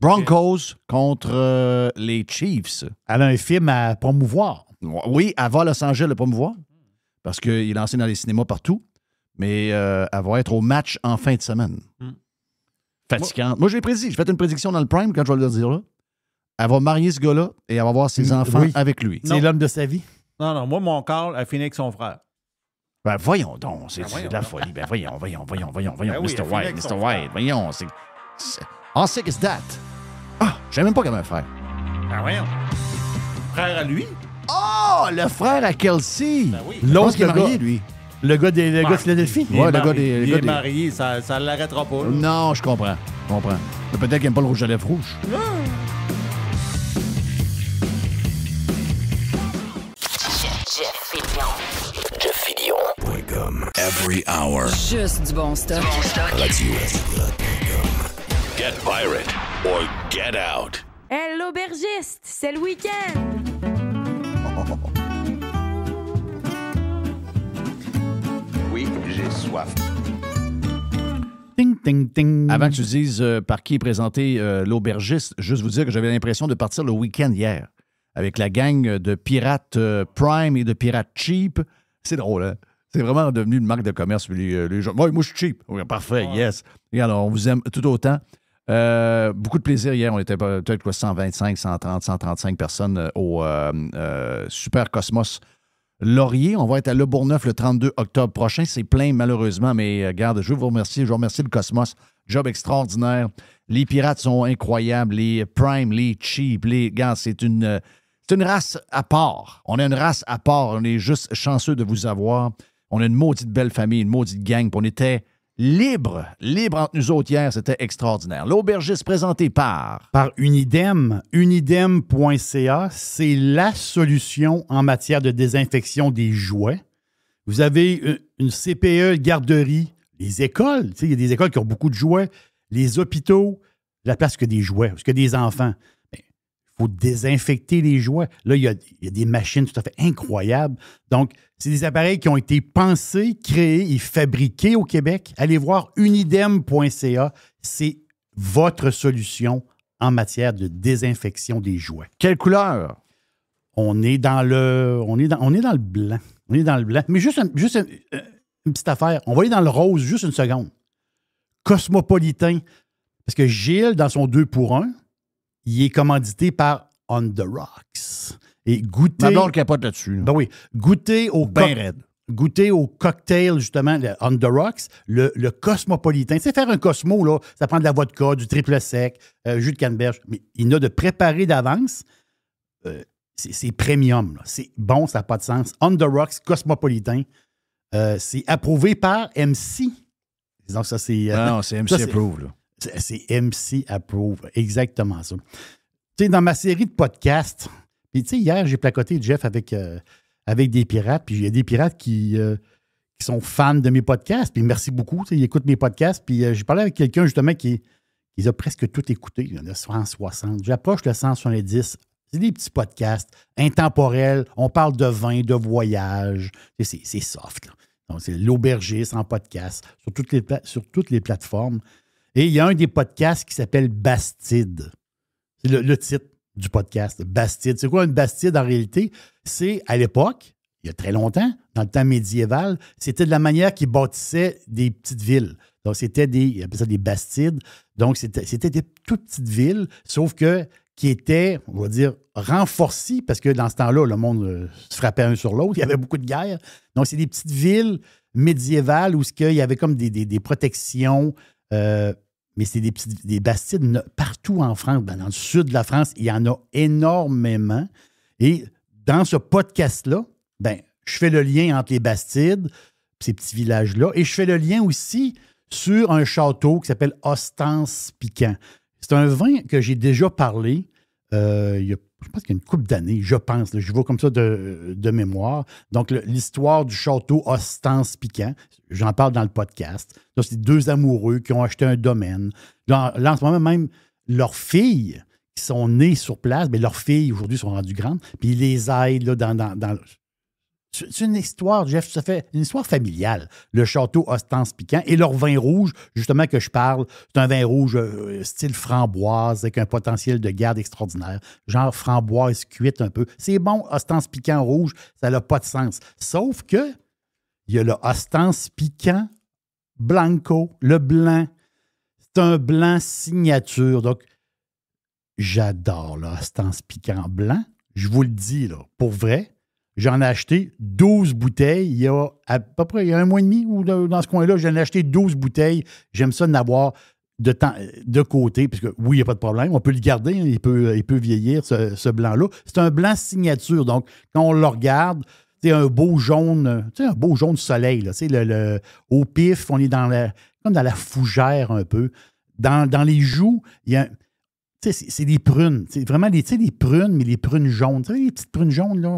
Broncos contre les Chiefs. Elle a un film à promouvoir. Oui, elle va à Los Angeles le promouvoir parce qu'il est lancé dans les cinémas partout. Mais elle va être au match en fin de semaine. Fatigante. Moi, j'ai fait une prédiction dans le Prime quand je vais le dire là. Elle va marier ce gars-là et elle va avoir ses enfants avec lui. C'est l'homme de sa vie? Non, moi, mon Carl a fini avec son frère. Ben voyons donc, c'est de la folie. Ben voyons, Mr. White, voyons. How sick is that? Ah, je sais même pas qu'il y avait un frère. Ben voyons. Frère à lui? Oh, le frère à Kelsey! Ben oui. L'autre qui est marié, lui. Le gars de Philadelphie? Oui, le gars des... Il est marié, ça ne l'arrêtera pas. Là. Non, je comprends. Mais peut-être qu'il n'aime pas le rouge à lèvres rouge. JeffFillion.com. Every hour. Juste du bon stock. Get pirate or get out. Hey, l'aubergiste, c'est le week-end. Oui, j'ai soif. Ting, ting, ting. Avant que tu dises par qui est présenté l'aubergiste, juste vous dire que j'avais l'impression de partir le week-end hier avec la gang de pirates Prime et de pirates Cheap. C'est drôle, hein? C'est vraiment devenu une marque de commerce. Les gens, moi, je suis cheap. Oui, parfait, yes. Regarde, on vous aime tout autant. Beaucoup de plaisir hier. On était peut-être 125, 130, 135 personnes au Super Cosmos Laurier. On va être à Le Bourgneuf le 32 octobre prochain. C'est plein, malheureusement, mais regarde, je veux vous remercier. Je veux remercier le Cosmos. Job extraordinaire. Les pirates sont incroyables. Les Prime, les Cheap, gars, c'est une race à part. On a une race à part. On est juste chanceux de vous avoir. On a une maudite belle famille, une maudite gang. Puis on était libre entre nous autres hier. C'était extraordinaire. L'aubergiste présenté par Unidem. Unidem.ca, c'est la solution en matière de désinfection des jouets. Vous avez une CPE, garderie, les écoles. Il y a des écoles qui ont beaucoup de jouets. Les hôpitaux, la place que des jouets, parce que des enfants. Il faut désinfecter les jouets. Là, il y a des machines tout à fait incroyables. Donc, c'est des appareils qui ont été pensés, créés et fabriqués au Québec. Allez voir unidem.ca. C'est votre solution en matière de désinfection des jouets. Quelle couleur? On est dans le blanc. On est dans le blanc. Mais juste une petite affaire. On va aller dans le rose juste une seconde. Cosmopolitain. Parce que Gilles, dans son 2 pour 1, il est commandité par On The Rocks. Et goûtez... Ma blonde capote là-dessus. Là. Ben oui. Goûtez au cocktail, justement, On The Rocks, le Cosmopolitain. Tu sais, faire un Cosmo, là, ça prend de la vodka, du triple sec, jus de canneberge. Mais il y en a de préparé d'avance. C'est premium. Là. C'est bon, ça n'a pas de sens. On The Rocks, Cosmopolitain. C'est approuvé par MC. Donc, ça, c'est... non, c'est MC Approve, là. C'est MC Approve, exactement ça. Tu sais, dans ma série de podcasts, puis tu sais, hier, j'ai placoté Jeff avec des pirates, puis il y a des pirates qui sont fans de mes podcasts, puis merci beaucoup, ils écoutent mes podcasts, puis j'ai parlé avec quelqu'un, justement, qui a presque tout écouté, il y en a 160, j'approche le 170, c'est des petits podcasts intemporels, on parle de vin, de voyage, c'est soft, là. Donc, c'est l'Aubergiste en podcast sur toutes les plateformes. Et il y a un des podcasts qui s'appelle Bastide. C'est le titre du podcast, Bastide. C'est quoi une Bastide en réalité? C'est à l'époque, il y a très longtemps, dans le temps médiéval, c'était de la manière qu'ils bâtissaient des petites villes. Donc, c'était ils appelaient ça des Bastides. Donc, c'était des toutes petites villes, sauf que qui étaient, on va dire, renforcées, parce que dans ce temps-là, le monde se frappait un sur l'autre. Il y avait beaucoup de guerres. Donc, c'est des petites villes médiévales où il y avait comme des protections, mais c'est des Bastides partout en France. Dans le sud de la France, il y en a énormément. Et dans ce podcast-là, je fais le lien entre les Bastides, ces petits villages-là, et je fais le lien aussi sur un château qui s'appelle Ostens-Piquant. C'est un vin que j'ai déjà parlé je pense qu'il y a une couple d'années, je pense. Je vois comme ça de mémoire. Donc, l'histoire du château Ostens-Piquant, j'en parle dans le podcast. Là, c'est deux amoureux qui ont acheté un domaine. Là, en ce moment, même leurs filles qui sont nées sur place, leurs filles, aujourd'hui, sont rendues grandes, puis ils les aident là, dans c'est une histoire, Jeff, ça fait une histoire familiale. Le château Ostens-Piquant et leur vin rouge, justement, que je parle, c'est un vin rouge style framboise avec un potentiel de garde extraordinaire. Genre framboise cuite un peu. C'est bon, Ostens-Piquant rouge, ça n'a pas de sens. Sauf que il y a le Ostens-Piquant Blanco, le blanc. C'est un blanc signature. Donc, j'adore le Ostens-Piquant blanc. Je vous le dis, là, pour vrai. J'en ai acheté 12 bouteilles il y a à peu près il y a un mois et demi ou dans ce coin-là. J'en ai acheté 12 bouteilles. J'aime ça d'en de côté, puisque oui, il n'y a pas de problème. On peut le garder. Il peut vieillir, ce blanc-là. C'est un blanc signature. Donc, quand on le regarde, c'est un beau jaune soleil. Là, au pif, on est comme dans la fougère un peu. Dans les joues, il y a... C'est des prunes. C'est vraiment des prunes, mais les prunes jaunes. Tu sais, les petites prunes jaunes, là,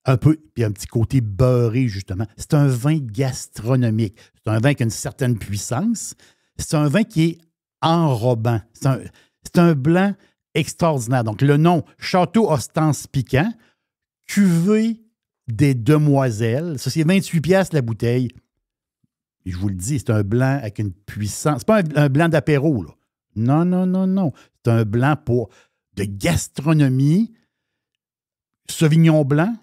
un peu, puis un petit côté beurré, justement. C'est un vin gastronomique. C'est un vin qui a une certaine puissance. C'est un vin qui est enrobant. C'est un blanc extraordinaire. Donc, le nom, Château Ostens-Piquant, cuvée des Demoiselles. Ça, c'est 28 piastres la bouteille. Et je vous le dis, c'est un blanc avec une puissance. C'est pas un blanc d'apéro, là. Non. C'est un blanc de gastronomie, Sauvignon blanc,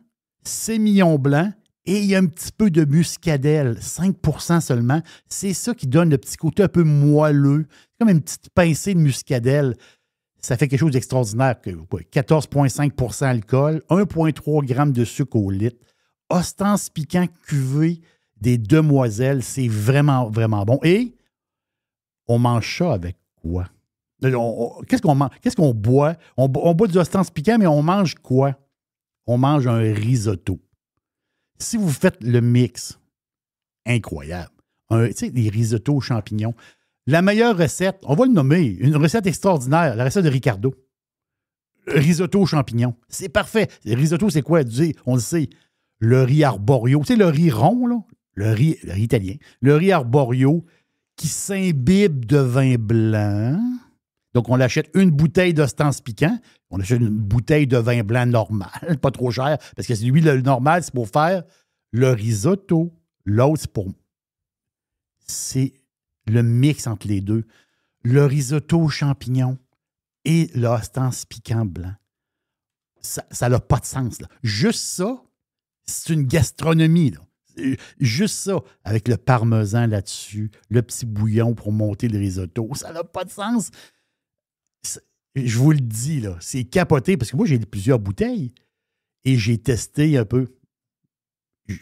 Sémillon blanc, et il y a un petit peu de muscadelle, 5% seulement. C'est ça qui donne le petit côté un peu moelleux. C'est comme une petite pincée de muscadelle. Ça fait quelque chose d'extraordinaire. 14,5% alcool, 1,3 g de sucre au litre. Ostens-Piquant cuvée des Demoiselles, c'est vraiment, vraiment bon. Et on mange ça avec quoi? Qu'est-ce qu'on mange? Qu'est-ce qu'on boit? On boit du Ostens-Piquant, mais on mange quoi? On mange un risotto. Si vous faites le mix, incroyable. Tu sais, des risottos aux champignons. La meilleure recette, on va le nommer, une recette extraordinaire, la recette de Ricardo. Risotto aux champignons. C'est parfait. Le risotto, c'est quoi? On le sait. Le riz arborio. Tu sais, le riz rond, là? Le riz italien. Le riz arborio qui s'imbibe de vin blanc. Donc, on achète une bouteille d'Ostens-Piquant. On achète une bouteille de vin blanc normal, pas trop cher, parce que lui, le normal, c'est pour faire le risotto. L'autre, c'est le mix entre les deux. Le risotto aux champignons et l'Ostens-Piquant blanc. Ça n'a pas de sens, là. Juste ça, c'est une gastronomie, là. Juste ça, avec le parmesan là-dessus, le petit bouillon pour monter le risotto, ça n'a pas de sens. Je vous le dis, là, c'est capoté, parce que moi, j'ai plusieurs bouteilles et j'ai testé un peu.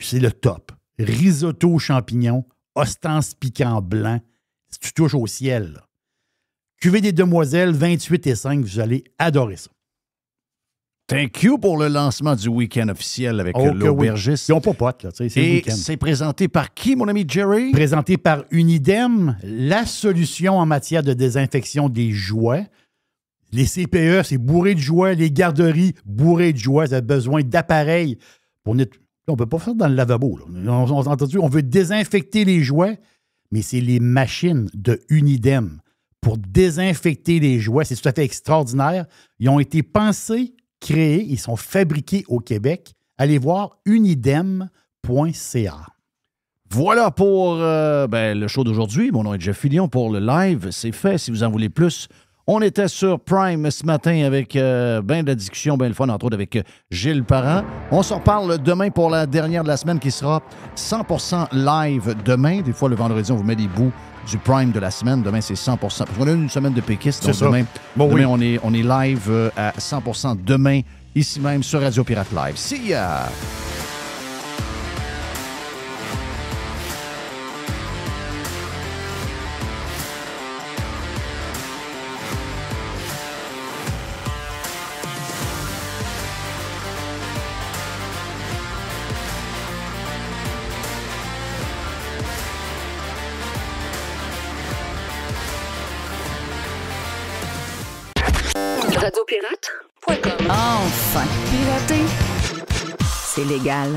C'est le top. Risotto aux champignons, Ostens-Piquant blanc, si tu touches au ciel, là. Cuvée des Demoiselles, 28,5, vous allez adorer ça. Thank you pour le lancement du week-end officiel avec l'Aubergiste. Ils n'ont pas pote, là. C'est le week-end. C'est présenté par qui, mon ami Jerry? Présenté par Unidem, la solution en matière de désinfection des jouets. Les CPE, c'est bourré de jouets. Les garderies, bourré de jouets. Vous avez besoin d'appareils pour nettoyer. On ne peut pas faire dans le lavabo, là. On veut désinfecter les jouets, mais c'est les machines de Unidem pour désinfecter les jouets. C'est tout à fait extraordinaire. Ils ont été pensés, créés, ils sont fabriqués au Québec. Allez voir unidem.ca. Voilà pour le show d'aujourd'hui. Mon nom est Jeff Fillion pour le live. C'est fait. Si vous en voulez plus, on était sur Prime ce matin avec bien de la discussion, bien le fun, entre autres avec Gilles Parent. On s'en reparle demain pour la dernière de la semaine qui sera 100% live demain. Des fois, le vendredi, on vous met des bouts du Prime de la semaine. Demain, c'est 100%. Parce qu'on a une semaine de péquistes. Donc demain, on est live à 100% demain, ici même sur Radio Pirate Live. See ya! Radiopirate.com. Enfin, pirater, c'est légal.